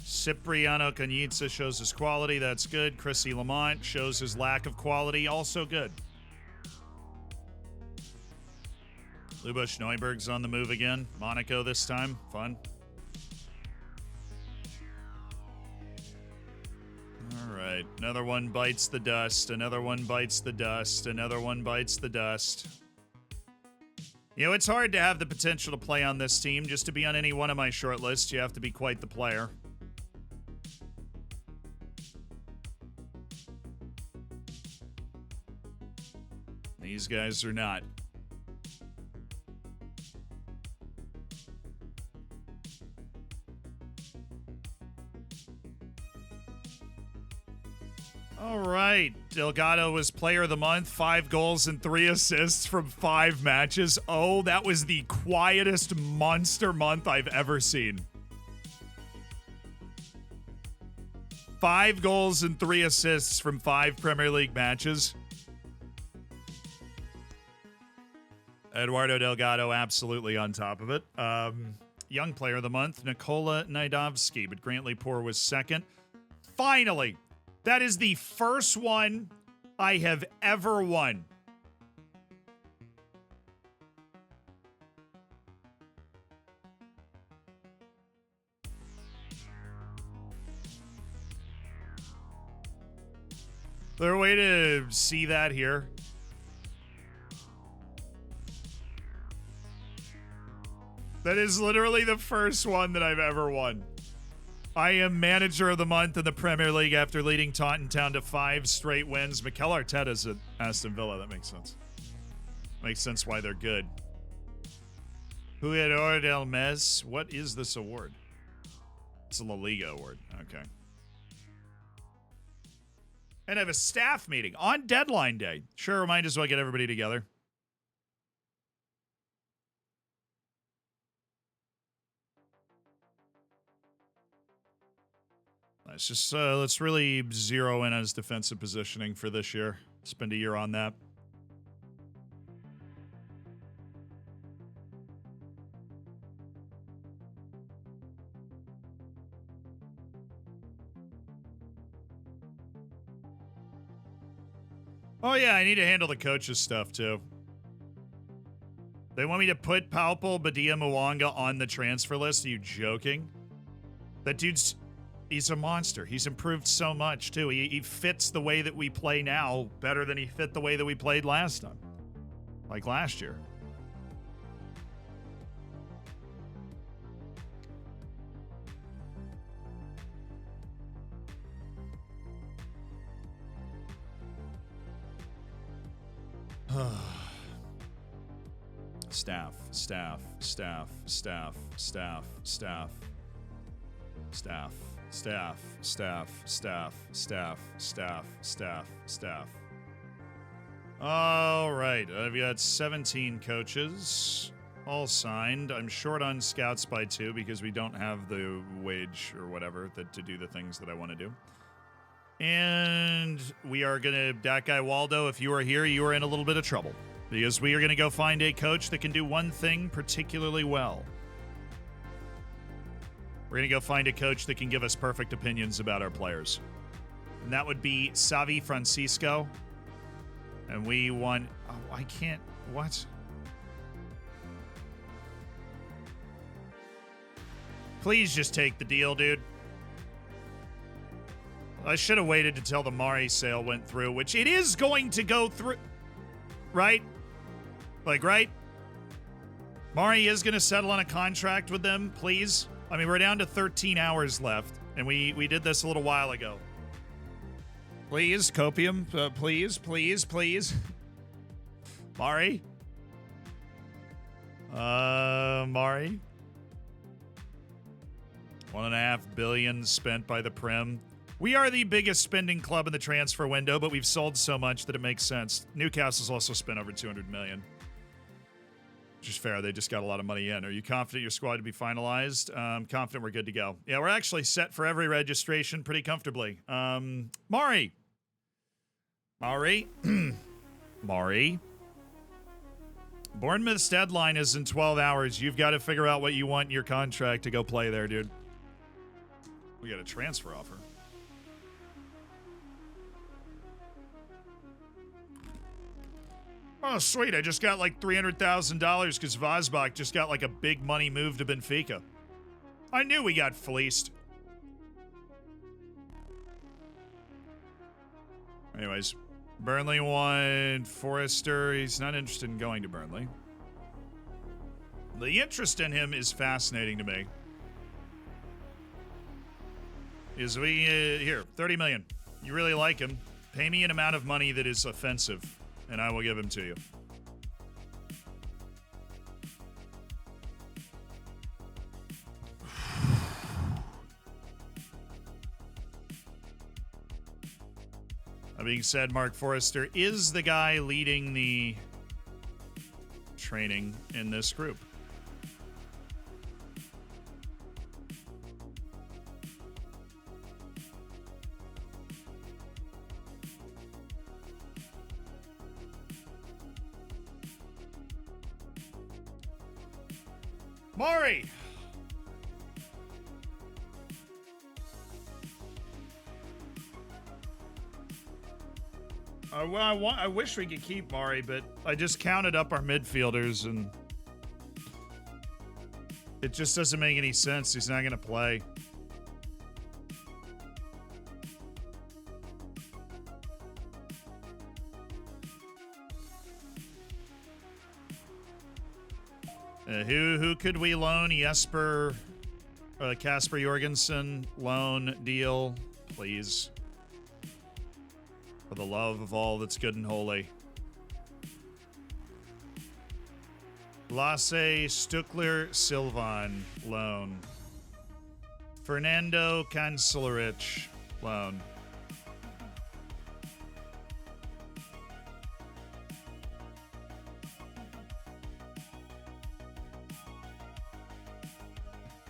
Cipriano Canizza shows his quality. That's good. Chrissy Lamont shows his lack of quality. Also good. Luboš Neuberg's on the move again. Monaco this time. Fun. All right. Another one bites the dust. Another one bites the dust. Another one bites the dust. You know, it's hard to have the potential to play on this team. Just to be on any one of my short lists, you have to be quite the player. These guys are not. All right. Delgado was player of the month. 5 goals and 3 assists from 5 matches. Oh, that was the quietest monster month I've ever seen. 5 goals and 3 assists from 5 Premier League matches. Eduardo Delgado absolutely on top of it. Young player of the month, Nikola Naidovsky, but Grantley Poor was second. Finally, that is the first one I have ever won. there a way to see that here? That is literally the first one that I've ever won. I am manager of the month in the Premier League after leading Tottenham to 5 straight wins. Mikel Arteta's at Aston Villa. That makes sense. Makes sense why they're good. Jugador del Mes. What is this award? It's a La Liga award. Okay. And I have a staff meeting on deadline day. Sure, we might as well get everybody together. Let's just let's really zero in on his defensive positioning for this year. Spend a year on that. Oh yeah, I need to handle the coaches stuff too. They want me to put Paupel Badia Mwanga on the transfer list. Are you joking? That dude's... He's a monster. He's improved so much, too. He fits the way that we play now better than he fit the way that we played last time. Like last year. Staff. Staff. Staff. Staff. Staff. Staff. Staff. Staff, staff, staff, staff, staff, staff, staff. All right, I've got 17 coaches, all signed. I'm short on scouts by 2 because we don't have the wage or whatever to do the things that I want to do. And we are going to, that guy Waldo, if you are here, you are in a little bit of trouble because we are going to go find a coach that can do one thing particularly well. We're going to go find a coach that can give us perfect opinions about our players. And that would be Xavi Francisco. And we want... Oh, I can't... What? Please just take the deal, dude. I should have waited until the Mari sale went through, which it is going to go through. Right? Like, right? Mari is going to settle on a contract with them, please. I mean, we're down to 13 hours left, and we did this a little while ago. Please, Copium, please, please, please. Mari? Mari? $1.5 billion spent by the Prem. We are the biggest spending club in the transfer window, but we've sold so much that it makes sense. Newcastle's also spent over $200 million. Which is fair. They just got a lot of money in. Are you confident your squad to be finalized? Confident we're good to go. Yeah, we're actually set for every registration pretty comfortably. Mari. Mari. Mari. Bournemouth's deadline is in 12 hours. You've got to figure out what you want in your contract to go play there, dude. We got a transfer offer. Oh, sweet. I just got like $300,000 because Vazbach just got like a big money move to Benfica. I knew we got fleeced. Anyways, Burnley won. Forrester, he's not interested in going to Burnley. The interest in him is fascinating to me. Is we, here, 30 million. You really like him. Pay me an amount of money that is offensive. And I will give him to you. That being said, Mark Forrester is the guy leading the training in this group. Mari! I wish we could keep Mari, but I just counted up our midfielders, and it just doesn't make any sense. He's not going to play. Who could we loan? Jesper, Kasper Jorgensen loan deal, please. For the love of all that's good and holy. Lasse Stuckler Silvan loan. Fernando Kancelarich loan.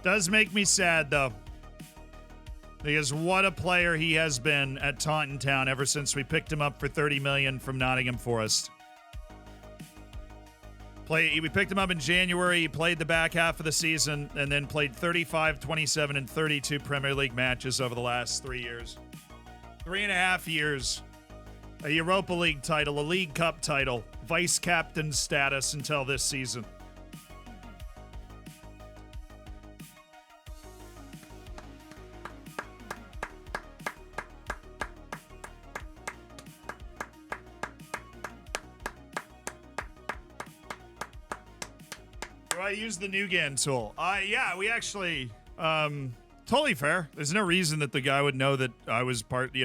Does make me sad, though. Because what a player he has been at Taunton Town ever since we picked him up for $30 million from Nottingham Forest. We picked him up in January. He played the back half of the season and then played 35, 27, and 32 Premier League matches over the last 3 years. 3.5 years. A Europa League title, a League Cup title, vice captain status until this season. I use the Nugan tool. Yeah, we actually, totally fair. There's no reason that the guy would know that I was part,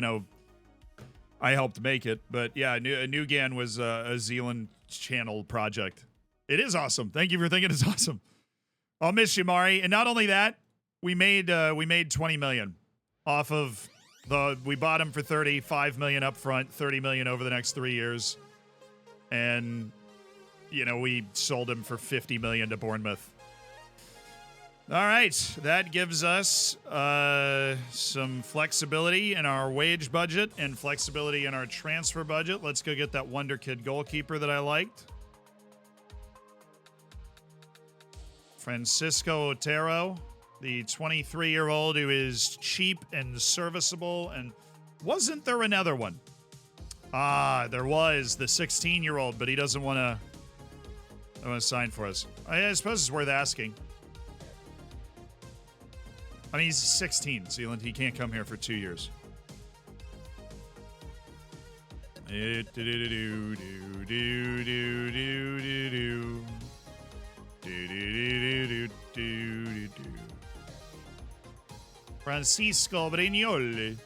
I helped make it. But yeah, Nugan was a Zealand channel project. It is awesome. Thank you for thinking it's awesome. I'll miss you, Mari. And not only that, we made 20 million off of we bought him for 35 million up front, 30 million over the next 3 years. And we sold him for 50 million to Bournemouth. All right, that gives us some flexibility in our wage budget and flexibility in our transfer budget. Let's go get that Wonder Kid goalkeeper that I liked. Francisco Otero, the 23-year-old who is cheap and serviceable. And wasn't there another one? There was the 16-year-old, but he doesn't want to sign for us. I suppose it's worth asking. I mean, he's 16, Zealand. He can't come here for 2 years. Francisco Brignoli.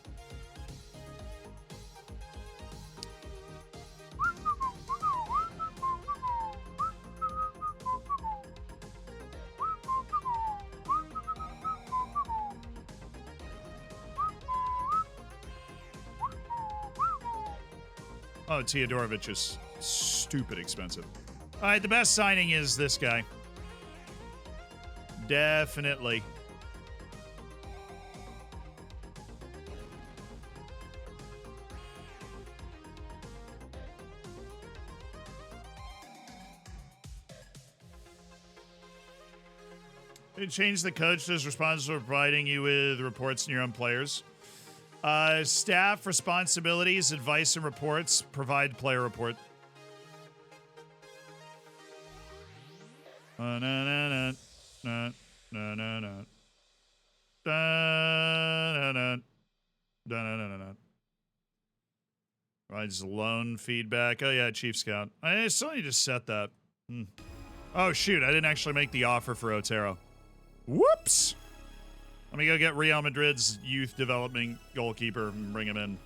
Oh, Teodorovich is stupid expensive. All right, the best signing is this guy. Definitely. They changed the coach that's responsible for providing you with reports on your own players. Staff responsibilities, advice, and reports. Provide player report. Provides loan feedback. Oh, yeah, Chief Scout. I still need to set that. Oh, shoot. I didn't actually make the offer for Otero. Whoops. Let me go get Real Madrid's youth development goalkeeper and bring him in.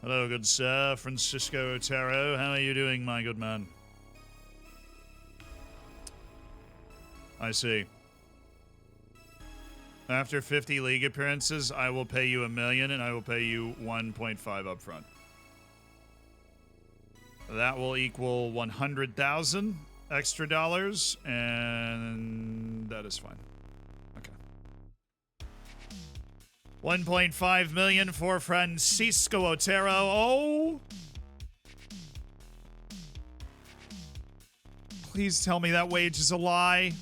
Hello, good sir. Francisco Otero. How are you doing, my good man? I see. After 50 league appearances, I will pay you $1 million and I will pay you 1.5 up front. That will equal 100,000 extra dollars, and that is fine. 1.5 million for Francisco Otero. Oh! Please tell me that wage is a lie.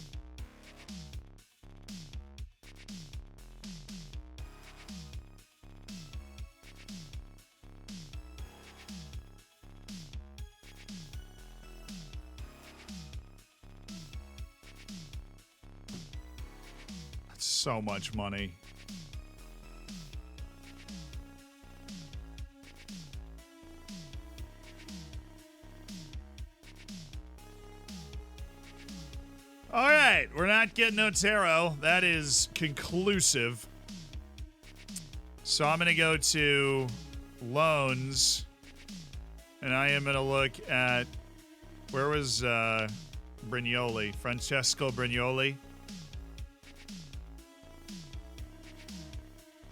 That's so much money. All right, we're not getting Otero. That is conclusive. So I'm going to go to loans, and I am going to look at, where was Brignoli? Francesco Brignoli.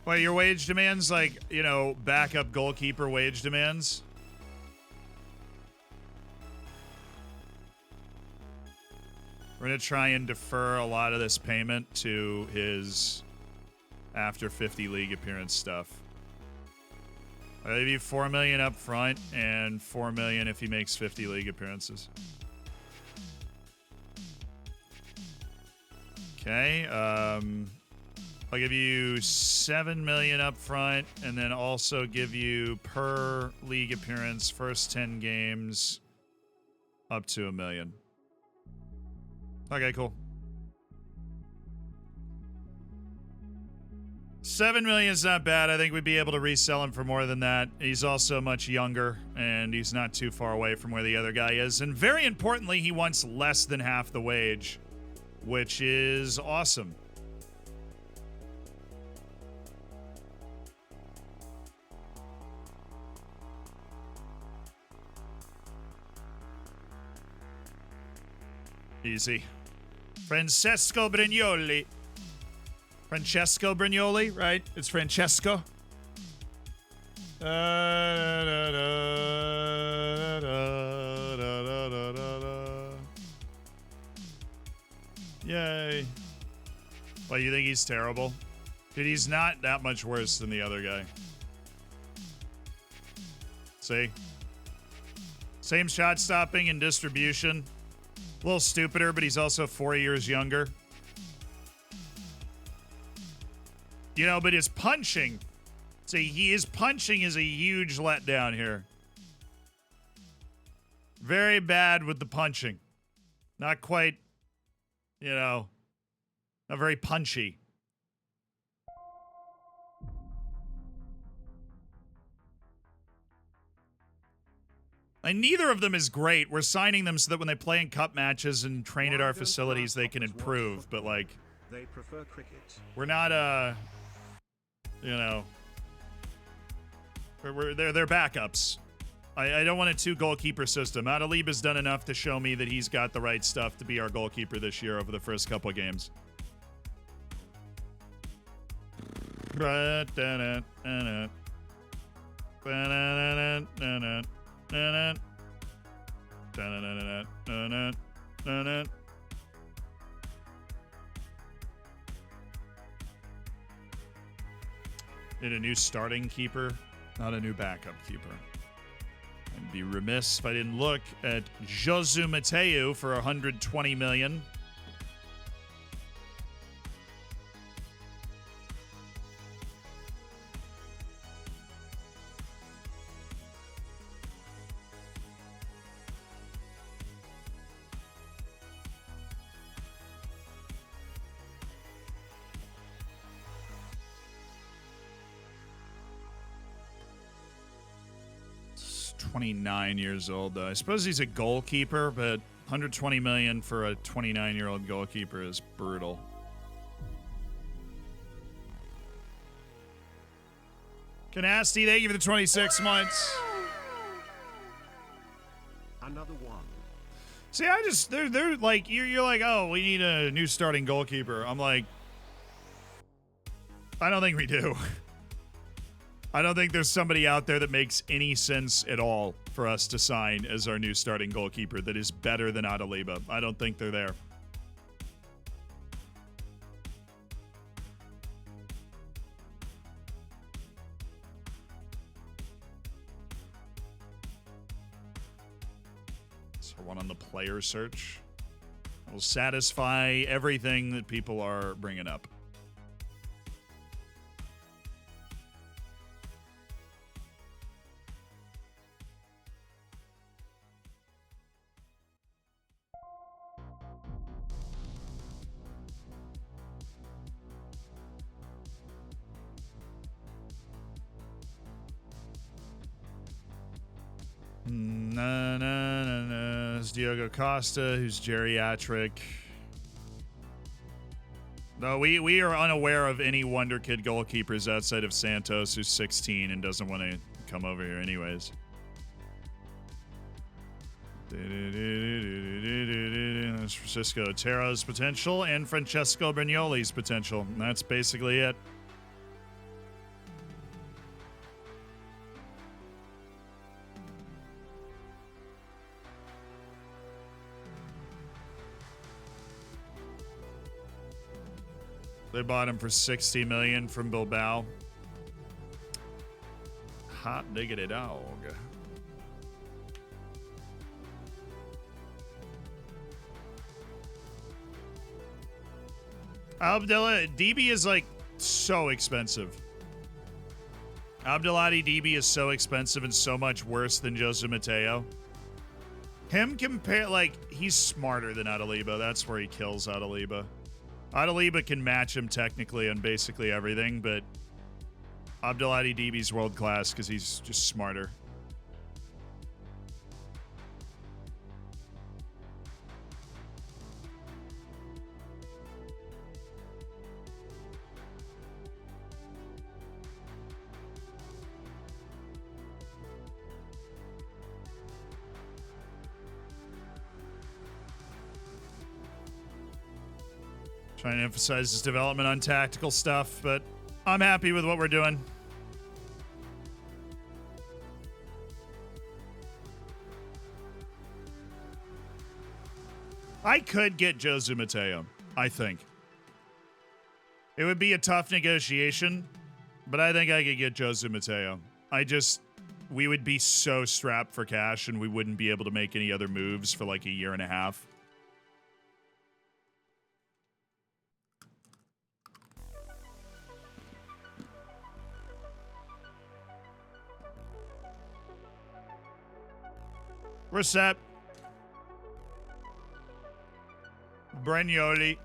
Well, your wage demands, like, you know, backup goalkeeper wage demands? We're going to try and defer a lot of this payment to his after 50 league appearance stuff. I'll give you $4 million up front and $4 million if he makes 50 league appearances. Okay, I'll give you $7 million up front and then also give you per league appearance first 10 games up to $1 million. Okay, cool. $7 million is not bad. I think we'd be able to resell him for more than that. He's also much younger, and he's not too far away from where the other guy is. And very importantly, he wants less than half the wage, which is awesome. Easy. Francesco Brignoli. Francesco Brignoli, right? It's Francesco. Yay. Well, you think he's terrible? Dude, he's not that much worse than the other guy. See? Same shot stopping and distribution. A little stupider, but he's also 4 years younger. You know, but his punching. See, his punching is a huge letdown here. Very bad with the punching. Not quite, you know, not very punchy. And neither of them is great. We're signing them so that when they play in cup matches and train at our facilities, they can improve. But, like, they prefer cricket. We're not, you know, they're backups. I don't want a two-goalkeeper system. Adaliba's done enough to show me that he's got the right stuff to be our goalkeeper this year over the first couple of games. Need a new starting keeper, not a new backup keeper. I'd be remiss if I didn't look at Josu Mateu for $120 million. He's 29 years old, though. I suppose he's a goalkeeper, but $120 million for a 29-year-old goalkeeper is brutal. Canasti, thank you for the 26 months. Another one. See, I just, they're like, you're like, oh, we need a new starting goalkeeper. I'm like, I don't think we do. I don't think there's somebody out there that makes any sense at all for us to sign as our new starting goalkeeper that is better than Adaliba. I don't think they're there. So one on the player search will satisfy everything that people are bringing up. It's Diogo Costa, who's geriatric. No, we are unaware of any Wonder Kid goalkeepers outside of Santos, who's 16 and doesn't want to come over here anyways. That's Francisco Otero's potential and Francesco Brignoli's potential. And that's basically it. They bought him for $60 million from Bilbao. Hot diggity dog. Abdullah DB is like so expensive. Abdullati DB is so expensive and so much worse than Jose Mateo. Him compare, like, he's smarter than Adaliba. That's where he kills Adaliba. Adaliba can match him technically on basically everything, but Abdullati DB's world class because he's just smarter. Trying to emphasize his development on tactical stuff, but I'm happy with what we're doing. I could get Jose Mateo, I think. It would be a tough negotiation, but I think I could get Jose Mateo. We would be so strapped for cash and we wouldn't be able to make any other moves for like a year and a half. Reset. Brignoli.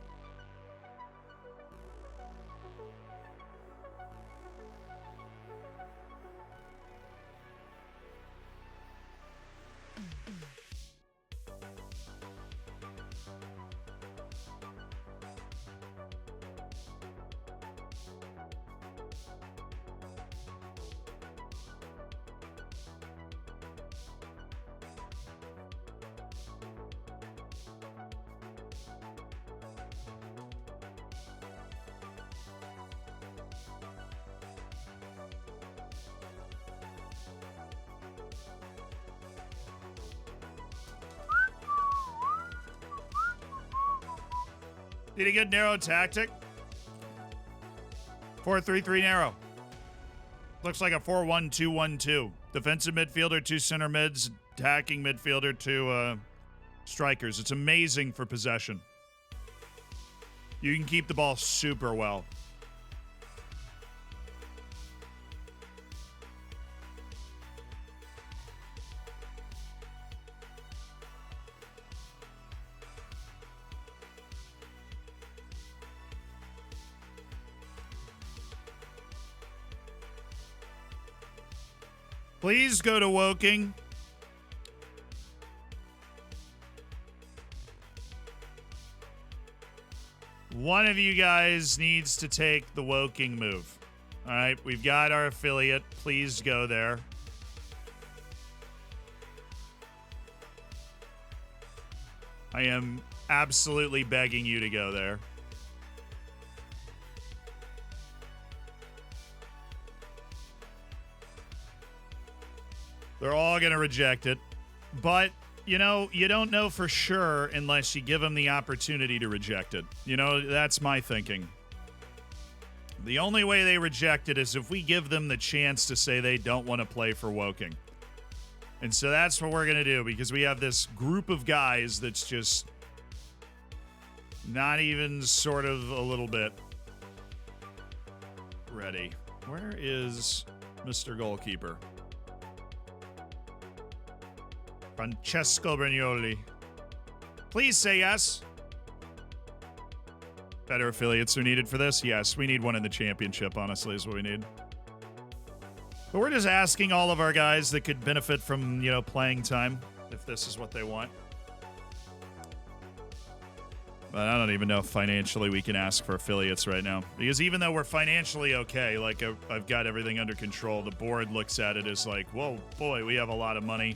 Need a good narrow tactic. 4-3-3 narrow. Looks like a 4-1-2-1-2. Defensive midfielder, 2 center mids, attacking midfielder, 2 strikers. It's amazing for possession. You can keep the ball super well. Please go to Woking. One of you guys needs to take the Woking move. All right, we've got our affiliate. Please go there. I am absolutely begging you to go there. They're all going to reject it. But, you know, you don't know for sure unless you give them the opportunity to reject it. You know, that's my thinking. The only way they reject it is if we give them the chance to say they don't want to play for Woking. And so that's what we're going to do, because we have this group of guys that's just not even sort of a little bit ready. Where is Mr. Goalkeeper? Francesco Brignoli. Please say yes. Better affiliates are needed for this? Yes, we need one in the championship, honestly, is what we need. But we're just asking all of our guys that could benefit from, you know, playing time, if this is what they want. But I don't even know if financially we can ask for affiliates right now. Because even though we're financially okay, like I've got everything under control, the board looks at it as like, whoa, boy, we have a lot of money.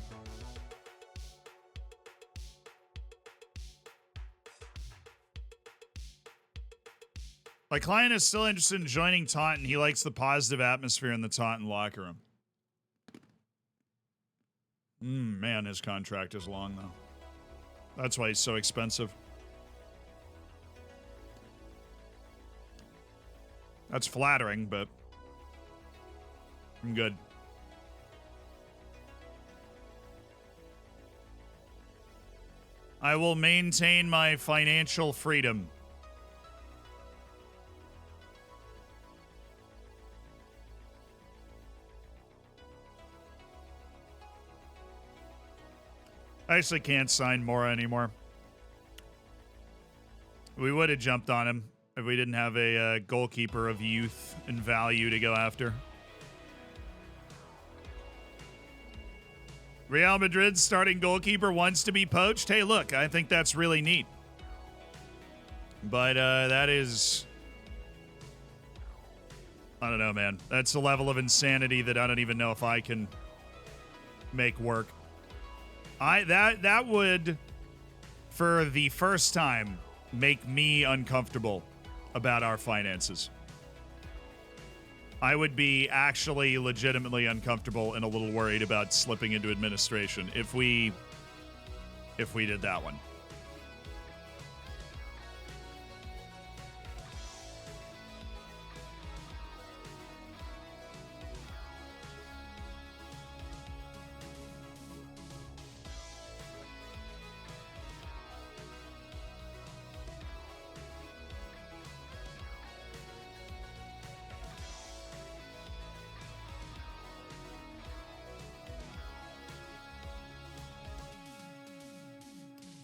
My client is still interested in joining Taunton. He likes the positive atmosphere in the Taunton locker room. Man, his contract is long, though. That's why he's so expensive. That's flattering, but I'm good. I will maintain my financial freedom. I actually can't sign Mora anymore. We would have jumped on him if we didn't have a goalkeeper of youth and value to go after. Real Madrid's starting goalkeeper wants to be poached. Hey, look, I think that's really neat. But that is... I don't know, man. That's a level of insanity that I don't even know if I can make work. That would, for the first time, make me uncomfortable about our finances. I would be actually legitimately uncomfortable and a little worried about slipping into administration if we did that one.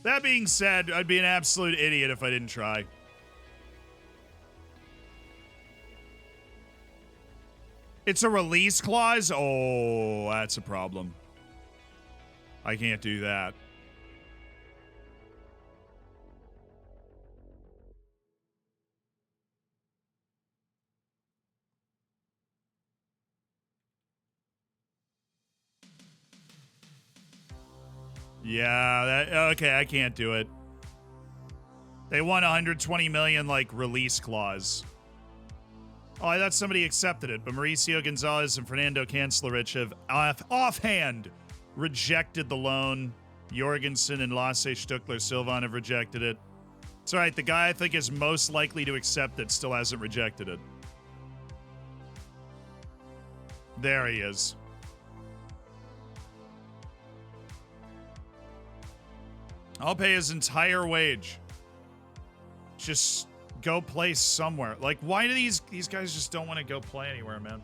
That being said, I'd be an absolute idiot if I didn't try. It's a release clause? Oh, that's a problem. I can't do that. Yeah, okay, I can't do it. They want 120 million like release clause. Oh, I thought somebody accepted it, but Mauricio Gonzalez and Fernando Kancelarich have offhand rejected the loan. Jorgensen and Lasse Stuckler Silvan have rejected it. It's all right, the guy I think is most likely to accept it still hasn't rejected it. There he is. I'll pay his entire wage. Just go play somewhere. Like, why do these guys just don't want to go play anywhere, man?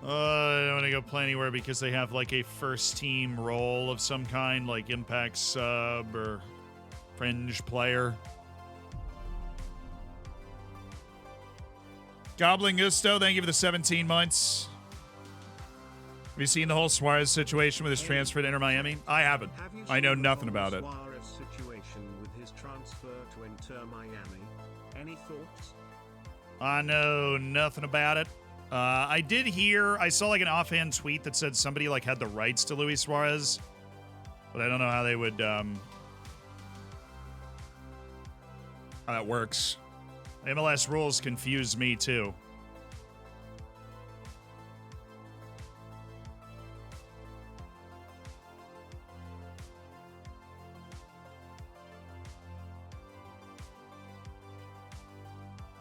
They don't want to go play anywhere because they have like a first team role of some kind, like impact sub or fringe player. Goblin Gusto, thank you for the 17 months. Have you seen the whole Suarez situation with his transfer to Inter Miami? I haven't. I know nothing about it. Suarez situation with his transfer to Inter Miami. Any thoughts? I know nothing about it. I did hear, I saw like an offhand tweet that said somebody like had the rights to Luis Suarez, but I don't know how they would, how that works. MLS rules confuse me too.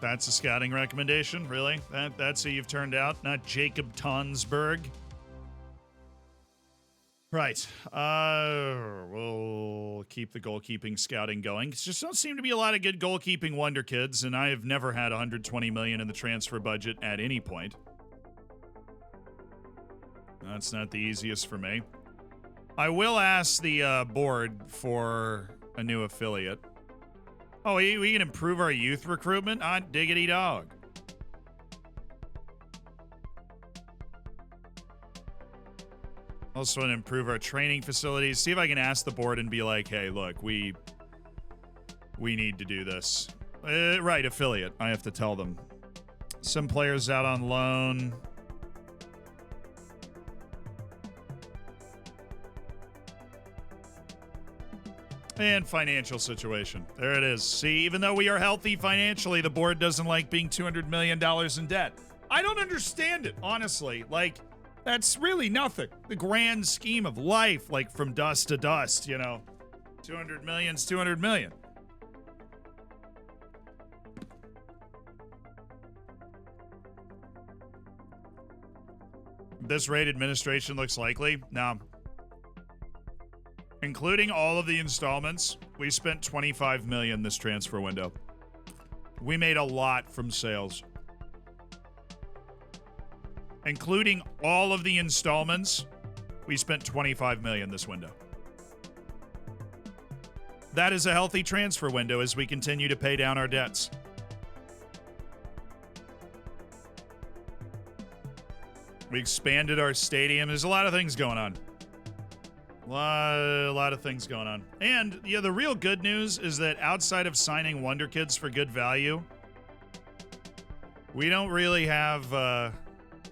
That's a scouting recommendation, really? That's who you've turned out, not Jacob Tonsberg. Right. We'll keep the goalkeeping scouting going. There just don't seem to be a lot of good goalkeeping wonder kids, and I have never had 120 million in the transfer budget at any point. That's not the easiest for me. I will ask the board for a new affiliate. Oh, we can improve our youth recruitment? On diggity dog. Also want to improve our training facilities. See if I can ask the board and be like, hey, look, we need to do this. Right, affiliate. I have to tell them. Some players out on loan. And financial situation. There it is. See, even though we are healthy financially, the board doesn't like being $200 million in debt. I don't understand it, honestly. Like, that's really nothing. The grand scheme of life, like from dust to dust, you know. 200 million's 200 million. This rate administration looks likely. No. Including all of the installments, we spent $25 million this transfer window. We made a lot from sales. Including all of the installments, we spent $25 million this window. That is a healthy transfer window as we continue to pay down our debts. We expanded our stadium. There's a lot of things going on. A lot of things going on. And yeah, the real good news is that outside of signing Wonder Kids for good value, we don't really have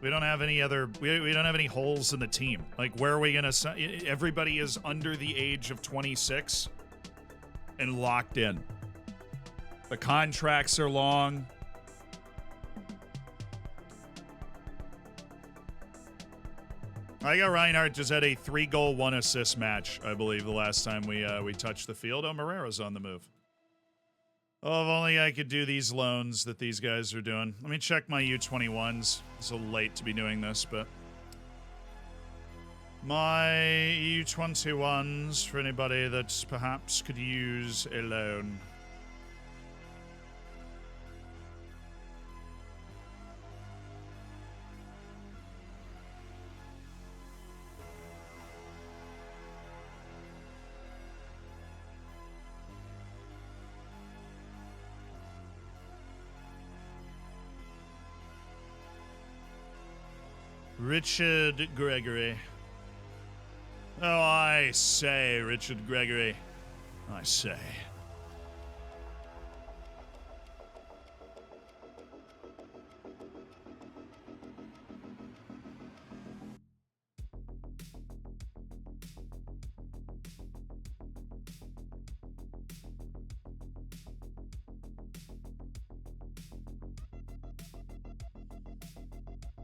we don't have any other we don't have any holes in the team. Like, where are we gonna everybody is under the age of 26 and locked in. The contracts are long. I got Reinhardt just had a 3-goal, 1-assist match, I believe, the last time we touched the field. Oh, Moreira's on the move. Oh, if only I could do these loans that these guys are doing. Let me check my U21s. It's a little late to be doing this, but... My U21s, for anybody that perhaps could use a loan. Richard Gregory. Oh, I say, Richard Gregory. I say.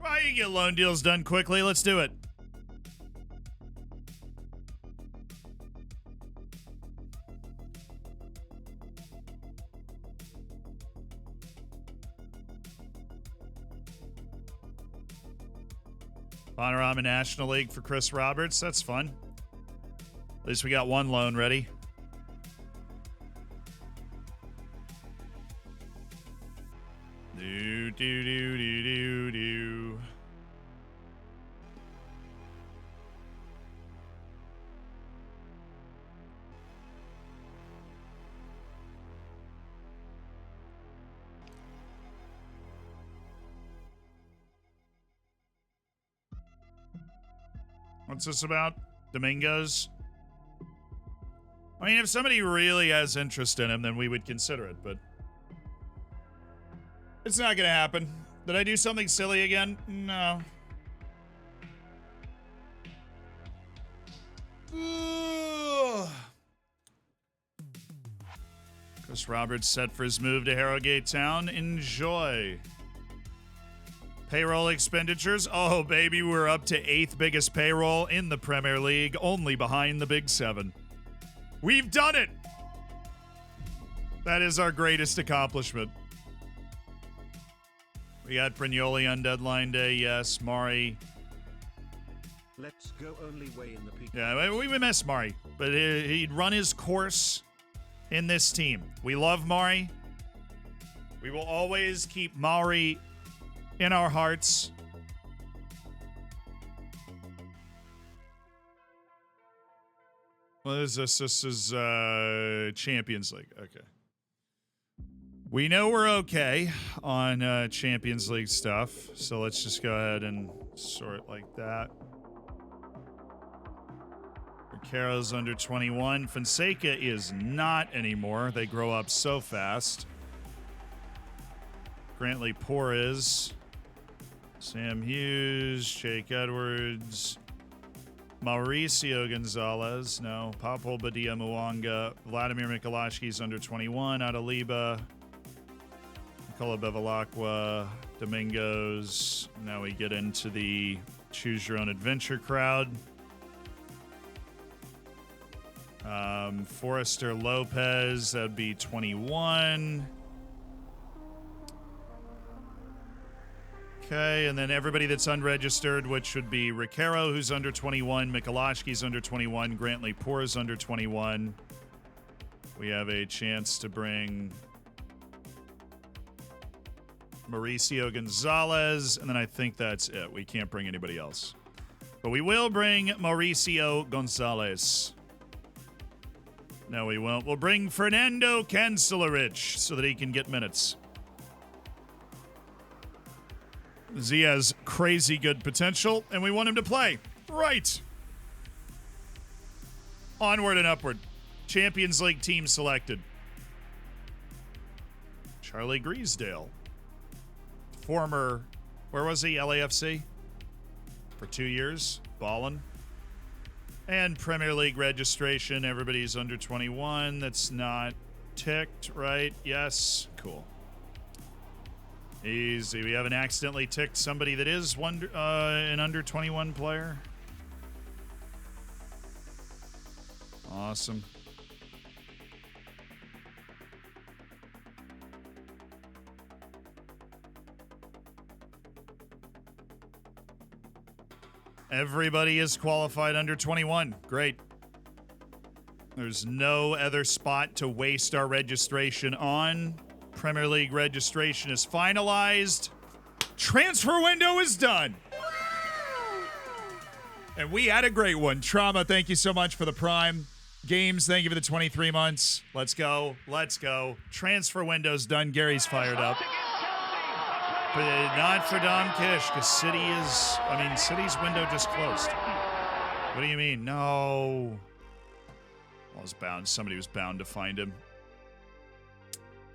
Well, you get loan deals done quickly. Let's do it. Panorama National League for Chris Roberts. That's fun. At least we got one loan ready. Do, do, do, do, do, do. What's this about? Domingos? I mean, if somebody really has interest in him, then we would consider it, but it's not gonna happen. Did I do something silly again? No. Ugh. Chris Roberts set for his move to Harrogate Town. Enjoy. Payroll expenditures. Oh, baby, we're up to 8th biggest payroll in the Premier League, only behind the Big Seven. We've done it! That is our greatest accomplishment. We got Brignoli on deadline day, yes. Mari. Let's go only way in the peak. Yeah, we miss Mari, but he'd run his course in this team. We love Mari. We will always keep Mari in our hearts. What is this? This is Champions League. Okay. We know we're okay on Champions League stuff, so let's just go ahead and sort like that. Caro's under 21. Fonseca is not anymore. They grow up so fast. Grantley Poor is. Sam Hughes, Jake Edwards, Mauricio Gonzalez, no. Papol Badia Muanga, Vladimir Mikulashki's under 21, Adaliba, Nicola Bevilacqua, Domingos. Now we get into the choose your own adventure crowd. Forrester Lopez, that'd be 21. Okay, and then everybody that's unregistered, which would be Ricaro, who's under 21, Mikulashki's under 21, Grantley Poor's under 21. We have a chance to bring Mauricio Gonzalez, and then I think that's it. We can't bring anybody else. But we will bring Mauricio Gonzalez. No, we won't. We'll bring Fernando Kancelarich so that he can get minutes. He has crazy good potential, and we want him to play. Right. Onward and upward. Champions League team selected. Charlie Griesdale. Former, where was he? LAFC? For 2 years. Ballin'. And Premier League registration. Everybody's under 21. That's not ticked, right? Yes. Cool. Easy. We haven't accidentally ticked somebody that is an under 21 player. Awesome. Everybody is qualified under 21. Great. There's no other spot to waste our registration on. Premier League registration is finalized. Transfer window is done. And we had a great one. Trauma, thank you so much for the Prime. Games, thank you for the 23 months. Let's go. Let's go. Transfer window's done. Gary's fired up. But not for Dom Kish, because City's window just closed. What do you mean? No. Well, somebody was bound to find him.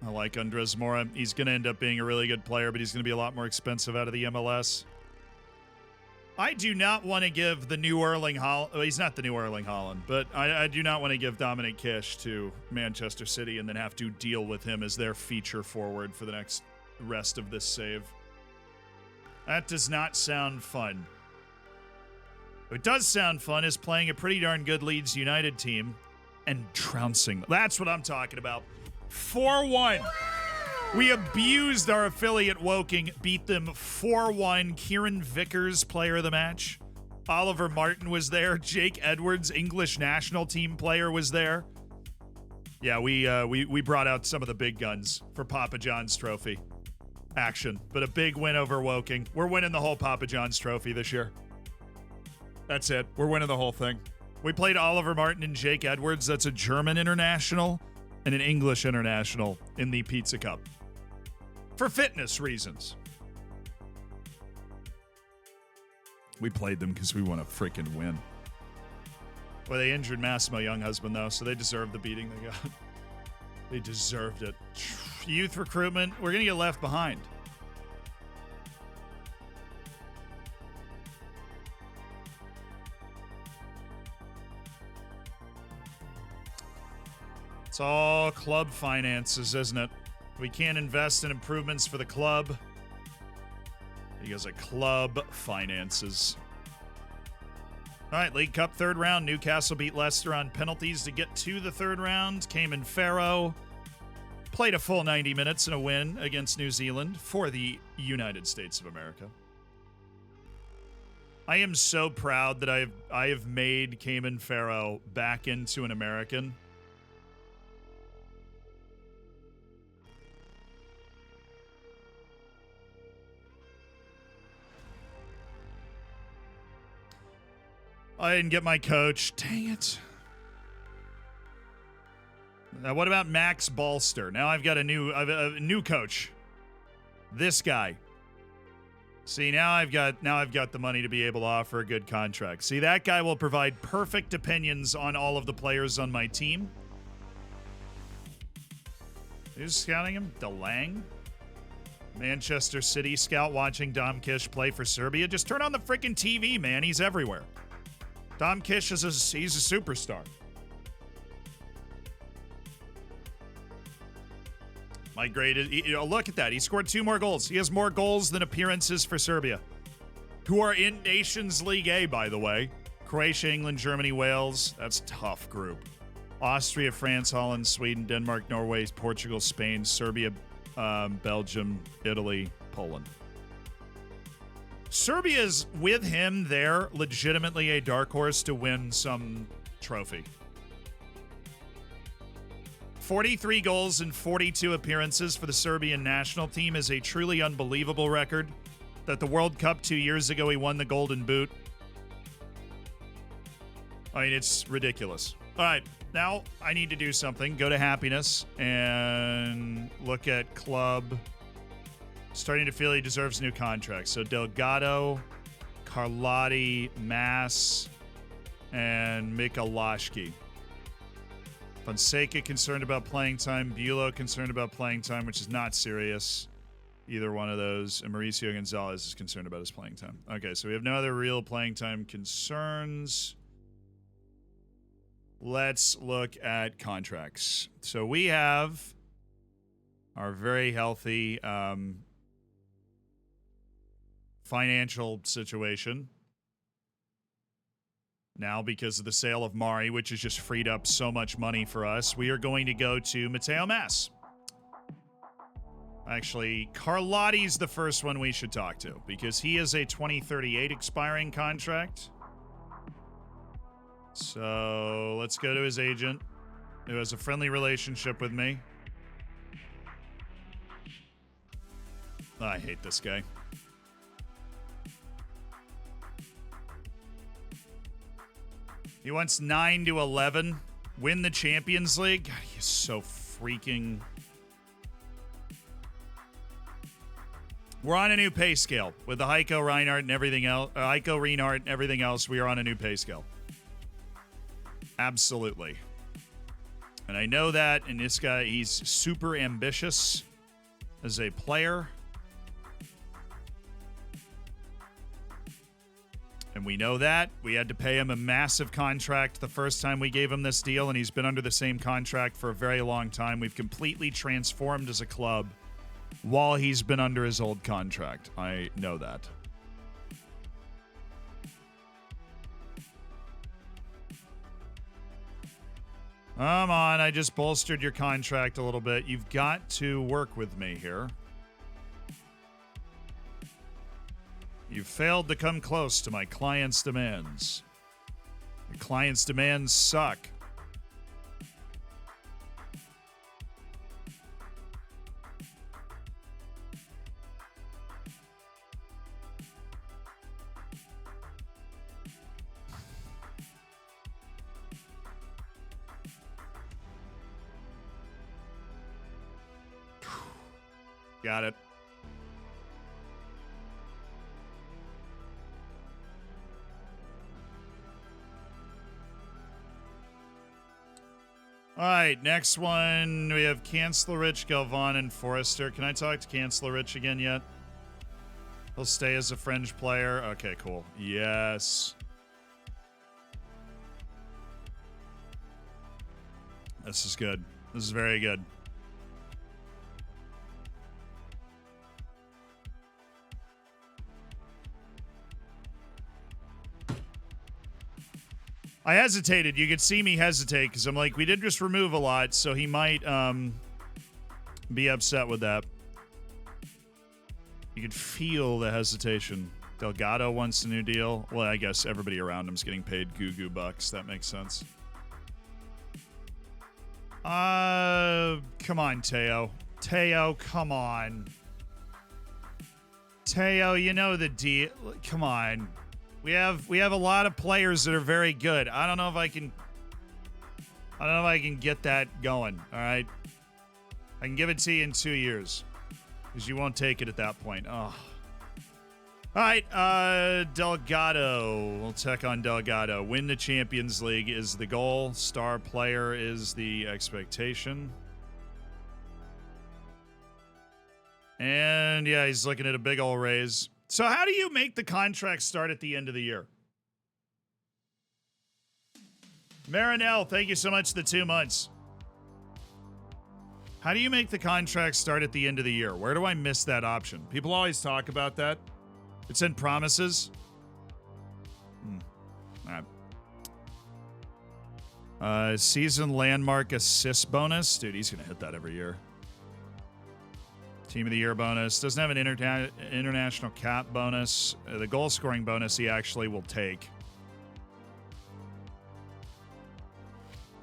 I like Andres Mora. He's going to end up being a really good player, but he's going to be a lot more expensive out of the MLS. I do not want to give the new Erling Haaland. Well, he's not the new Erling Haaland, but I do not want to give Dominic Kish to Manchester City and then have to deal with him as their feature forward for the next rest of this save. That does not sound fun. What does sound fun is playing a pretty darn good Leeds United team and trouncing. That's what I'm talking about. 4-1. We abused our affiliate Woking, beat them 4-1. Kieran Vickers, player of the match. Oliver Martin was there. Jake Edwards, English national team player, was there. Yeah, we brought out some of the big guns for Papa John's Trophy action, but a big win over Woking. We're winning the whole Papa John's Trophy this year. That's it. We're winning the whole thing. We played Oliver Martin and Jake Edwards. That's a German international and an English international in the Pizza Cup. For fitness reasons. We played them because we want to freaking win. Well, they injured Massimo Younghusband, though, so they deserved the beating they got. They deserved it. Youth recruitment, we're going to get left behind. It's all club finances, isn't it? We can't invest in improvements for the club because of club finances. All right, League Cup third round. Newcastle beat Leicester on penalties to get to the third round. Cayman Farrow played a full 90 minutes in a win against New Zealand for the United States of America. I am so proud that I have made Cayman Farrow back into an American. I didn't get my coach. Dang it. Now, what about Max Balster? Now I've got a new coach. This guy. See, now I've got the money to be able to offer a good contract. See, that guy will provide perfect opinions on all of the players on my team. Who's scouting him? DeLang? Manchester City scout watching Dom Kish play for Serbia. Just turn on the freaking TV, man. He's everywhere. Dom Kish he's a superstar. My grade is, look at that. He scored 2 more goals. He has more goals than appearances for Serbia, who are in Nations League A, by the way. Croatia, England, Germany, Wales. That's a tough group. Austria, France, Holland, Sweden, Denmark, Norway, Portugal, Spain, Serbia, Belgium, Italy, Poland. Serbia's, with him there, legitimately a dark horse to win some trophy. 43 goals and 42 appearances for the Serbian national team is a truly unbelievable record. That the World Cup 2 years ago, he won the Golden Boot. I mean, it's ridiculous. All right, now I need to do something. Go to happiness and look at club. Starting to feel he deserves a new contract. So Delgado, Carlotti, Mass, and Mikolashki. Fonseca concerned about playing time. Bulow concerned about playing time, which is not serious. Either one of those. And Mauricio Gonzalez is concerned about his playing time. Okay, so we have no other real playing time concerns. Let's look at contracts. So we have our very healthy financial situation. Now, because of the sale of Mari, which has just freed up so much money for us, we are going to go to Matteo Mass. Actually, Carlotti's the first one we should talk to, because he is a 2038 expiring contract. So let's go to his agent, who has a friendly relationship with me. I hate this guy. He wants 9 to 11. Win the Champions League. God, he's so freaking... We're on a new pay scale. With the Heiko, Reinhardt, and everything else. Heiko, Reinhardt, and everything else, we are on a new pay scale. Absolutely. And I know that, and this guy, he's super ambitious as a player. And we know that. We had to pay him a massive contract the first time we gave him this deal, and he's been under the same contract for a very long time. We've completely transformed as a club while he's been under his old contract. I know that. Come on, I just bolstered your contract a little bit. You've got to work with me here. You've failed to come close to my client's demands. Your client's demands suck. Got it. All right, next one, we have Kanslerich, Galvan, and Forrester. Can I talk to Kanslerich again yet? He'll stay as a fringe player. Okay, cool. Yes. This is good. This is very good. I hesitated. You could see me hesitate because I'm like, we did just remove a lot, so he might be upset with that. You could feel the hesitation. Delgado wants a new deal. Well, I guess everybody around him's getting paid goo bucks. That makes sense. Come on, Teo. Teo, come on. Teo, you know the deal. Come on. We have a lot of players that are very good. I don't know if I can get that going, all right? I can give it to you in 2 years because you won't take it at that point. Oh. All right, Delgado. We'll check on Delgado. Win the Champions League is the goal. Star player is the expectation. And yeah, he's looking at a big ol' raise. So how do you make the contract start at the end of the year? Marinelle, thank you so much for the 2 months. How do you make the contract start at the end of the year? Where do I miss that option? People always talk about that. It's in promises. All right. Season landmark assist bonus. Dude, he's going to hit that every year. Team of the year bonus. Doesn't have an international cap bonus. The goal scoring bonus he actually will take.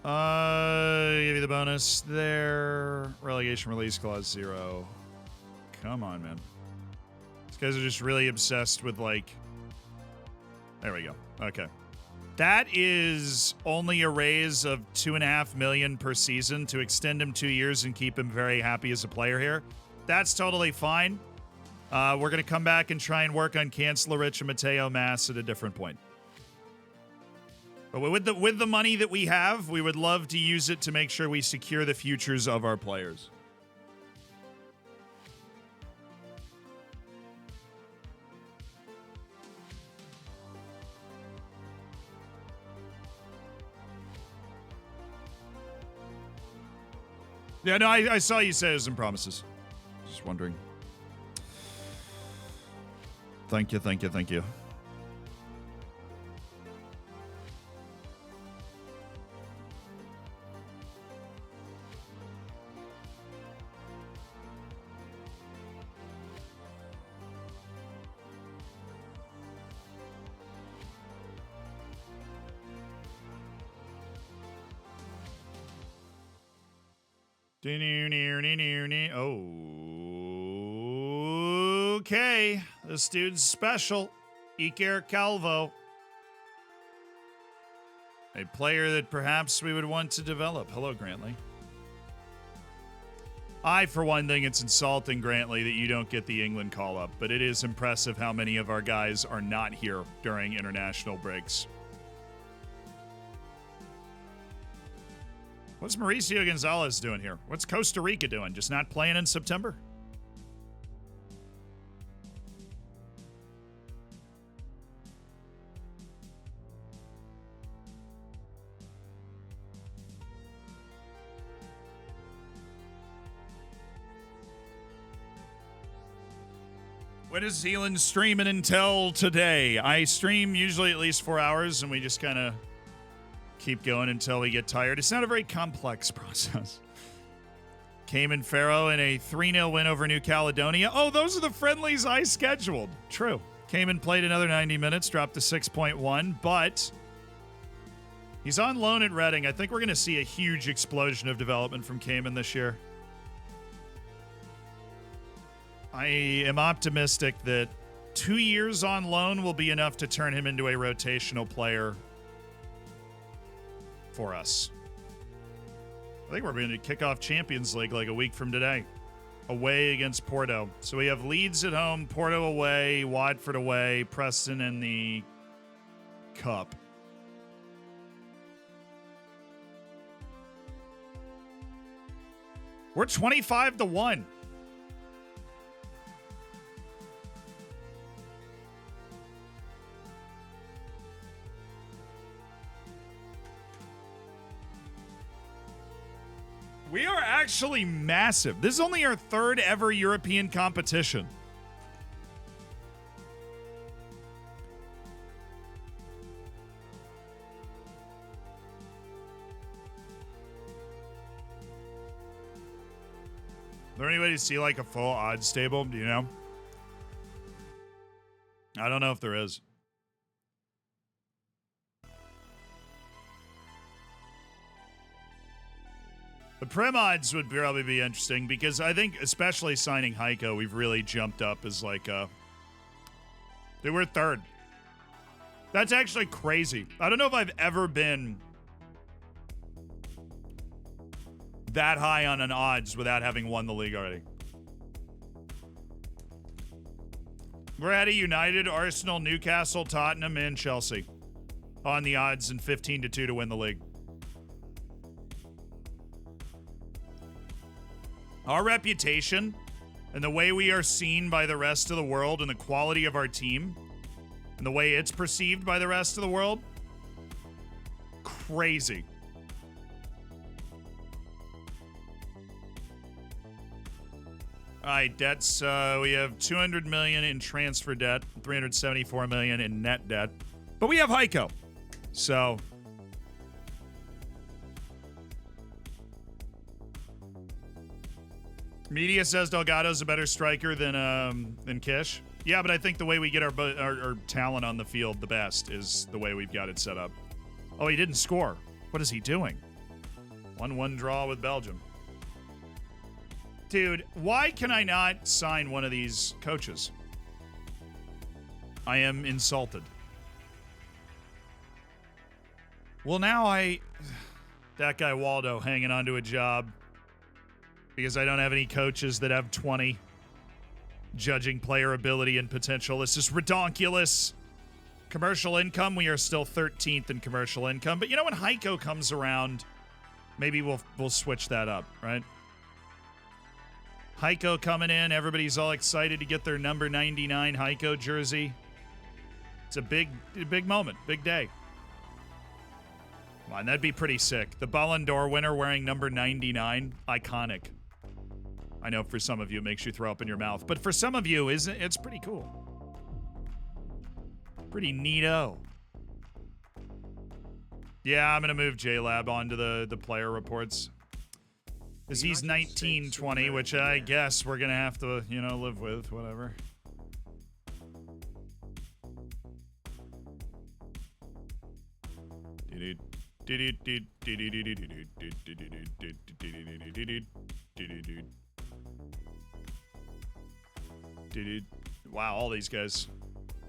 Give you the bonus there. Relegation release clause 0. Come on, man. These guys are just really obsessed with, like... There we go. Okay. That is only a raise of $2.5 million per season to extend him 2 years and keep him very happy as a player here. That's totally fine. We're going to come back and try and work on Chancellor Rich and Mateo Mass at a different point. But with the money that we have, we would love to use it to make sure we secure the futures of our players. Yeah, no, I saw you say it was in promises. Just wondering. Thank you, thank you, thank you. Okay, this dude's special. Iker Calvo. A player that perhaps we would want to develop. Hello, Grantley. For one thing, it's insulting, Grantley, that you don't get the England call-up, but it is impressive how many of our guys are not here during international breaks. What's Mauricio Gonzalez doing here? What's Costa Rica doing? Just not playing in September? When is Zealand streaming until today? I stream usually at least 4 hours, and we just kind of keep going until we get tired. It's not a very complex process. Cayman Pharaoh in a 3-0 win over New Caledonia. Oh, those are the friendlies I scheduled. True. Cayman played another 90 minutes, dropped to 6.1, but he's on loan at Reading. I think we're going to see a huge explosion of development from Cayman this year. I am optimistic that 2 years on loan will be enough to turn him into a rotational player for us. I think we're going to kick off Champions League like a week from today. Away against Porto. So we have Leeds at home, Porto away, Watford away, Preston in the Cup. We're 25-1. We are actually massive. This is only our third ever European competition. Is there any way to see like a full odds table? Do you know? I don't know if there is. The Prem odds would probably be interesting because I think, especially signing Haiko, we've really jumped up as like a... Dude, we're third. That's actually crazy. I don't know if I've ever been that high on an odds without having won the league already. We're at a United, Arsenal, Newcastle, Tottenham, and Chelsea on the odds and 15-2 to win the league. Our reputation and the way we are seen by the rest of the world and the quality of our team and the way it's perceived by the rest of the world, crazy. All right, debts. We have $200 million in transfer debt, $374 million in net debt, but we have haiko. So media says Delgado's a better striker than Kish. Yeah, but I think the way we get our talent on the field the best is the way we've got it set up. Oh, he didn't score. What is he doing? 1-1 draw with Belgium. Dude, why can I not sign one of these coaches? I am insulted. Well, now that guy Waldo hanging onto a job because I don't have any coaches that have 20 judging player ability and potential. This is redonkulous. Commercial income, we are still 13th in commercial income. But you know, when haiko comes around, maybe we'll switch that up, right? Haiko coming in. Everybody's all excited to get their number 99 haiko jersey. It's a big moment. Big day. Come on, that'd be pretty sick. The Ballon d'Or winner wearing number 99. Iconic. I know for some of you it makes you throw up in your mouth. But for some of you, it's pretty cool. Pretty neato. Yeah, I'm going to move J-Lab onto the player reports. Because he's 19-20, which I guess we're going to have to, live with, whatever. Wow, all these guys.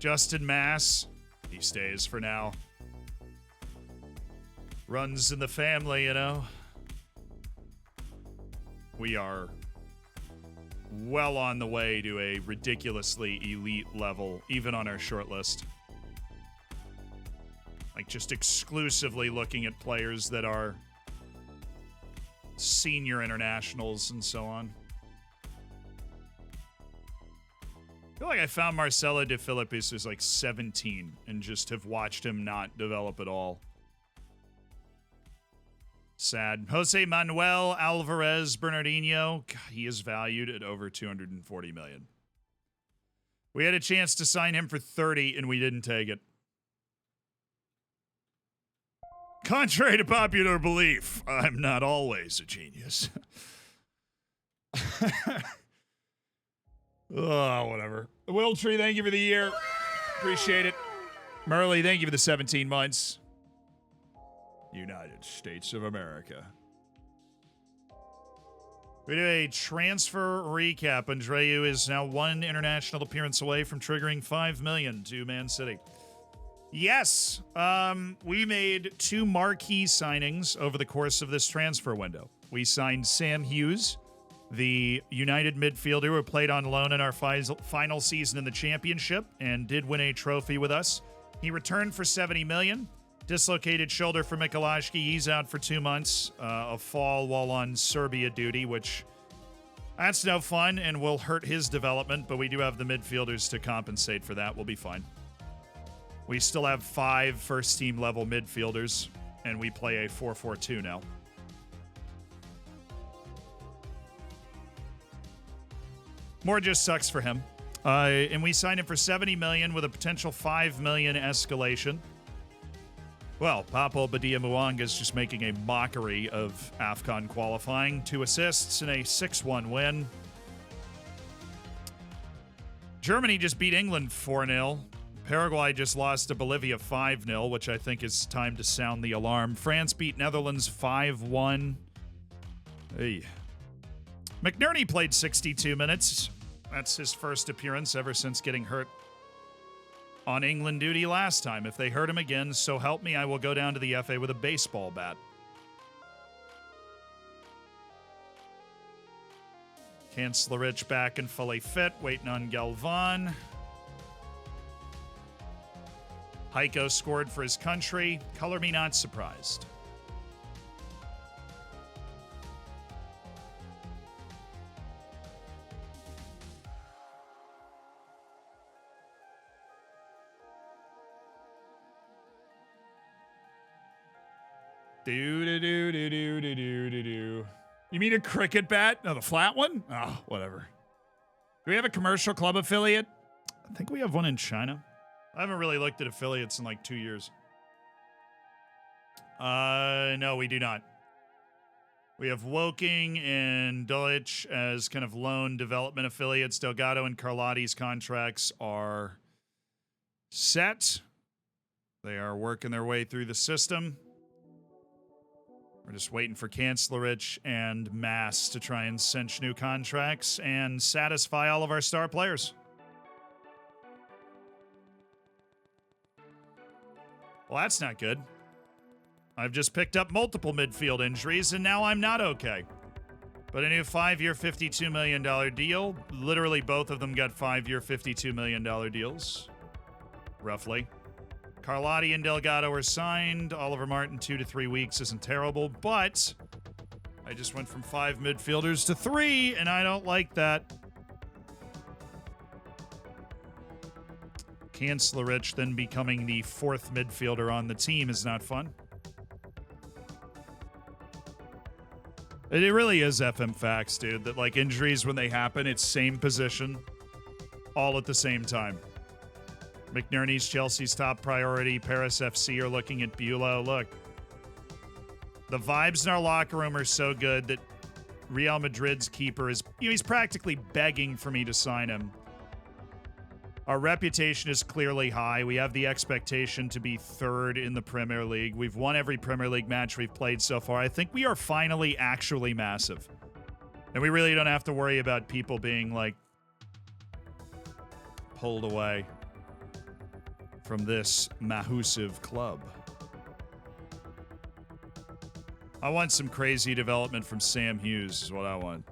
Justin Mass, he stays for now. Runs in the family, We are well on the way to a ridiculously elite level, even on our short list. Like, just exclusively looking at players that are senior internationals and so on. I feel like I found Marcelo De Filippis who's like 17 and just have watched him not develop at all. Sad. Jose Manuel Alvarez Bernardinho. God, he is valued at over $240 million. We had a chance to sign him for 30 and we didn't take it. Contrary to popular belief, I'm not always a genius. Oh, whatever. Wiltree, thank you for the year. Appreciate it. Merle, thank you for the 17 months. United States of America. We do a transfer recap. Andreu is now one international appearance away from triggering $5 million to Man City. Yes, we made two marquee signings over the course of this transfer window. We signed Sam Hughes, the United midfielder who played on loan in our final season in the championship and did win a trophy with us. He returned for $70 million. Dislocated shoulder for Mikulášky. He's out for 2 months. A fall while on Serbia duty, which that's no fun and will hurt his development, but we do have the midfielders to compensate for that. We'll be fine. We still have 5 first-team level midfielders, and we play a 4-4-2 now. More just sucks for him. And we signed him for $70 million with a potential $5 million escalation. Well, Papo Badia Muanga is just making a mockery of AFCON qualifying. 2 assists and a 6-1 win. Germany just beat England 4-0. Paraguay just lost to Bolivia 5-0, which I think is time to sound the alarm. France beat Netherlands 5-1. Hey. McNerney played 62 minutes. That's his first appearance ever since getting hurt on England duty last time. If they hurt him again, so help me, I will go down to the FA with a baseball bat. Kanclerich back and fully fit, waiting on Galvan. Haiko scored for his country. Color me not surprised. Do. You mean a cricket bat? No, the flat one? Oh, whatever. Do we have a commercial club affiliate? I think we have one in China. I haven't really looked at affiliates in like 2 years. No, we do not. We have Woking and Dulwich as kind of loan development affiliates. Delgado and Carlotti's contracts are set. They are working their way through the system. We're just waiting for Kancelarich and Mass to try and cinch new contracts and satisfy all of our star players. Well, that's not good. I've just picked up multiple midfield injuries, and now I'm not okay. But a new 5-year, $52 million deal. Literally, both of them got 5-year, $52 million deals. Roughly. Carlotti and Delgado are signed. Oliver Martin, 2 to 3 weeks isn't terrible, but I just went from 5 midfielders to 3, and I don't like that. Kancelarich then becoming the 4th midfielder on the team is not fun. It really is FM facts, dude, that like injuries when they happen, it's same position, all at the same time. McNerney's Chelsea's top priority. Paris FC are looking at Bulow. Look, the vibes in our locker room are so good that Real Madrid's keeper is, he's practically begging for me to sign him. Our reputation is clearly high. We have the expectation to be 3rd in the Premier League. We've won every Premier League match we've played so far. I think we are finally actually massive. And we really don't have to worry about people being like pulled away from this massive club. I want some crazy development from Sam Hughes is what I want.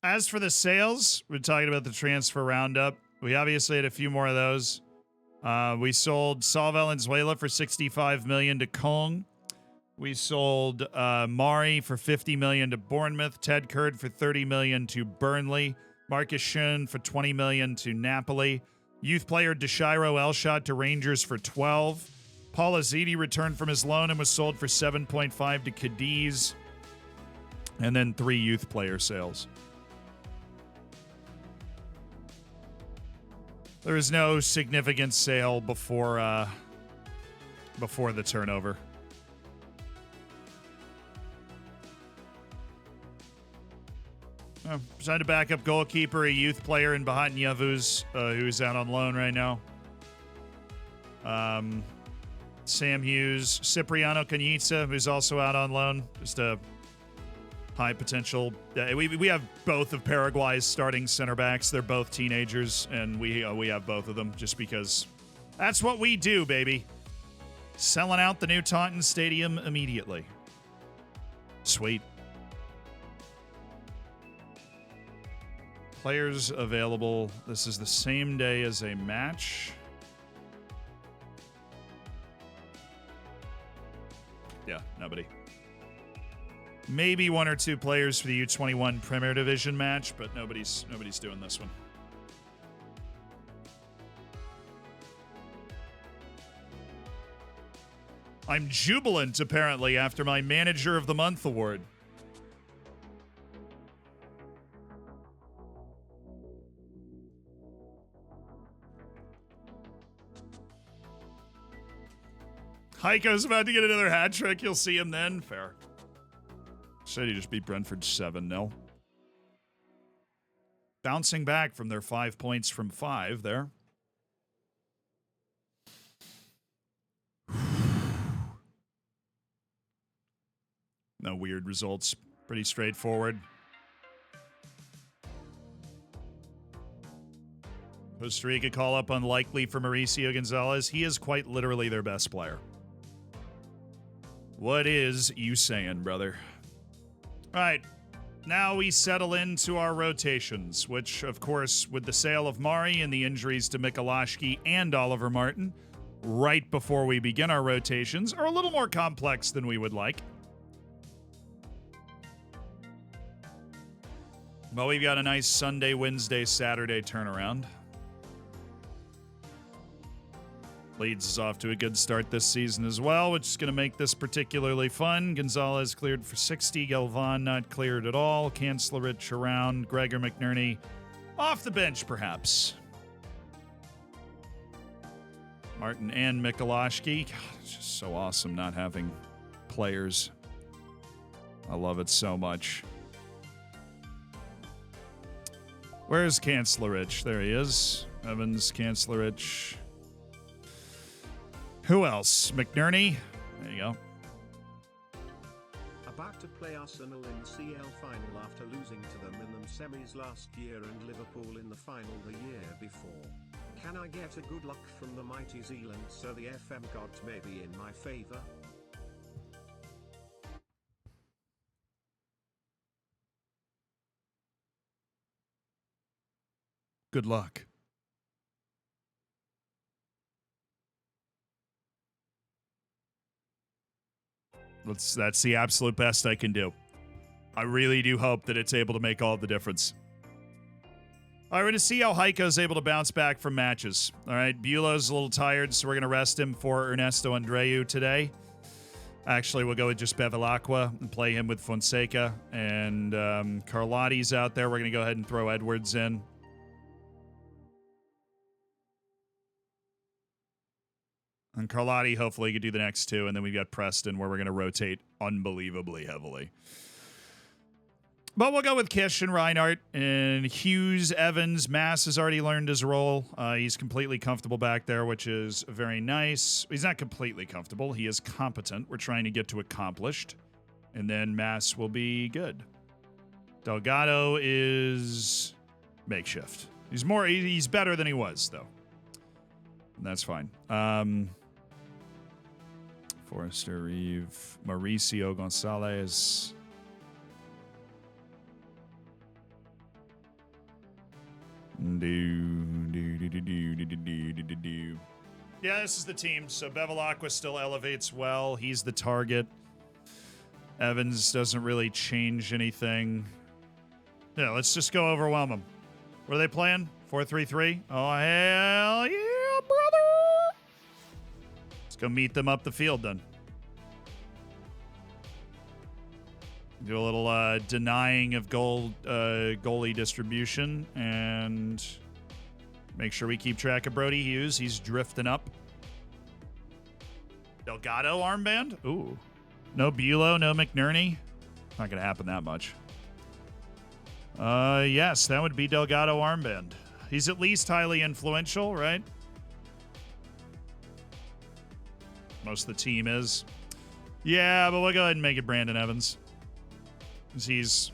As for the sales, we're talking about the transfer roundup. We obviously had a few more of those. We sold Sal Valenzuela for $65 million to Cong. We sold Mari for $50 million to Bournemouth. Ted Kurd for $30 million to Burnley. Marcus Schoen for $20 million to Napoli. Youth player Deshiro Elshot to Rangers for $12. Paul Azidi returned from his loan and was sold for $7.5 to Cadiz. And then 3 youth player sales. There is no significant sale before the turnover. Signed a backup goalkeeper, a youth player in Bahat Yavuz, who's out on loan right now. Sam Hughes, Cipriano Canizza, who's also out on loan. Just a high potential. We have both of Paraguay's starting center backs. They're both teenagers, and we have both of them just because that's what we do, baby. Selling out the new Taunton Stadium immediately. Sweet. Players available. This is the same day as a match. Yeah, nobody. Maybe 1 or 2 players for the U21 Premier Division match, but nobody's doing this one. I'm jubilant, apparently, after my Manager of the Month award. Haiko's about to get another hat trick. You'll see him then. Fair. City just beat Brentford 7-0. Bouncing back from their 5 points from 5 there. No weird results. Pretty straightforward. Costa Rica call up unlikely for Mauricio Gonzalez. He is quite literally their best player. What is you saying, brother? All right. Now we settle into our rotations, which, of course, with the sale of Mari and the injuries to Mikulášky and Oliver Martin, right before we begin our rotations, are a little more complex than we would like. Well, we've got a nice Sunday, Wednesday, Saturday turnaround. Leeds is off to a good start this season as well, which is going to make this particularly fun. Gonzalez cleared for 60. Galvan not cleared at all. Kanclerich around. Gregor McNerney off the bench, perhaps. Martin and Mikulášky. God, it's just so awesome not having players. I love it so much. Where's Kanclerich? There he is. Evans, Kanclerich. Who else? McNerney? There you go. About to play Arsenal in the CL final after losing to them in the semis last year and Liverpool in the final the year before. Can I get a good luck from the mighty Zealand so the FM gods may be in my favour? Good luck. That's the absolute best I can do. I really do hope that it's able to make all the difference. All right, we're going to see how Haiko's able to bounce back from matches. All right, Bulow's a little tired, so we're going to rest him for Ernesto Andreu today. Actually, we'll go with just Bevilacqua and play him with Fonseca. And Carlotti's out there. We're going to go ahead and throw Edwards in. And Carlotti, hopefully, could do the next two. And then we've got Preston, where we're going to rotate unbelievably heavily. But we'll go with Kish and Reinhardt. And Hughes, Evans, Mass has already learned his role. He's completely comfortable back there, which is very nice. He's not completely comfortable. He is competent. We're trying to get to accomplished. And then Mass will be good. Delgado is makeshift. He's better than he was, though. And that's fine. Forrester, Reeve, Mauricio Gonzalez. Yeah, this is the team. So Bevilacqua still elevates well. He's the target. Evans doesn't really change anything. Yeah, let's just go overwhelm them. What are they playing? 4-3-3? Oh, hell yeah, brother! Let's go meet them up the field then. Do a little denying of goalie distribution and make sure we keep track of Brody Hughes. He's drifting up. Delgado armband? Ooh. No Bulow, no McNerney. Not going to happen that much. Yes, that would be Delgado armband. He's at least highly influential, right? Most of the team is. Yeah, but we'll go ahead and make it Brandon Evans.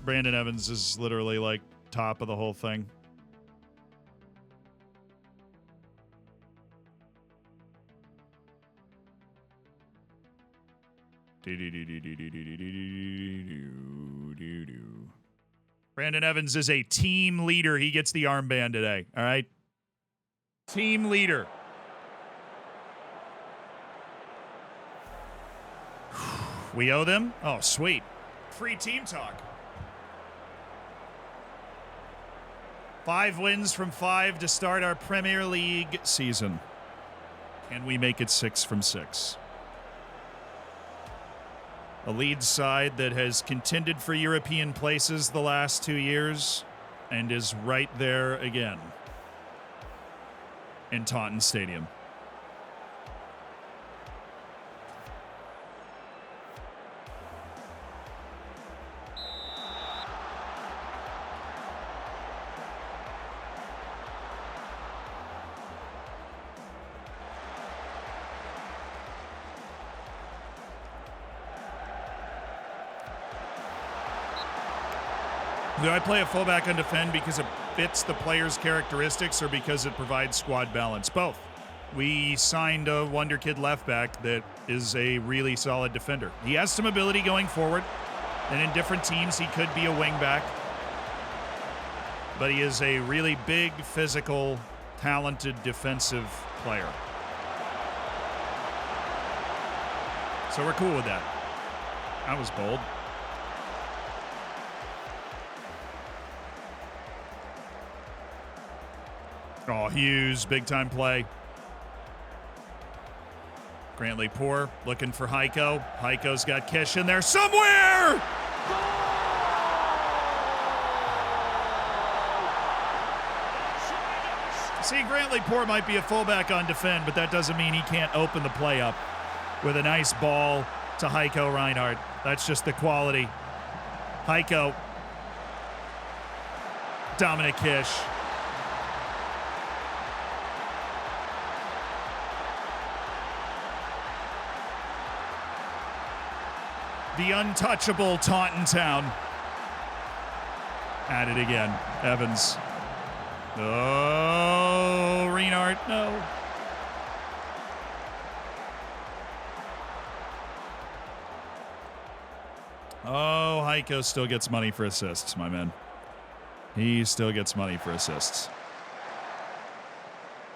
Brandon Evans is literally like top of the whole thing. Brandon Evans is a team leader. He gets the armband today. All right. Team leader. We owe them? Oh, sweet. Free team talk. 5 wins from 5 to start our Premier League season. Can we make it 6 from 6? A Leeds side that has contended for European places the last 2 years and is right there again in Taunton Stadium. Do I play a fullback on defend because it fits the player's characteristics or because it provides squad balance? Both. We signed a wonder kid left back that is a really solid defender. He has some ability going forward, and in different teams he could be a wing back. But he is a really big, physical, talented defensive player. So we're cool with that. That was bold. Oh, Hughes, big time play. Grantley poor, looking for Haiko. Haiko's got Kish in there somewhere! See, Grantley Poor might be a fullback on defend, but that doesn't mean he can't open the play up with a nice ball to Haiko Reinhardt. That's just the quality. Haiko. Dominic Kish. The untouchable Taunton Town. At it again. Evans. Oh, Reinhardt, no. Oh, Haiko still gets money for assists, my man. He still gets money for assists.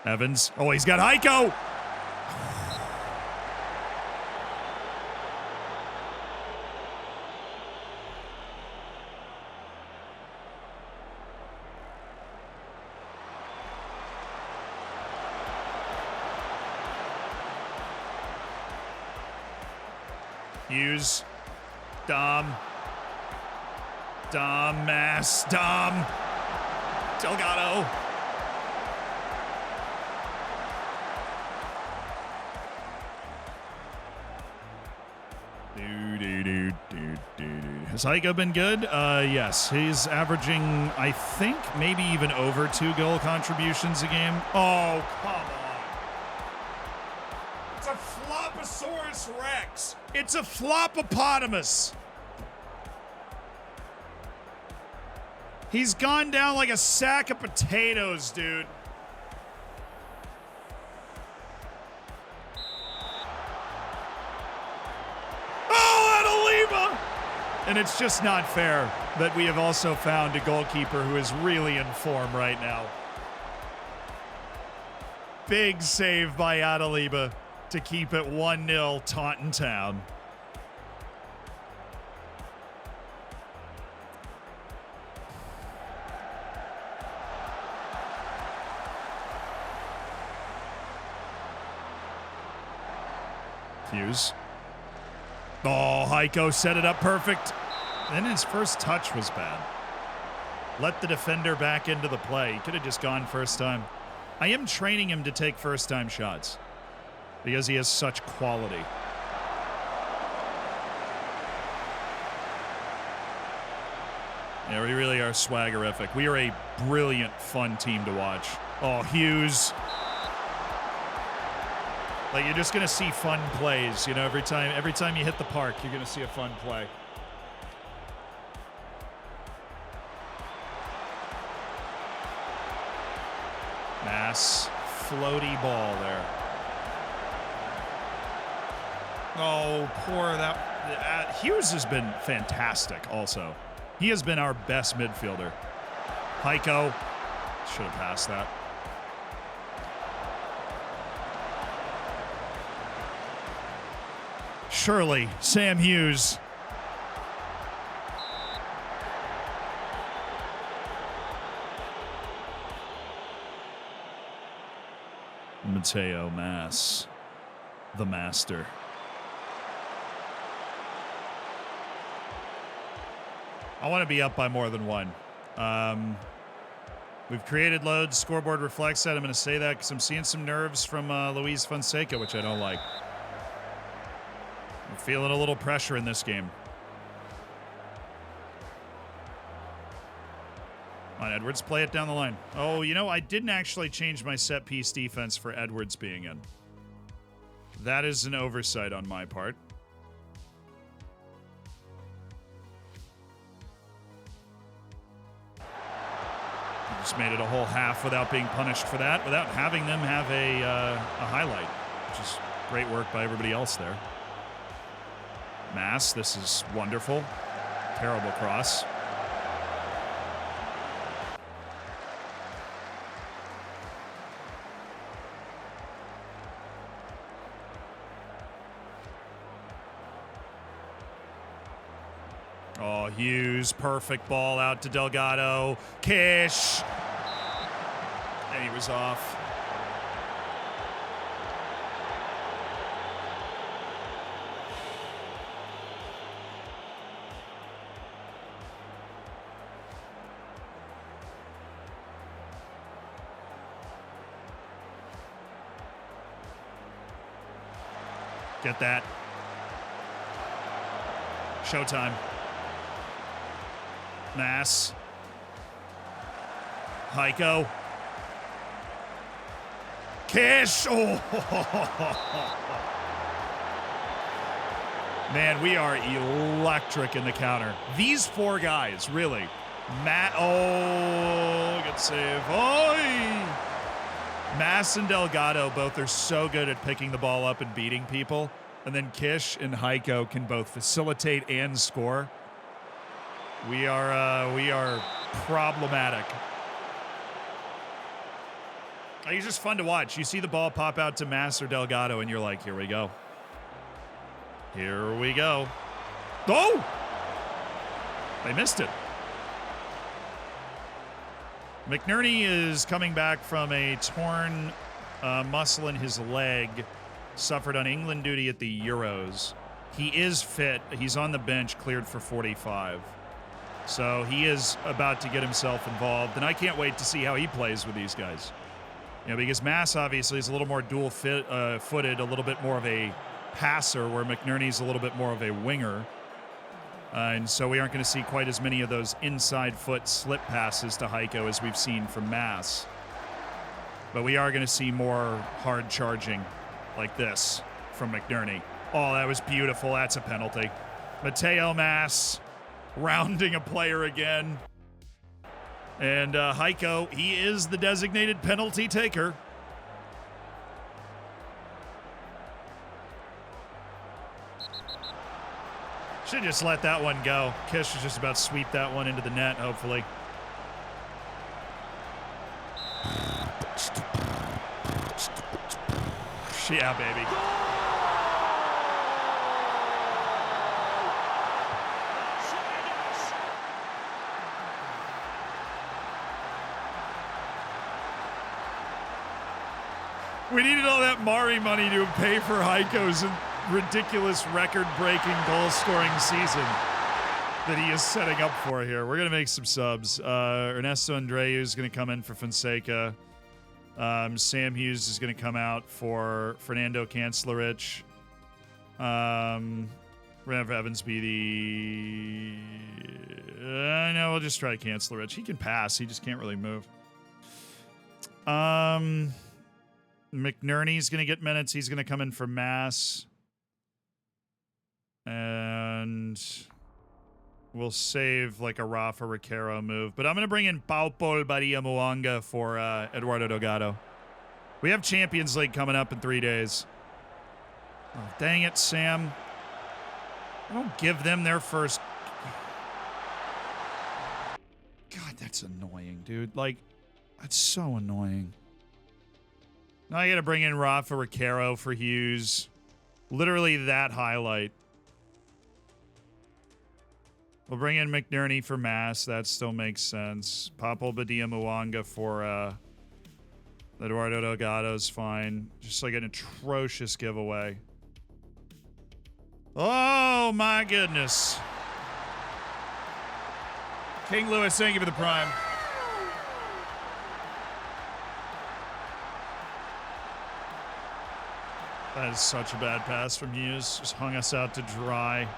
Evans. Oh, he's got Haiko. Hughes, Dom, Mass, Dom, Delgado. Has Haiko been good? Yes. He's averaging, I think, maybe even over 2 goal contributions a game. Oh, come on. It's a Flophosaurus Rex. It's a flopopotamus. He's gone down like a sack of potatoes, dude. Oh, Adeliva! And it's just not fair that we have also found a goalkeeper who is really in form right now. Big save by Adeliva to keep it 1-0 Taunton Town. Hughes. Oh, Haiko set it up perfect. Then his first touch was bad. Let the defender back into the play. He could have just gone first time. I am training him to take first time shots because he has such quality. Yeah, we really are swaggerific. We are a brilliant, fun team to watch. Oh, Hughes. Like, you're just going to see fun plays, you know, every time you hit the park, you're going to see a fun play. Mass, floaty ball there. Oh, poor that. Hughes has been fantastic also. He has been our best midfielder. Haiko should have passed that. Surely, Sam Hughes. Mateo Mass, the master. I want to be up by more than one. We've created loads. Scoreboard reflects that. I'm going to say that because I'm seeing some nerves from Luis Fonseca, which I don't like. I'm feeling a little pressure in this game. On Edwards, play it down the line. Oh, you know, I didn't actually change my set piece defense for Edwards being in. That is an oversight on my part. Just made it a whole half without being punished for that, without having them have a highlight, which is great work by everybody else there. Mass, this is wonderful. Terrible cross. Oh, Hughes, perfect ball out to Delgado. Kish. And he was off. Get that. Showtime. Mass. Haiko. Kish. Oh. Man, we are electric in the counter. These four guys, really. Oh, good save. Oy. Mass and Delgado both are so good at picking the ball up and beating people. And then Kish and Haiko can both facilitate and score. We are problematic. It's just fun to watch. You see the ball pop out to Mass or Delgado, and you're like, here we go. Here we go. Oh! They missed it. McNerney is coming back from a torn muscle in his leg, suffered on England duty at the Euros. He is fit. He's on the bench, cleared for 45. So he is about to get himself involved, and I can't wait to see how he plays with these guys. You know, because Mass obviously is a little more dual-footed, a little bit more of a passer, where McNerney's a little bit more of a winger. And so we aren't going to see quite as many of those inside foot slip passes to Haiko as we've seen from Mass. But we are going to see more hard charging like this from McNerney. Oh, that was beautiful. That's a penalty. Mateo Mass rounding a player again. And Haiko, he is the designated penalty taker. Should just let that one go. Kish is just about to sweep that one into the net, hopefully. Yeah, baby. We needed all that Mari money to pay for Haiko's ridiculous record-breaking goal-scoring season that he is setting up for here. We're going to make some subs. Ernesto Andreu is going to come in for Fonseca. Sam Hughes is going to come out for Fernando Kancelarich. We're going to have Evans be the... no, we'll just try Kancelarich. He can pass. He just can't really move. McNerney's going to get minutes. He's going to come in for Mass. And we'll save like a Rafa Ricaro move. But I'm going to bring in Paupol Badia Muanga for Eduardo Delgado. We have Champions League coming up in 3 days. Oh, dang it, Sam. I don't give them their first... God, that's annoying, dude. Like, that's so annoying. Now I got to bring in Rafa Ricaro for Hughes. Literally that highlight. We'll bring in McNerney for Mass. That still makes sense. Paupol Badia Muanga for Eduardo Delgado's fine. Just like an atrocious giveaway. Oh, my goodness. King Lewis, thank you for the prime. That is such a bad pass from Hughes. Just hung us out to dry.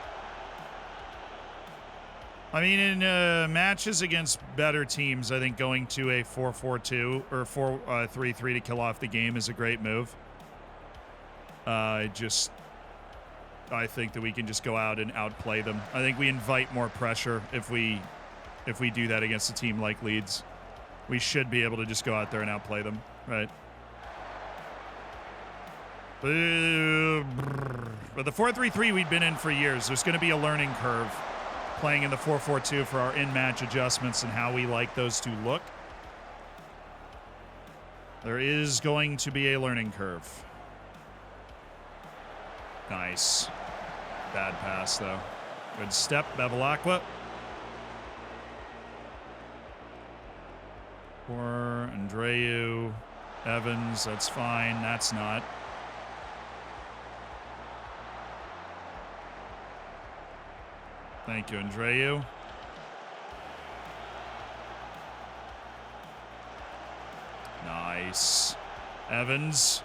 I mean, in matches against better teams, I think going to a 4-4-2 or 4-3-3 to kill off the game is a great move. I think that we can just go out and outplay them. I think we invite more pressure if we do that against a team like Leeds. we should be able to just go out there and outplay them, right? But the 4-3-3 we've been in for years. There's going to be a learning curve playing in the 4-4-2 for our in-match adjustments and how we like those to look. There is going to be a learning curve. Nice. Bad pass, though. Good step, Bevilacqua. For Andreu. Evans, that's fine. That's not. Thank you, Andreu. Nice. Evans.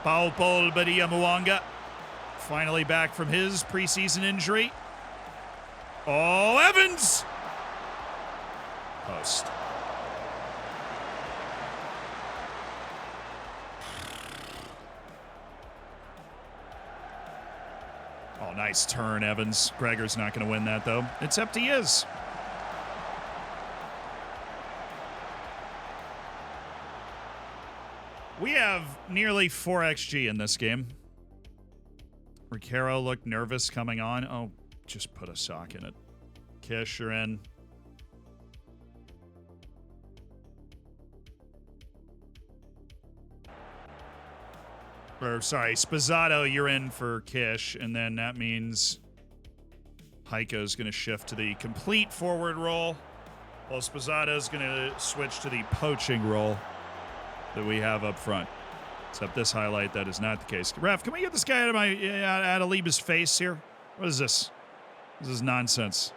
Paul Badia Mwanga. Finally back from his preseason injury. Oh, Evans! Post. Oh, nice turn, Evans. Gregor's not going to win that, though. Except he is. We have nearly 4 XG in this game. Ricaro looked nervous coming on. Oh, just put a sock in it. Kish, you're in. Or, sorry, Spazzato, you're in for Kish, and then that means Haiko's going to shift to the complete forward role, while Spazzato's going to switch to the poaching role that we have up front. Except this highlight, that is not the case. Ref, can we get this guy out of Liba's face here? What is this? This is nonsense.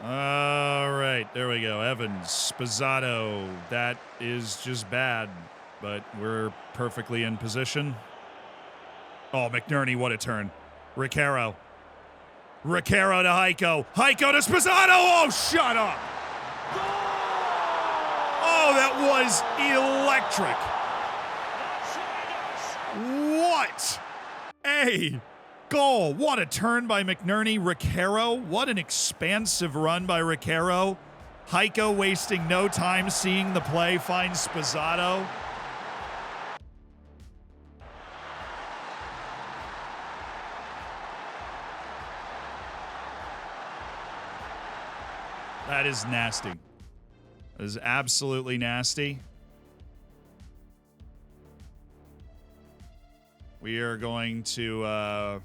All right, there we go. Evans, Spazzato. That is just bad, but we're perfectly in position. Oh, McNerney, what a turn. Ricaro. Ricaro to Haiko. Haiko to Spazzato. Oh, shut up. Oh, that was electric. What a goal. What a turn by McNerney. Ricaro. What an expansive run by Ricaro. Haiko wasting no time seeing the play. Finds Spazzato. That is nasty. That is absolutely nasty. We are going to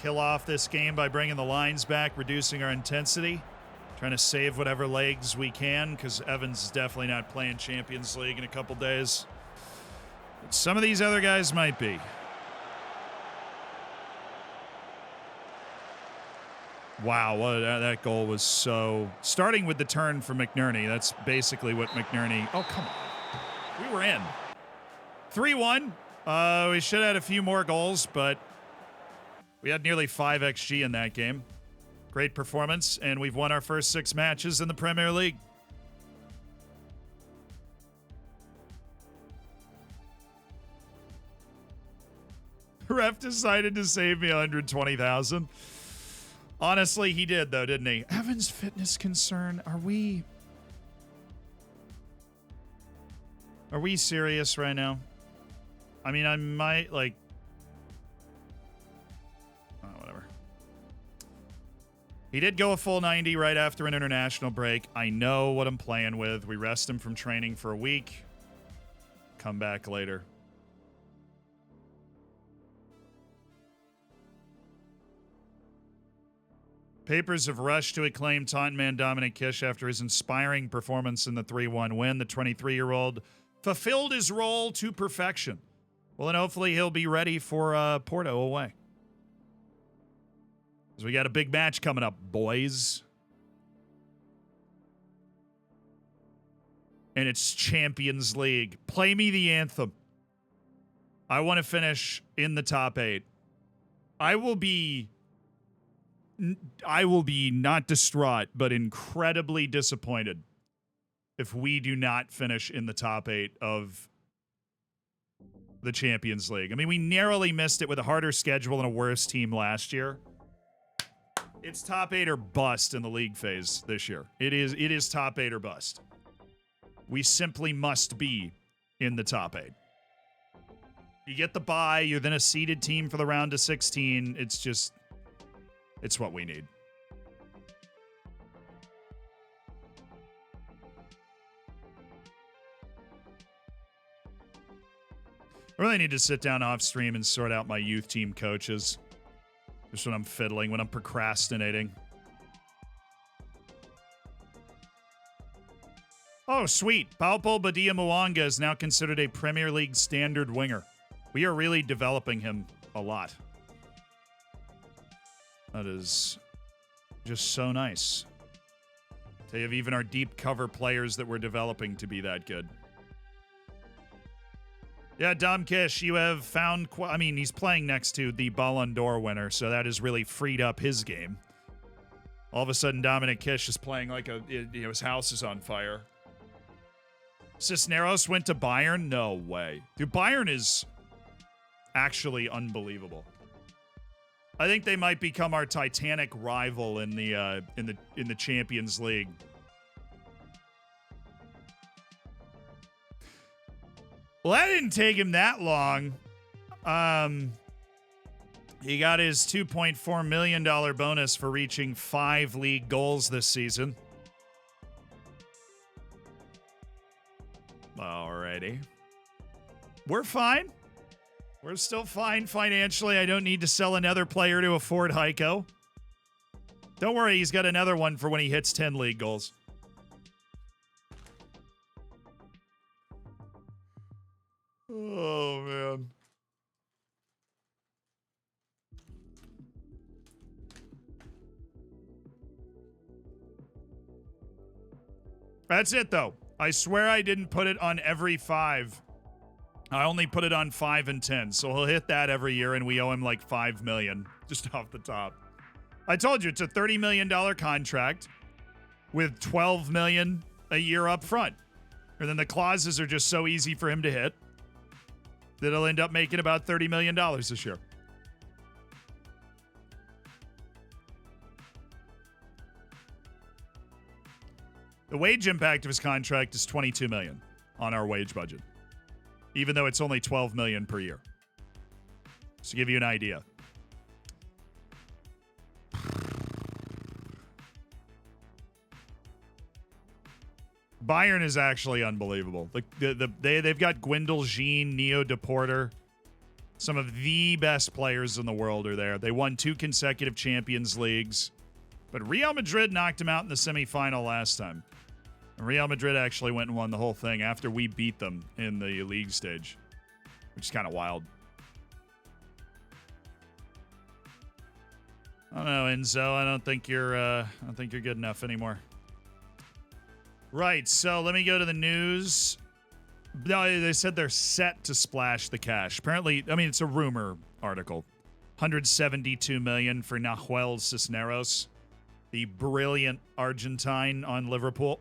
kill off this game by bringing the lines back, reducing our intensity, trying to save whatever legs we can, because Evans is definitely not playing Champions League in a couple days. But some of these other guys might be. Wow, that goal was so... Starting with the turn for McNerney, that's basically what McNerney... Oh, come on. We were in. 3-1. We should have had a few more goals, but we had nearly 5 XG in that game. Great performance, and we've won our first 6 matches in the Premier League. Ref decided to save me 120,000. Honestly, he did, though, didn't he? Evans' fitness concern. Are we serious right now? I mean, I might, like... Oh, whatever. He did go a full 90 right after an international break. I know what I'm playing with. We rest him from training for a week. Come back later. Papers have rushed to acclaim Taunton man Dominic Kish after his inspiring performance in the 3-1 win. The 23-year-old fulfilled his role to perfection. Well, and hopefully he'll be ready for Porto away. Because we got a big match coming up, boys. And it's Champions League. Play me the anthem. I want to finish in the top 8. I will be I will be not distraught, but incredibly disappointed if we do not finish in the top 8 of the Champions League. I mean, we narrowly missed it with a harder schedule and a worse team last year. It's top 8 or bust in the league phase this year. It is top 8 or bust. We simply must be in the top 8. You get the bye, you're then a seeded team for the round of 16. It's what we need. I really need to sit down off stream and sort out my youth team coaches. Just when I'm fiddling, when I'm procrastinating. Oh, sweet. Paupo Badia Mwanga is now considered a Premier League standard winger. We are really developing him a lot. That is just so nice. To have even our deep cover players that we're developing to be that good. Yeah, Dom Kish, you have found... I mean, he's playing next to the Ballon d'Or winner, so that has really freed up his game. All of a sudden, Dominic Kish is playing like his house is on fire. Cisneros went to Bayern? No way. Dude, Bayern is actually unbelievable. I think they might become our Titanic rival in the Champions League. Well, that didn't take him that long. He got his $2.4 million bonus for reaching 5 league goals this season. Alrighty. We're fine. We're still fine financially. I don't need to sell another player to afford Haiko. Don't worry, he's got another one for when he hits 10 league goals. Oh, man. That's it, though. I swear I didn't put it on every 5. I only put it on 5 and 10, so he'll hit that every year, and we owe him like $5 million just off the top. I told you, it's a $30 million contract with $12 million a year up front. And then the clauses are just so easy for him to hit that he'll end up making about $30 million this year. The wage impact of his contract is $22 million on our wage budget, even though it's only $12 million per year. Just to give you an idea. Bayern is actually unbelievable. They've got Gwendal, Jean, Neo Deporter. Some of the best players in the world are there. They won 2 consecutive Champions Leagues. But Real Madrid knocked them out in the semifinal last time. And Real Madrid actually went and won the whole thing after we beat them in the league stage, which is kind of wild. I don't know, Enzo. I don't think you're good enough anymore. Right, so let me go to the news. No, they said they're set to splash the cash. Apparently, I mean, it's a rumor article. $172 million for Nahuel Cisneros, the brilliant Argentine on Liverpool.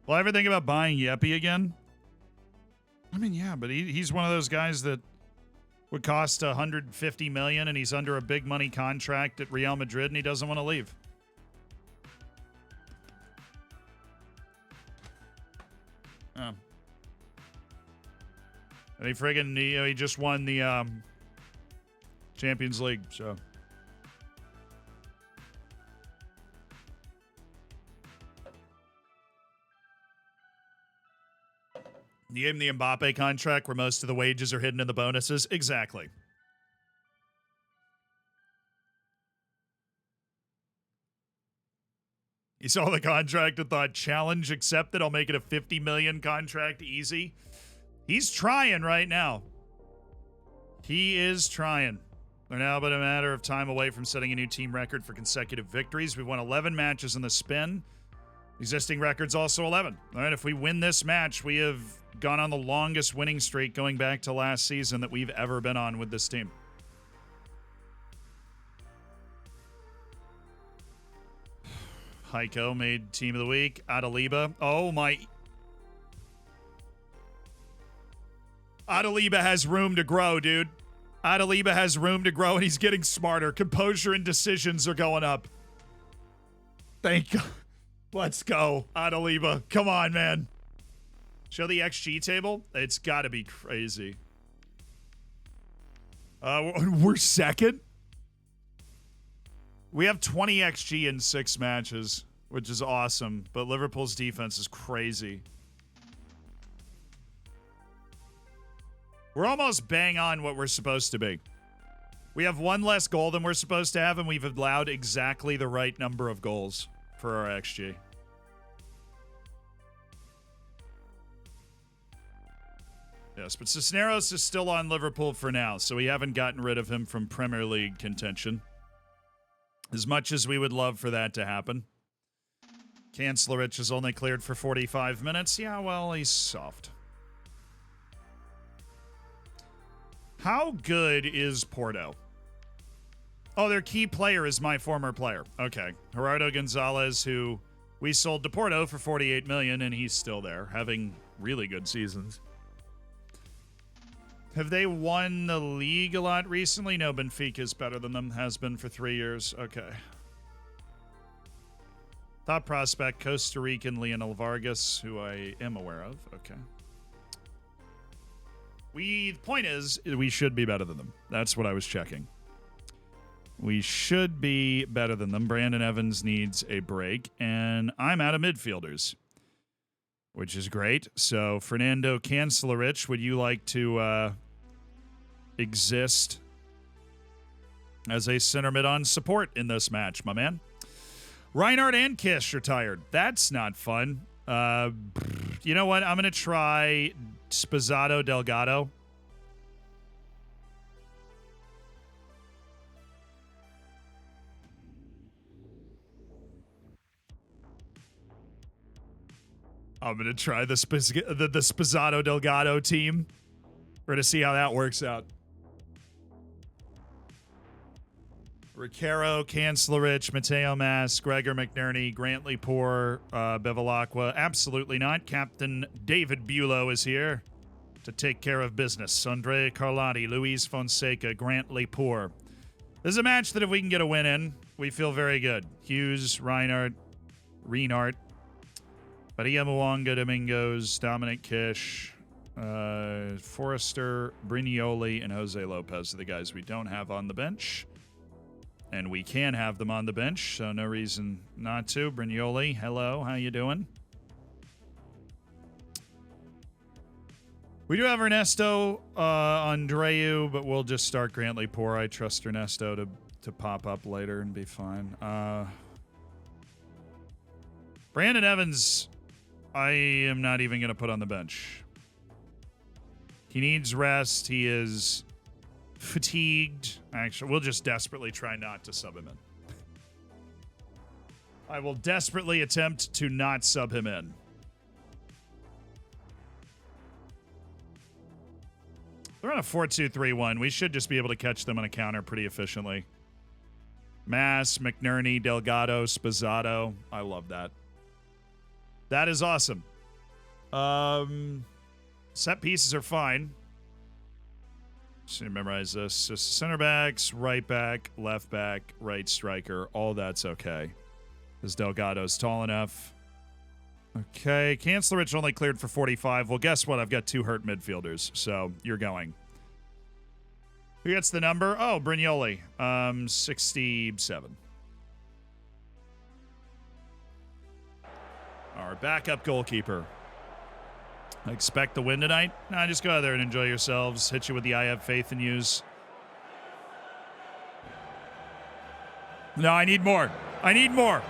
Will I ever think about buying Yepi again? I mean, yeah, but he's one of those guys that would cost $150 million, and he's under a big money contract at Real Madrid, and he doesn't want to leave. Oh. And he friggin' he just won the Champions League, so. You gave him the Mbappe contract where most of the wages are hidden in the bonuses? Exactly. You saw the contract and thought, challenge accepted, I'll make it a $50 million contract easy. He's trying right now. He is trying. They're now but a matter of time away from setting a new team record for consecutive victories. We've won 11 matches in the spin. Existing record's also 11. All right, if we win this match, we have gone on the longest winning streak going back to last season that we've ever been on with this team. Haiko made team of the week. Adaliba. Oh, my. Adaliba has room to grow, dude. Adaliba has room to grow, and he's getting smarter. Composure and decisions are going up. Thank God. Let's go, Adaliba. Come on, man. Show the XG table. It's got to be crazy. We're second. We have 20 XG in 6 matches, which is awesome. But Liverpool's defense is crazy. We're almost bang on what we're supposed to be. We have 1 less goal than we're supposed to have, and we've allowed exactly the right number of goals for our XG. Yes, but Cisneros is still on Liverpool for now, so we haven't gotten rid of him from Premier League contention. As much as we would love for that to happen. Kancelarich is only cleared for 45 minutes. Yeah, well, he's soft. How good is Porto? Oh, their key player is my former player. Okay. Gerardo Gonzalez, who we sold to Porto for $48 million, and he's still there, having really good seasons. Have they won the league a lot recently? No, Benfica is better than them. Has been for 3 years. Okay. Top prospect, Costa Rican Leonel Vargas, who I am aware of. Okay. The point is, we should be better than them. That's what I was checking. We should be better than them. Brandon Evans needs a break, and I'm out of midfielders, which is great. So, Fernando Kancelarich, would you like to exist as a center mid on support in this match, my man? Reinhardt and Kish retired. That's not fun. You know what? I'm going to try Sposato Delgado. I'm going to try the Sposato Delgado team. We're going to see how that works out. Ricaro, Kancelarich, Mateo Mas, Gregor McNerney, Grantley Poor, Bevilacqua. Absolutely not. Captain David Bulow is here to take care of business. Andre Carlotti, Luis Fonseca, Grantley Poor. This is a match that if we can get a win in, we feel very good. Hughes, Reinhardt, Maria Mwanga, Domingos, Dominic Kish, Forrester, Brignoli, and Jose Lopez are the guys we don't have on the bench. And we can have them on the bench, so no reason not to. Brignoli, hello, how you doing? We do have Ernesto Andreu, but we'll just start Grantley Poor. I trust Ernesto to pop up later and be fine. Brandon Evans, I am not even going to put on the bench. He needs rest. He is fatigued. Actually, we'll just desperately try not to sub him in. I will desperately attempt to not sub him in. They're on a 4-2-3-1. We should just be able to catch them on a counter pretty efficiently. Mass, McNerney, Delgado, Sposato. I love that. That is awesome. Set pieces are fine. Just need to memorize this. Just center backs, right back, left back, right striker. All that's okay. Because Delgado's tall enough. Okay. Kancelarich only cleared for 45. Well, guess what? I've got 2 hurt midfielders. So you're going. Who gets the number? Oh, Brignoli. 67. Our backup goalkeeper. I expect the win tonight. Nah, just go out there and enjoy yourselves. Hit you with the I have faith in yous. No, I need more. I need more.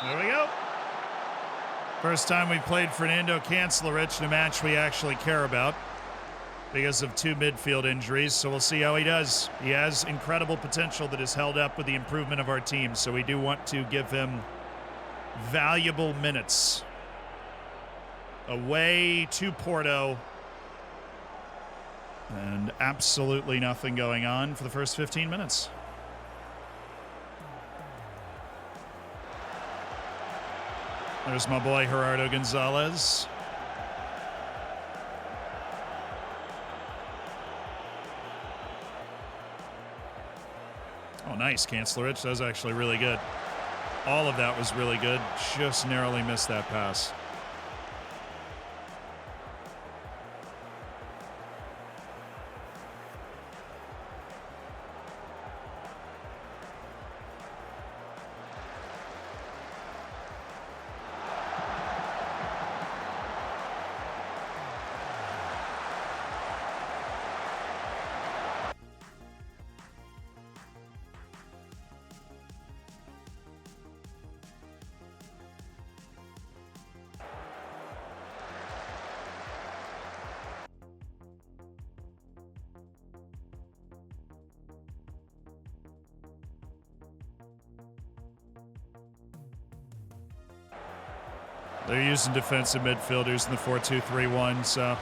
There we go. First time we've played Fernando Kancelarich in a match we actually care about because of 2 midfield injuries, so we'll see how he does. He has incredible potential that is held up with the improvement of our team, so we do want to give him valuable minutes. Away to Porto. And absolutely nothing going on for the first 15 minutes. There's my boy Gerardo Gonzalez. Oh, nice. Kancelarich. That was actually really good. All of that was really good. Just narrowly missed that pass. They're using defensive midfielders in the 4-2-3-1, so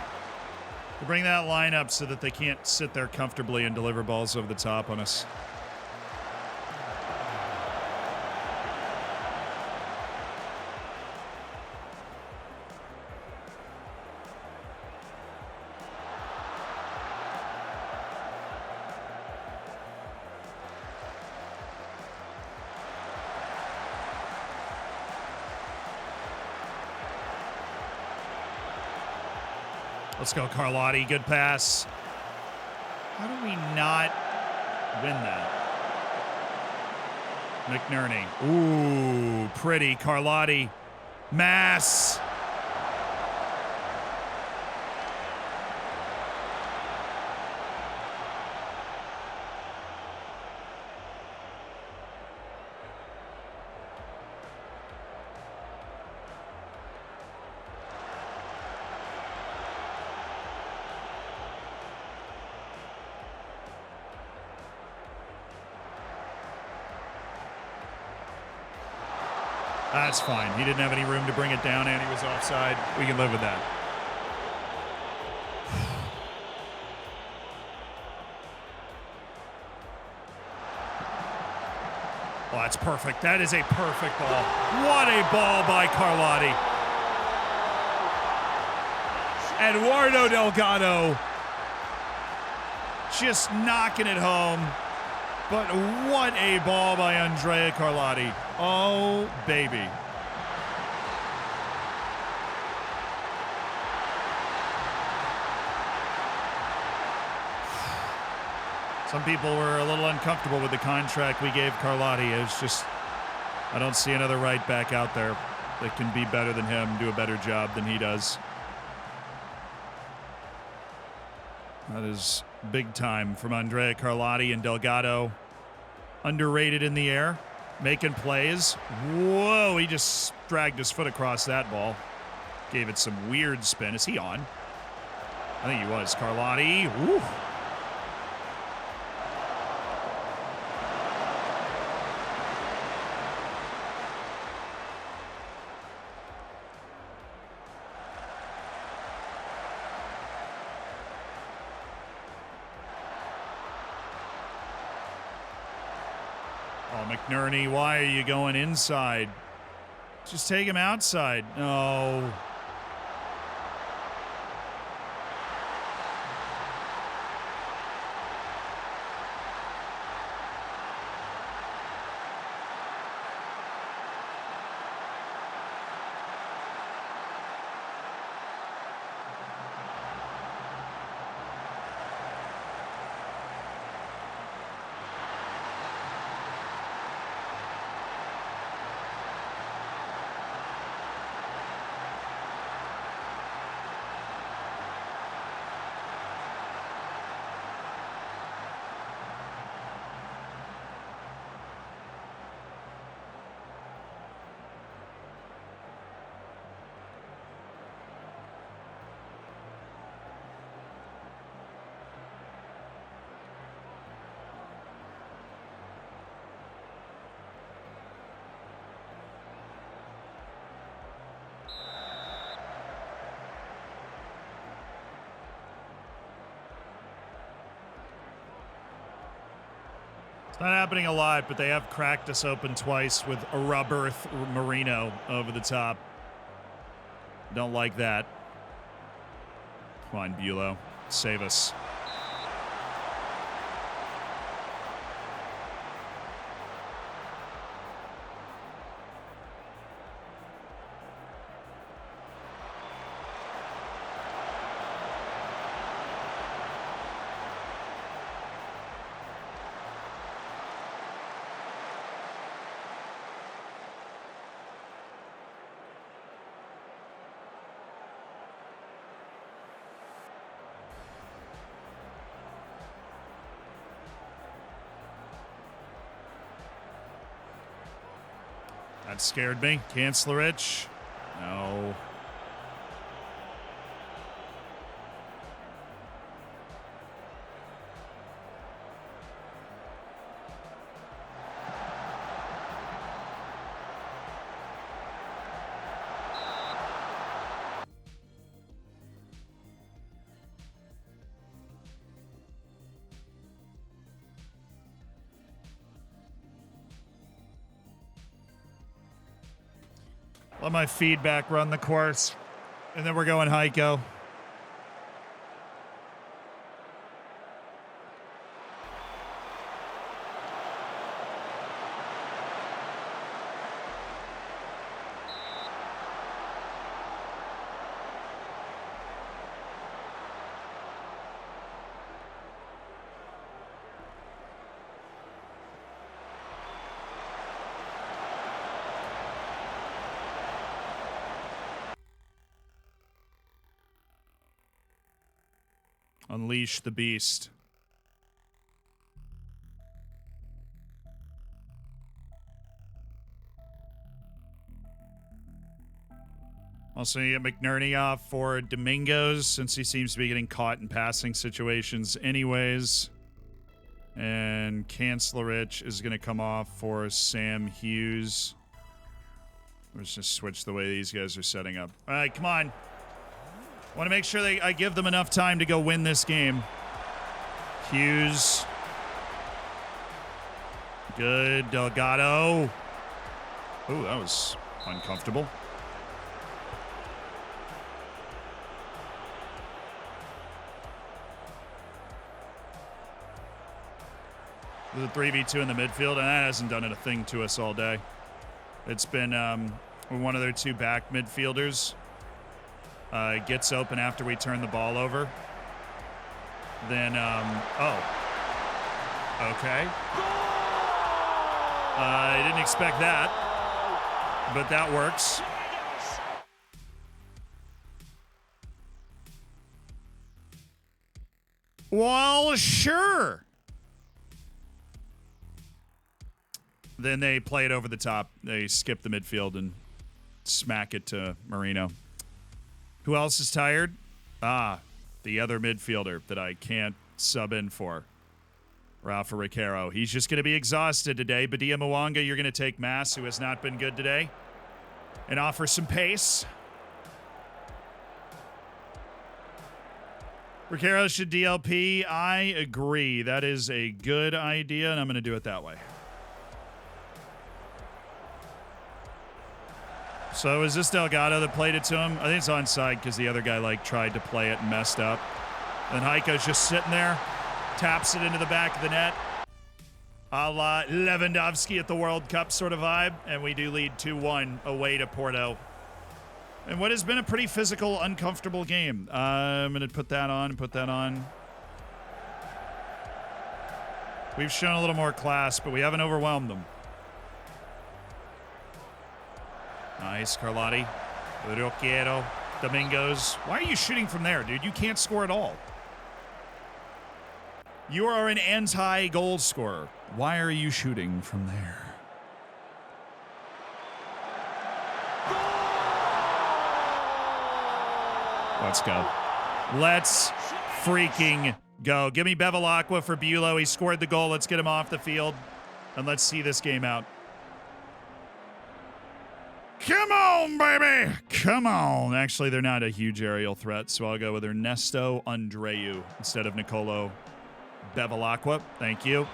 we bring that line up so that they can't sit there comfortably and deliver balls over the top on us. Let's go, Carlotti. Good pass. How do we not win that? McNerney. Ooh, pretty. Carlotti. Mass. That's fine. He didn't have any room to bring it down, and he was offside. We can live with that. Oh, that's perfect. That is a perfect ball. What a ball by Carlotti. Eduardo Delgado just knocking it home. But what a ball by Andrea Carlotti. Oh, baby. Some people were a little uncomfortable with the contract we gave Carlotti. It's just, I don't see another right back out there that can be better than him, do a better job than he does. That is big time from Andrea Carlotti, and Delgado underrated in the air, making plays. Whoa, he just dragged his foot across that ball. Gave it some weird spin. Is he on? I think he was. Carlotti. Woo. McNerney, why are you going inside? Just take him outside. No. It's not happening a lot, but they have cracked us open twice with a rubber merino over the top. Don't like that. Come on, Bulow. Save us. That scared me. Kancelarich. No. Let my feedback run the course. And then we're going haiko. Unleash the beast. Also, you get McNerney off for Domingos, since he seems to be getting caught in passing situations anyways. And Kancelarich is going to come off for Sam Hughes. Let's just switch the way these guys are setting up. All right, come on. Want to make sure I give them enough time to go win this game. Hughes. Good. Delgado. Ooh, that was uncomfortable. There's a 3v2 in the midfield, and that hasn't done a thing to us all day. It's been one of their two back midfielders. Gets open after we turn the ball over. Then, okay. I didn't expect that, but that works. Well, sure. Then they play it over the top. They skip the midfield and smack it to Marino. Who else is tired? The other midfielder that I can't sub in for. Rafa Riquero. He's just going to be exhausted today. Badia Mwanga, you're going to take Mass, who has not been good today, and offer some pace. Riquero should DLP. I agree. That is a good idea, and I'm going to do it that way. So is this Delgado that played it to him? I think it's onside because the other guy tried to play it and messed up. And Haiko's just sitting there, taps it into the back of the net. A la Lewandowski at the World Cup sort of vibe. And we do lead 2-1 away to Porto. And what has been a pretty physical, uncomfortable game. I'm going to put that on and put that on. We've shown a little more class, but we haven't overwhelmed them. Nice, Carlotti. Rocchiero. Domingos. Why are you shooting from there, dude? You can't score at all. You are an anti-goal scorer. Why are you shooting from there? Let's go. Let's freaking go. Give me Bevilacqua for Bulow. He scored the goal. Let's get him off the field. And let's see this game out. Come on, baby. Come on. Actually, they're not a huge aerial threat, so I'll go with Ernesto Andreu instead of Nicolo Bevilacqua. Thank you.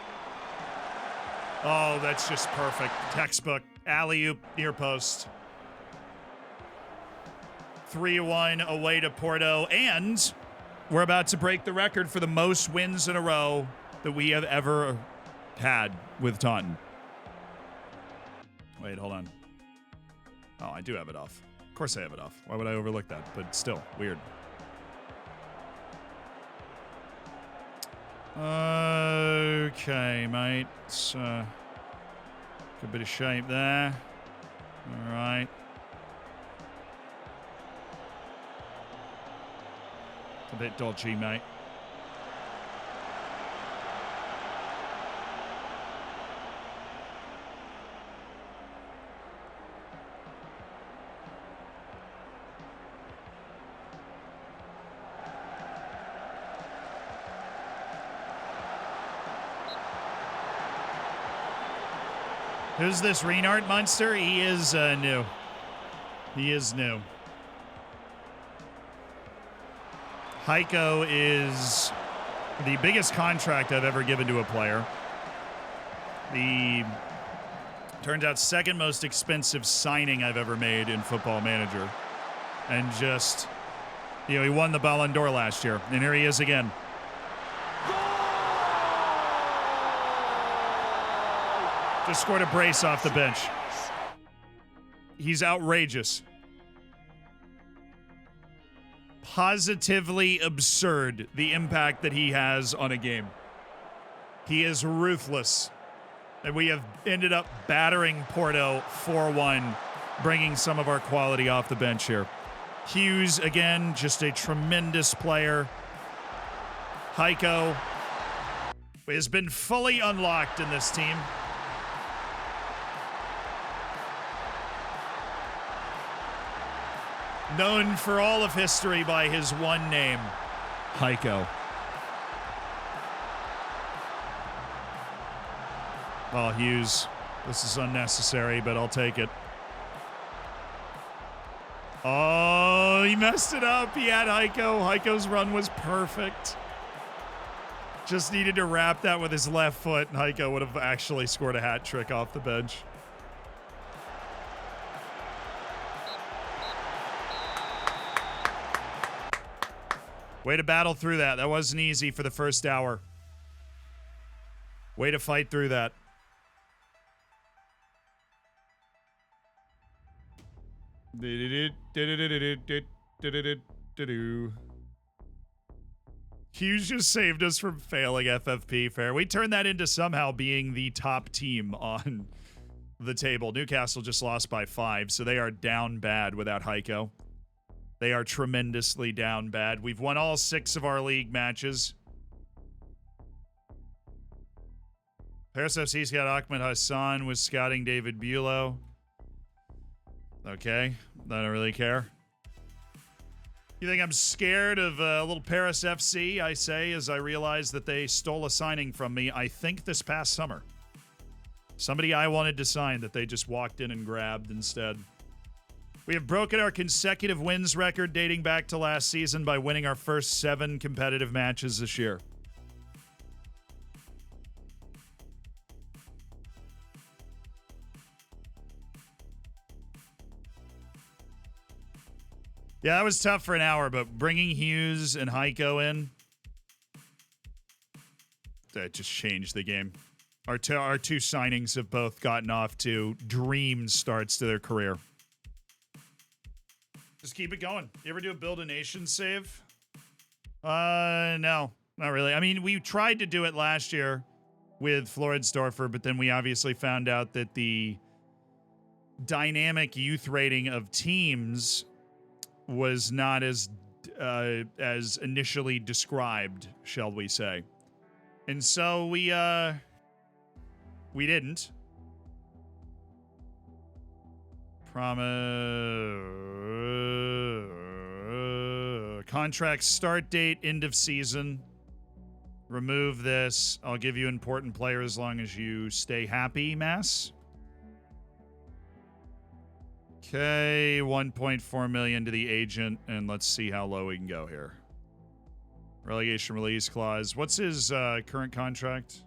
Oh, that's just perfect. Textbook. Alley-oop, near post. 3-1 away to Porto. And we're about to break the record for the most wins in a row that we have ever had with Taunton. Wait, hold on. Oh, I do have it off. Of course I have it off. Why would I overlook that? But still, weird. Okay, mate. It's good bit of shape there. All right. It's a bit dodgy, mate. Who's this Reinhardt monster? He is new. He is new. Haiko is the biggest contract I've ever given to a player. The, turns out, second most expensive signing I've ever made in Football Manager. And just, you know, he won the Ballon d'Or last year. And here he is again. Just scored a brace off the bench. He's outrageous. Positively absurd, the impact that he has on a game. He is ruthless. And we have ended up battering Porto 4-1, bringing some of our quality off the bench here. Hughes, again, just a tremendous player. Haiko has been fully unlocked in this team. Known for all of history by his one name, Haiko. Oh, Hughes, this is unnecessary, but I'll take it. Oh, he messed it up. He had Haiko. Haiko's run was perfect. Just needed to wrap that with his left foot, and Haiko would have actually scored a hat trick off the bench. Way to battle through that. That wasn't easy for the first hour. Way to fight through that. Hughes just saved us from failing FFP fair. We turned that into somehow being the top team on the table. Newcastle just lost by 5, so they are down bad without Haiko. They are tremendously down bad. We've won all 6 of our league matches. Paris FC scout Ahmed Hassan was scouting David Bulow. Okay, I don't really care. You think I'm scared of a little Paris FC, I say, as I realize that they stole a signing from me, I think this past summer. Somebody I wanted to sign that they just walked in and grabbed instead. We have broken our consecutive wins record dating back to last season by winning our first 7 competitive matches this year. Yeah, that was tough for an hour, but bringing Hughes and Haiko in, that just changed the game. Our two signings have both gotten off to dream starts to their career. Just keep it going. You ever do a Build a Nation save? No, not really. I mean, we tried to do it last year with Floridsdorfer, but then we obviously found out that the dynamic youth rating of teams was not as initially described, shall we say. And so we didn't. Contract start date, end of season. Remove this. I'll give you important players as long as you stay happy, Mass. Okay, 1.4 million to the agent, and let's see how low we can go here. Relegation release clause. What's his current contract?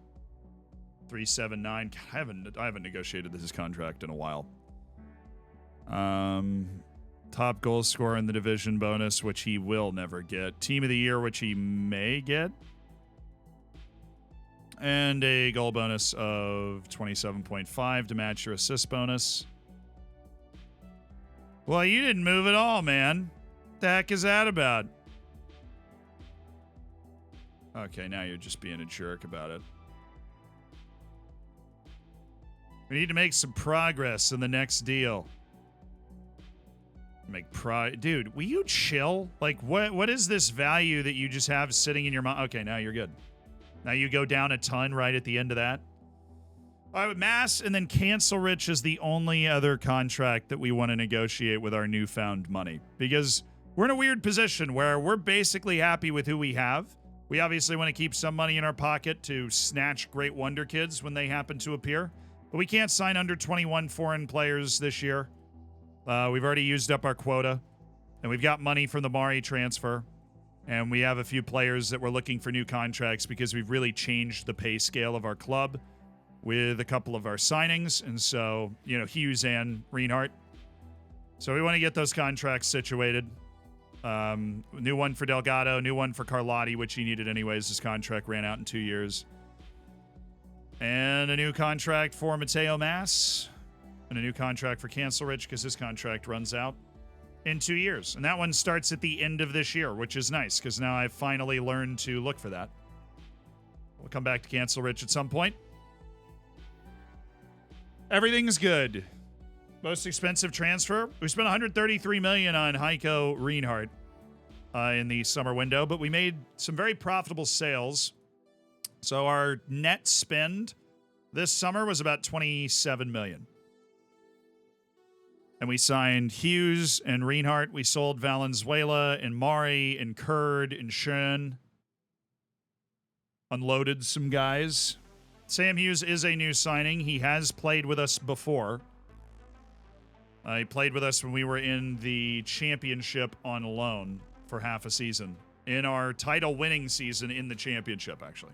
379. I haven't negotiated this contract in a while. Top goal scorer in the division bonus, which he will never get. Team of the year, which he may get. And a goal bonus of 27.5 to match your assist bonus. Well, you didn't move at all, man. What the heck is that about? Okay, now you're just being a jerk about it. We need to make some progress in the next deal. Dude, will you chill? Like, what is this value that you just have sitting in your mind? Okay, now you're good. Now you go down a ton right at the end of that. All right, Mass and then Cancel Rich is the only other contract that we want to negotiate with our newfound money. Because we're in a weird position where we're basically happy with who we have. We obviously want to keep some money in our pocket to snatch great wonder kids when they happen to appear. But we can't sign under 21 foreign players this year. We've already used up our quota. And we've got money from the Mari transfer. And we have a few players that we're looking for new contracts because we've really changed the pay scale of our club with a couple of our signings. And so, you know, Hughes and Reinhardt. So we want to get those contracts situated. New one for Delgado, new one for Carlotti, which he needed anyways. His contract ran out in 2 years. And a new contract for Mateo Mass. And a new contract for Cancel Rich because his contract runs out in 2 years. And that one starts at the end of this year, which is nice because now I've finally learned to look for that. We'll come back to Cancel Rich at some point. Everything's good. Most expensive transfer. We spent $133 million on Heiko Reinhardt in the summer window, but we made some very profitable sales. So our net spend this summer was about $27 million. And we signed Hughes and Reinhardt. We sold Valenzuela and Mari and Kurd and Schön. Unloaded some guys. Sam Hughes is a new signing. He has played with us before. He played with us when we were in the championship on loan for half a season. In our title-winning season in the championship, actually.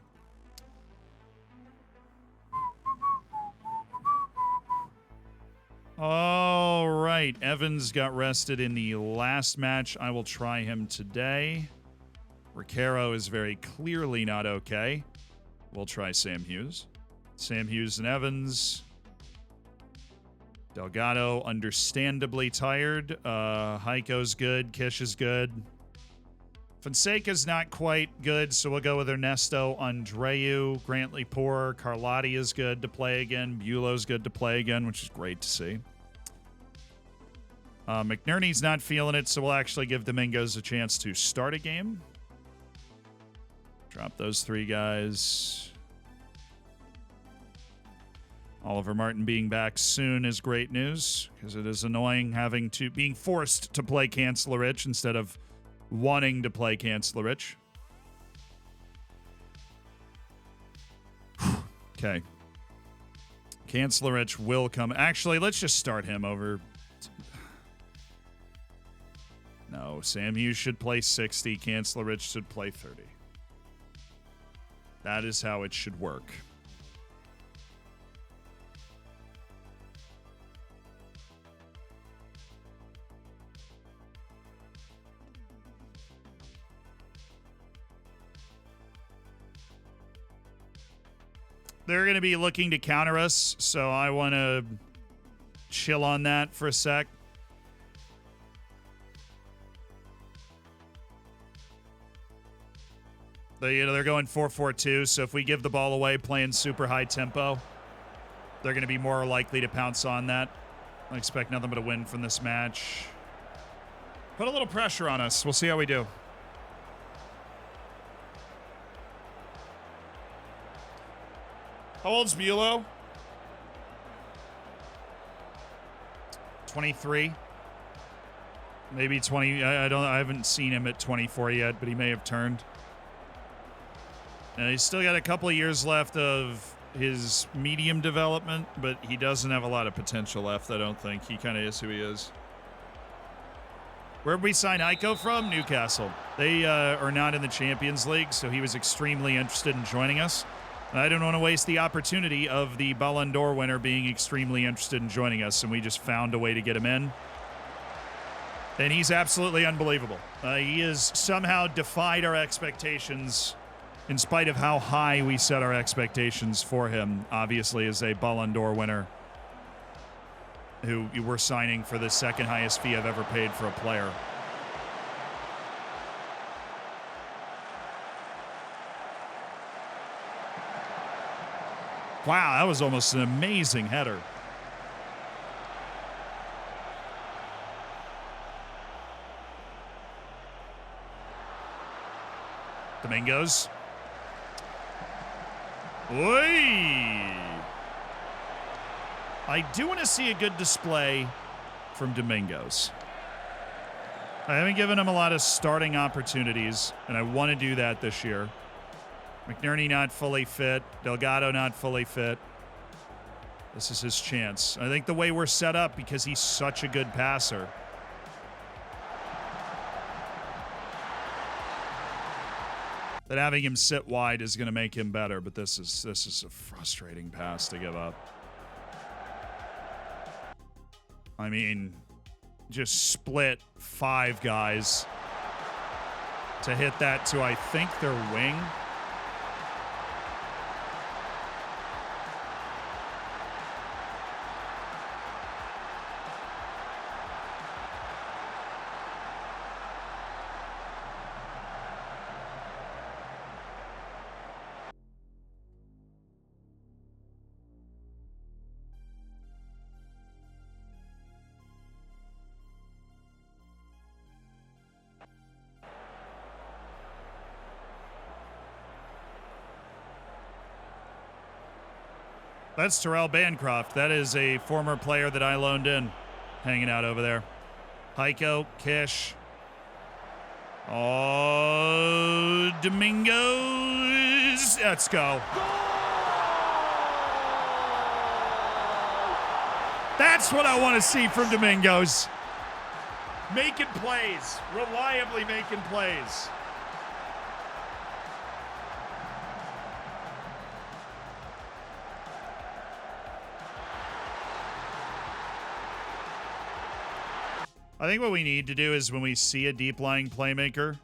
All right. Evans got rested in the last match. I will try him today. Ricaro is very clearly not okay. We'll try Sam Hughes. Sam Hughes and Evans. Delgado, understandably tired. Heiko's good. Kish is good. Fonseca's not quite good, so we'll go with Ernesto Andreu. Grantley poor. Carlotti is good to play again. Bulow's good to play again, which is great to see. McNerney's not feeling it, so we'll actually give Domingos a chance to start a game. Drop those three guys. Oliver Martin being back soon is great news, because it is annoying being forced to play Cancel Rich instead of wanting to play Cancel Rich. Okay. Cancel Rich will come. Actually, let's just start him over. No, Sam Hughes should play 60. Cancel Rich should play 30. That is how it should work. They're going to be looking to counter us, so I want to chill on that for a sec. They're going 4-4-2, so if we give the ball away playing super high tempo, they're going to be more likely to pounce on that. I expect nothing but a win from this match. Put a little pressure on us. We'll see how we do. How old's Bulow? 23. Maybe 20. I haven't seen him at 24 yet, but he may have turned. He's still got a couple of years left of his medium development, but he doesn't have a lot of potential left, I don't think. He kind of is who he is. Where'd we sign Haiko from? Newcastle. They are not in the Champions League, so he was extremely interested in joining us. I don't want to waste the opportunity of the Ballon d'Or winner being extremely interested in joining us, and we just found a way to get him in. And he's absolutely unbelievable. He has somehow defied our expectations in spite of how high we set our expectations for him, obviously, as a Ballon d'Or winner who we're signing for the second highest fee I've ever paid for a player. Wow, that was almost an amazing header. Domingos. Oy! I do want to see a good display from Domingos. I haven't given him a lot of starting opportunities, and I want to do that this year. McNerney not fully fit. Delgado not fully fit. This is his chance. I think the way we're set up, because he's such a good passer. That having him sit wide is going to make him better, but this is a frustrating pass to give up. I mean, just split 5 guys to hit that to, I think, their wing. That's Terrell Bancroft. That is a former player that I loaned in, hanging out over there. Haiko, Kish. Oh, Domingos. Let's go. That's what I want to see from Domingos. Making plays, reliably making plays. I think what we need to do is when we see a deep-lying playmaker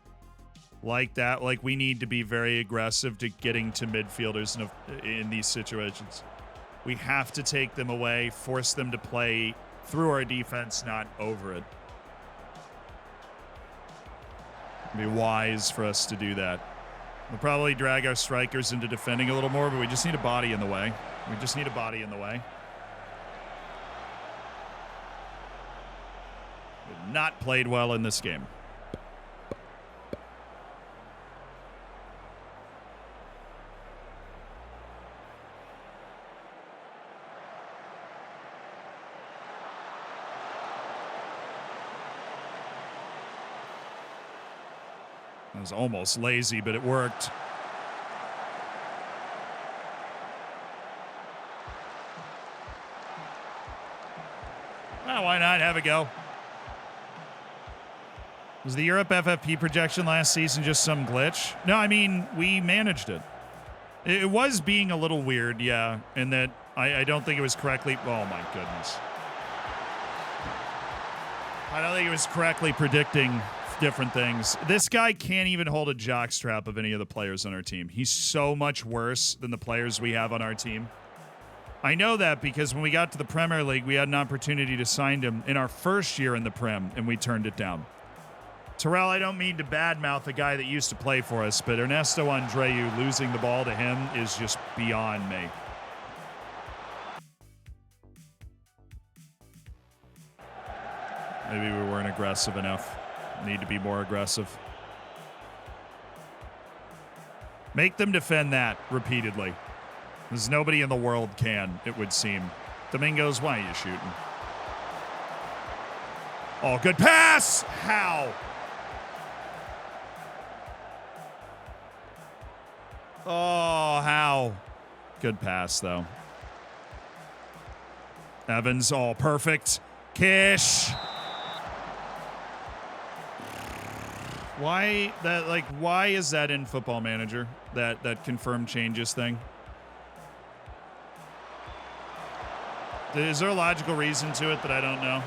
like that, like we need to be very aggressive to getting to midfielders in these situations. We have to take them away, force them to play through our defense, not over it. It'd be wise for us to do that. We'll probably drag our strikers into defending a little more, but we just need a body in the way. We just need a body in the way. Not played well in this game. It was almost lazy, but it worked. Well, why not have a go? Was the Europe FFP projection last season just some glitch? No, I mean, we managed it. It was being a little weird, yeah, in that I don't think it was correctly... Oh, my goodness. I don't think it was correctly predicting different things. This guy can't even hold a jockstrap of any of the players on our team. He's so much worse than the players we have on our team. I know that because when we got to the Premier League, we had an opportunity to sign him in our first year in the Prem, and we turned it down. Terrell, I don't mean to badmouth a guy that used to play for us, but Ernesto Andreu, losing the ball to him is just beyond me. Maybe we weren't aggressive enough. Need to be more aggressive. Make them defend that repeatedly. Because nobody in the world can, it would seem. Domingos, why are you shooting? Oh, good pass! How? Oh, how? Good pass, though. Evans, all perfect. Kish. Why is that in Football Manager? That confirmed changes thing? Is there a logical reason to it that I don't know?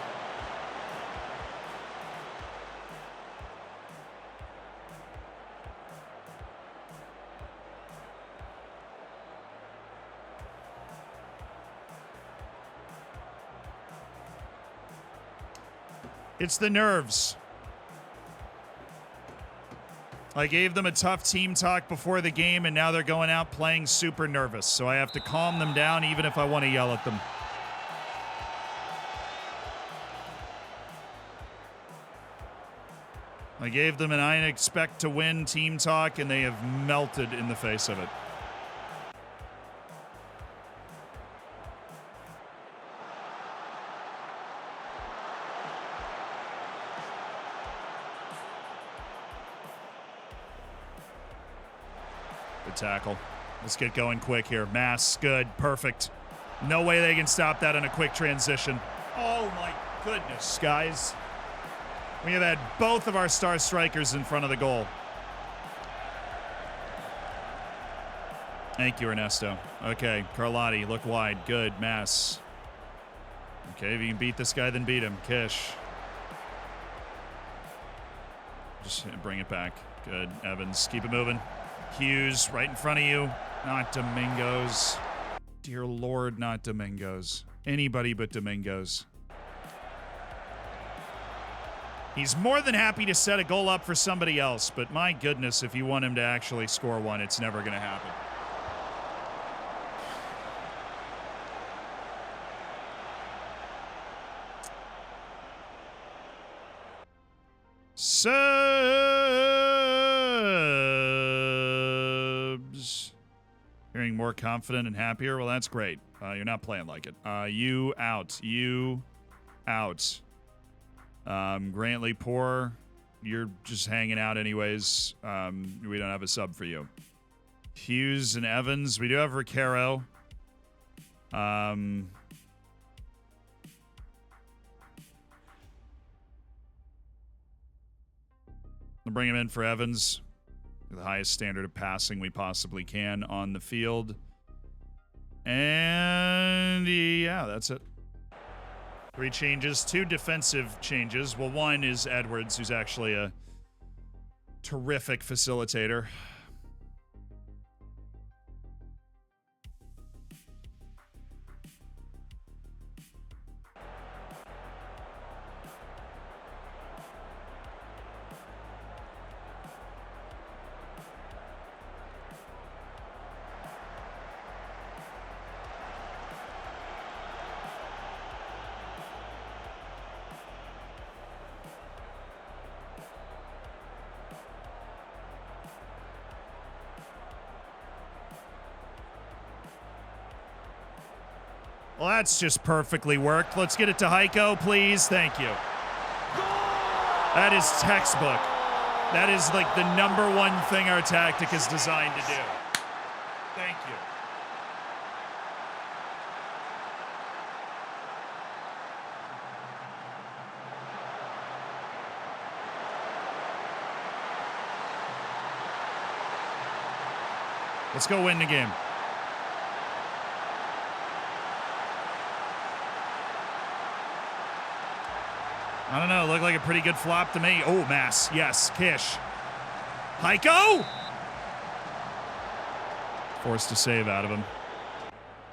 It's the nerves. I gave them a tough team talk before the game, and now they're going out playing super nervous. So I have to calm them down even if I want to yell at them. I gave them an I expect to win team talk, and they have melted in the face of it. Good tackle. Let's get going quick here. Mass, good, perfect. No way they can stop that in a quick transition. Oh my goodness, guys. We have had both of our star strikers in front of the goal. Thank you, Ernesto. Okay, Carlotti, look wide. Good, Mass. Okay, if you can beat this guy, then beat him. Kish. Just bring it back. Good, Evans. Keep it moving. Hughes, right in front of you. Not Domingos. Dear Lord, not Domingos. Anybody but Domingos. He's more than happy to set a goal up for somebody else, but my goodness, if you want him to actually score one, it's never going to happen. Subs. Hearing more confident and happier? Well, that's great. You're not playing like it. You out. You out. Grantley poor. You're just hanging out anyways. We don't have a sub for you. Hughes and Evans. We do have Recaro. We'll bring him in for Evans. The highest standard of passing we possibly can on the field. And yeah, that's it. 3 changes, 2 defensive changes. Well, one is Edwards, who's actually a terrific facilitator. Well, that's just perfectly worked. Let's get it to Haiko, please. Thank you. That is textbook. That is like the #1 thing our tactic is designed to do. Thank you. Let's go win the game. I don't know. Looked like a pretty good flop to me. Oh, Mass. Yes. Kish. Haiko! Forced a save out of him.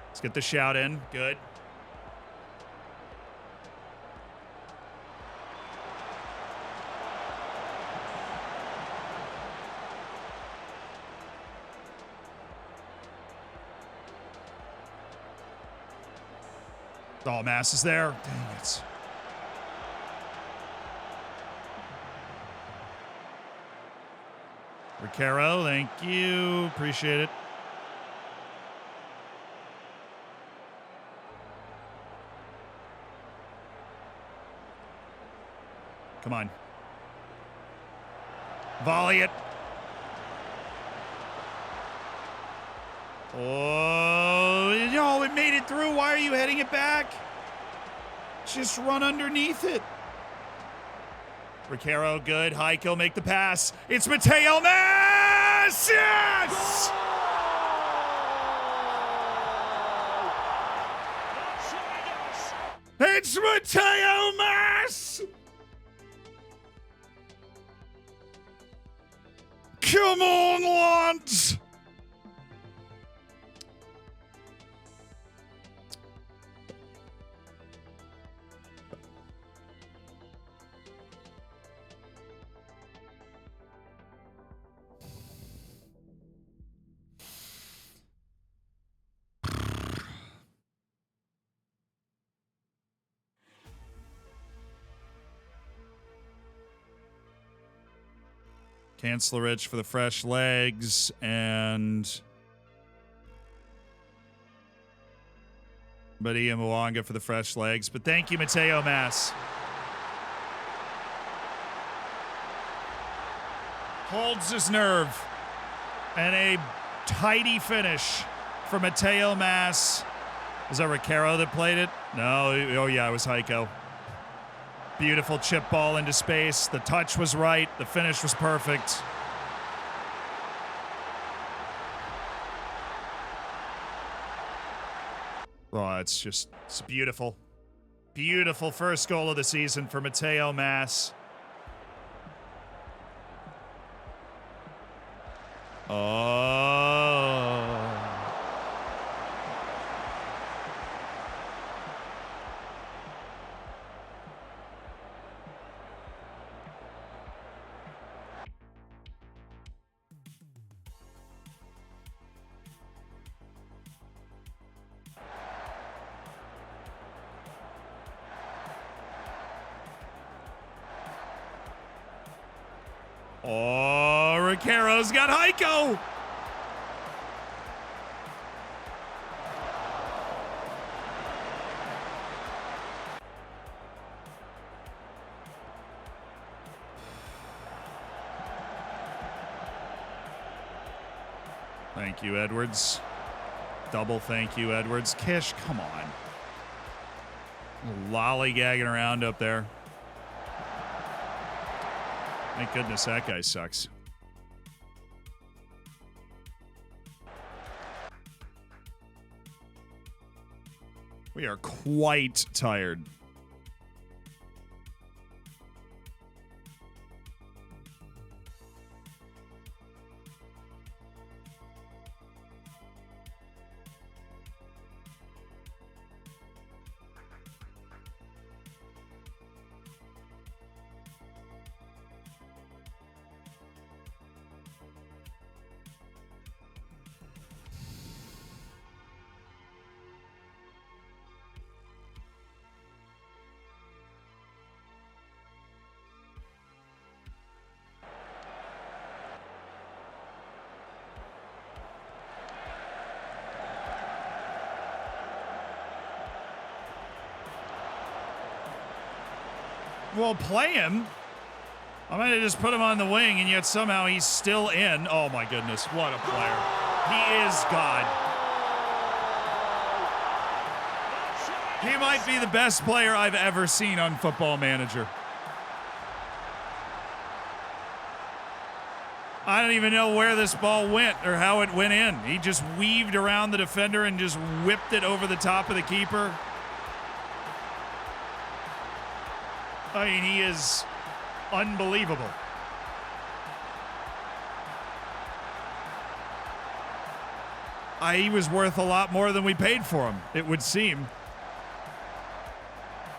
Let's get the shout in. Good. Oh, Mass is there. Dang it. Recaro, thank you. Appreciate it. Come on. Volley it. Oh, no, it made it through. Why are you heading it back? Just run underneath it. Recaro, good. Haiko, make the pass. It's Mateo Mass! Yes! It's Mateo Mass! Come on, lads! Kancelarich for the fresh legs, and Badia Mwanga for the fresh legs. But thank you, Mateo Mass. Holds his nerve. And a tidy finish for Mateo Mass. Was that Recaro that played it? No. Oh, yeah, it was Haiko. Beautiful chip ball into space. The touch was right. The finish was perfect. Oh, it's beautiful. Beautiful first goal of the season for Mateo Mass. Oh. Oh, Recaro's got Haiko. Thank you, Edwards. Double thank you, Edwards. Kish, come on. Lollygagging around up there. Thank goodness that guy sucks. We are quite tired. Well, play him. I might have just put him on the wing, and yet somehow he's still in. Oh, my goodness. What a player. He is God. He might be the best player I've ever seen on Football Manager. I don't even know where this ball went or how it went in. He just weaved around the defender and just whipped it over the top of the keeper. I mean, he is unbelievable. He was worth a lot more than we paid for him, it would seem.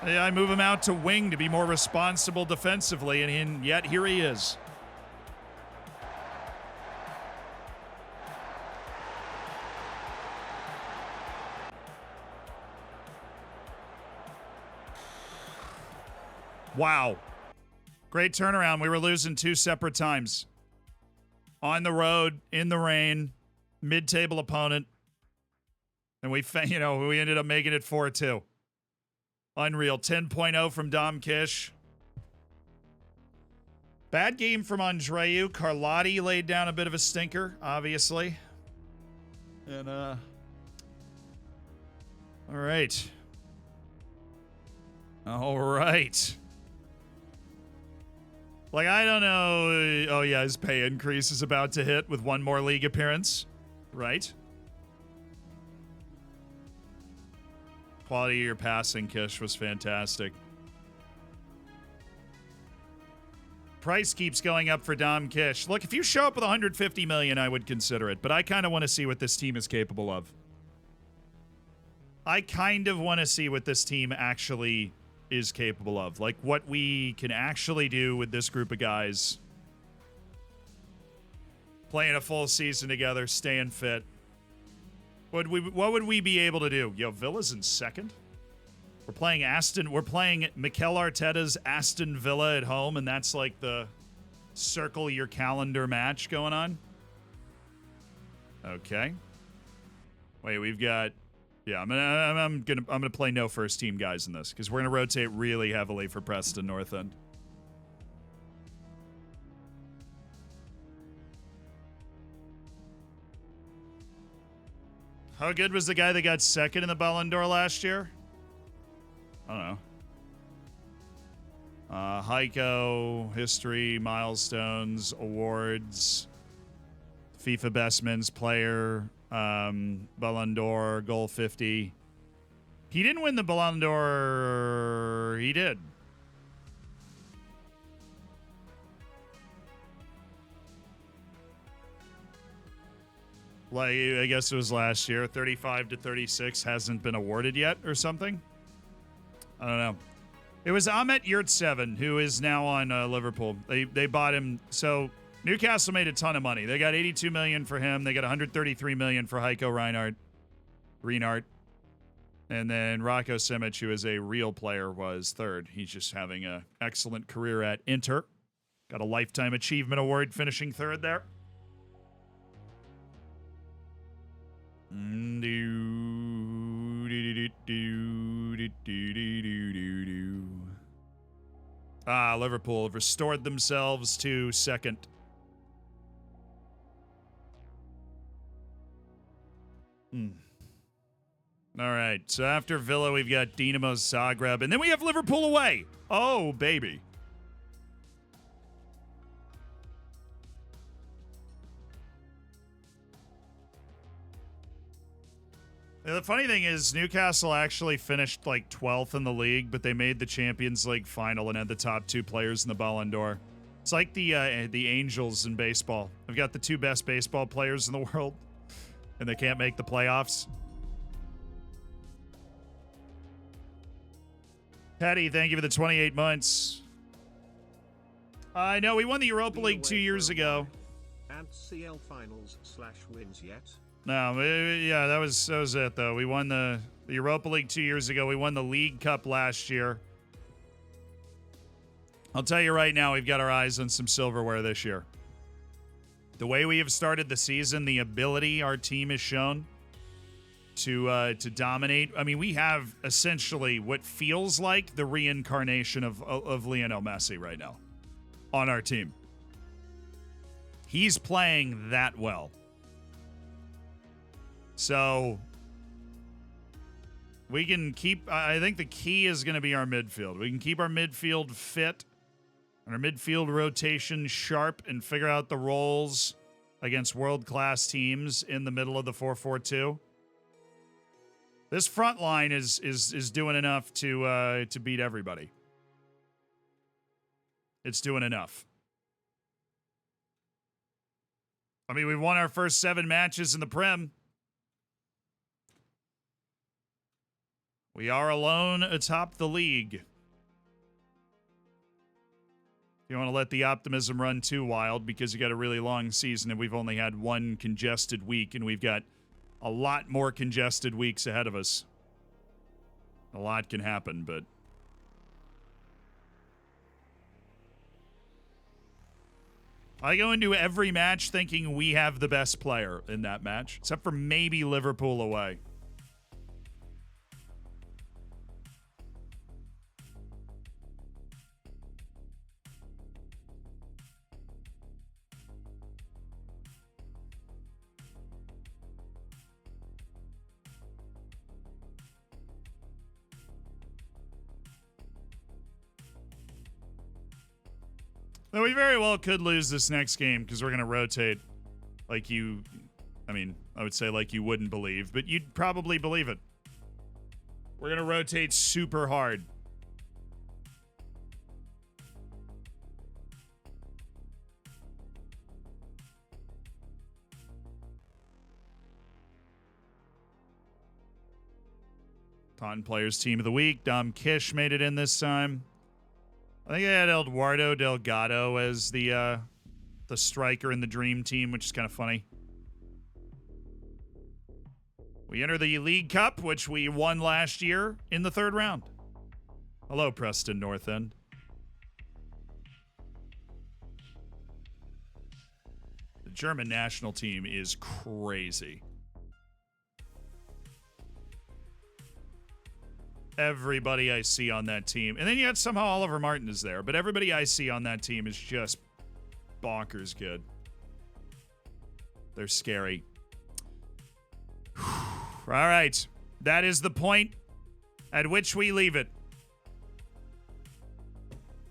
I move him out to wing to be more responsible defensively, and yet here he is. Wow. Great turnaround. We were losing 2 separate times. On the road, in the rain, mid-table opponent. And we ended up making it 4-2. Unreal. 10.0 from Dom Kish. Bad game from Andreu. Carlotti laid down a bit of a stinker, obviously. And, all right. All right. Like, I don't know. Oh, yeah, his pay increase is about to hit with 1 more league appearance. Right? Quality of your passing, Kish, was fantastic. Price keeps going up for Dom Kish. Look, if you show up with 150 million, I would consider it, but I kind of want to see what this team is capable of. I kind of want to see what this team actually is capable of. Like, what we can actually do with this group of guys. Playing a full season together, staying fit. What would we be able to do? Yo, Villa's in second. We're playing Mikel Arteta's Aston Villa at home, and that's like the circle your calendar match going on. Okay. Wait, we've got. Yeah, I'm gonna play no first team guys in this because we're gonna rotate really heavily for Preston North End. How good was the guy that got second in the Ballon d'Or last year? I don't know. Haiko, history, milestones, awards, FIFA Best Men's Player, Ballon d'Or, goal 50. He didn't win the Ballon d'Or. He did. Like, I guess it was last year. 35 to 36 hasn't been awarded yet or something. I don't know. It was Ahmet Yurtseven, who is now on Liverpool. They bought him. So Newcastle made a ton of money. They got 82 million for him. They got 133 million for Heiko Reinhardt. And then Rocco Simic, who is a real player, was third. He's just having an excellent career at Inter. Got a Lifetime Achievement Award finishing third there. Liverpool have restored themselves to second. All right, so after Villa, we've got Dinamo Zagreb, and then we have Liverpool away. Oh, baby. The funny thing is, Newcastle actually finished like 12th in the league, but they made the Champions League final and had the top two players in the Ballon d'Or. It's like the Angels in baseball. They've got the two best baseball players in the world, and they can't make the playoffs. Patty, thank you for the 28 months. I know we won the Europa League 2 years ago. And CL finals/wins yet? No, yeah, that was it, though. We won the Europa League 2 years ago. We won the League Cup last year. I'll tell you right now, we've got our eyes on some silverware this year. The way we have started the season, the ability our team has shown to dominate. I mean, we have essentially what feels like the reincarnation of Lionel Messi right now on our team. He's playing that well. So we can keep, I think the key is going to be our midfield. We can keep our midfield fit and our midfield rotation sharp and figure out the roles against world-class teams in the middle of the 4-4-2. This front line is doing enough to beat everybody. It's doing enough. I mean, we've won our first 7 matches in the Prem. We are alone atop the league. You don't want to let the optimism run too wild because you got a really long season and we've only had one congested week and we've got a lot more congested weeks ahead of us. A lot can happen, but I go into every match thinking we have the best player in that match, except for maybe Liverpool away. Though we very well could lose this next game because we're going to rotate like I would say like you wouldn't believe, but you'd probably believe it. We're going to rotate super hard. Taunton Players Team of the Week. Dom Kish made it in this time. I think I had Eduardo Delgado as the striker in the Dream Team, which is kind of funny. We enter the League Cup, which we won last year in the third round. Hello, Preston North End. The German national team is crazy. Everybody I see on that team. And then yet somehow Oliver Martin is there. But everybody I see on that team is just bonkers good. They're scary. All right. That is the point at which we leave it.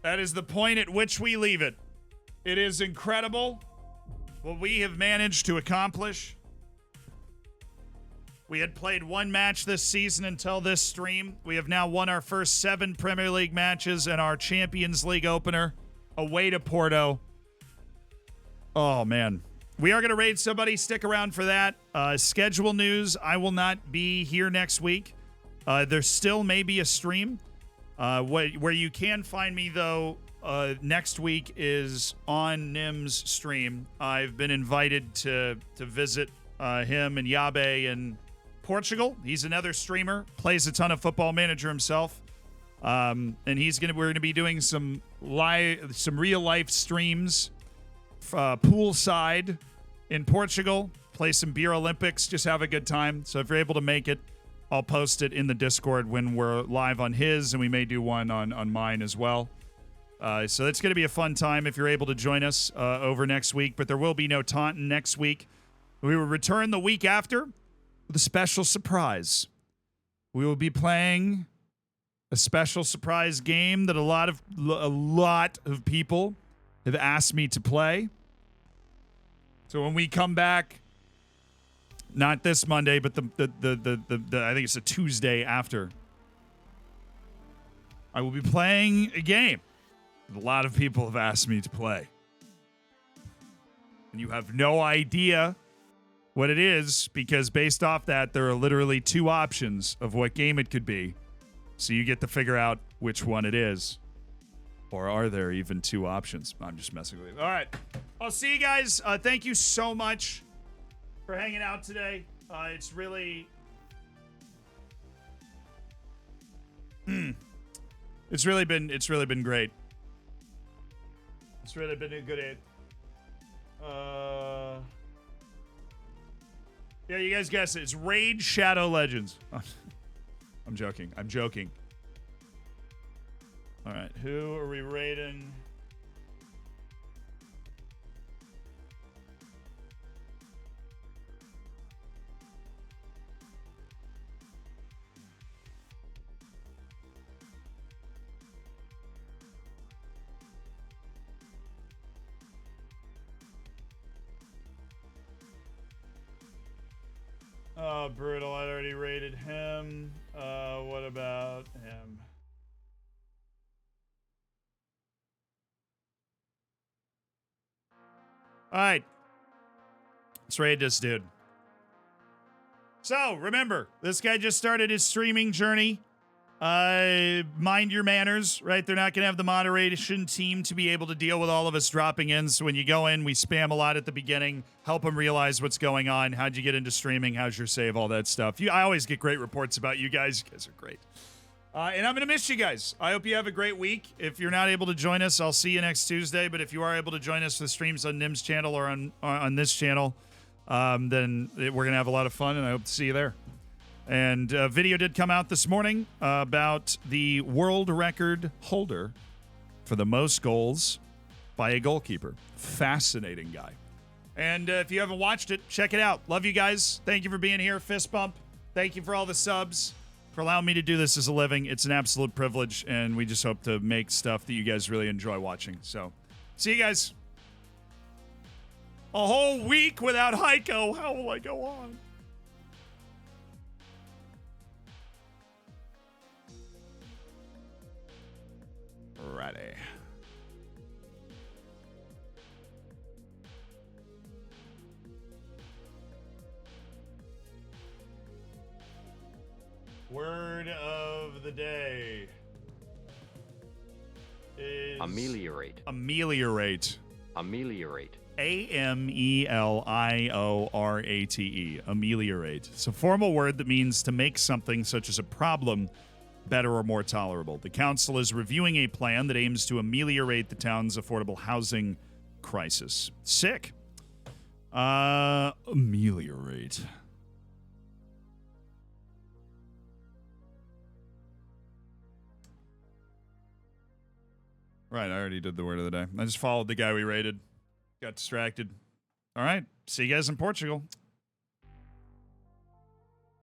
That is the point at which we leave it. It is incredible what we have managed to accomplish. We had played one match this season until this stream. We have now won our first 7 Premier League matches and our Champions League opener away to Porto. Oh, man. We are going to raid somebody. Stick around for that. Schedule news. I will not be here next week. There still may be a stream. Where you can find me, though, next week is on Nim's stream. I've been invited to visit him and Yabe in Portugal. He's another streamer, plays a ton of Football Manager himself. And we're gonna be doing some real life streams poolside in Portugal, play some beer Olympics, just have a good time. So if you're able to make it, I'll post it in the Discord when we're live on his, and we may do one on mine as well. So it's going to be a fun time if you're able to join us over next week, but there will be no Taunton next week. We will return the week after with a special surprise. We will be playing a special surprise game that a lot of people have asked me to play. So when we come back, not this Monday, but the I think it's a Tuesday after, I will be playing a game that a lot of people have asked me to play. And you have no idea what it is, because based off that, there are literally 2 options of what game it could be. So you get to figure out which one it is. Or are there even 2 options? I'm just messing with you. All right. I'll see you guys. Thank you so much for hanging out today. It's really... It's really been great. It's really been a good aid. Yeah, you guys guessed it. It's Raid Shadow Legends. I'm joking. All right, who are we raiding? Oh, brutal. I already rated him. What about him? All right. Let's raid this dude. So, remember, this guy just started his streaming journey. Mind your manners, right? They're not going to have the moderation team to be able to deal with all of us dropping in. So when you go in, we spam a lot at the beginning. Help them realize what's going on. How'd you get into streaming? How's your save? All that stuff. I always get great reports about you guys. You guys are great. And I'm going to miss you guys. I hope you have a great week. If you're not able to join us, I'll see you next Tuesday. But if you are able to join us for the streams on Nim's channel or on this channel, then we're going to have a lot of fun, and I hope to see you there. And a video did come out this morning about the world record holder for the most goals by a goalkeeper. Fascinating guy. And if you haven't watched it, check it out. Love you guys. Thank you for being here. Fist bump. Thank you for all the subs, for allowing me to do this as a living. It's an absolute privilege, and we just hope to make stuff that you guys really enjoy watching. So, see you guys. A whole week without Haiko. How will I go on? Alrighty. Word of the day is Ameliorate. Ameliorate. Ameliorate. Ameliorate. Ameliorate. It's a formal word that means to make something such as a problem better or more tolerable. The council is reviewing a plan that aims to ameliorate the town's affordable housing crisis. Sick. Ameliorate. Right, I already did the word of the day. I just followed the guy we rated. Got distracted. All right, see you guys in Portugal.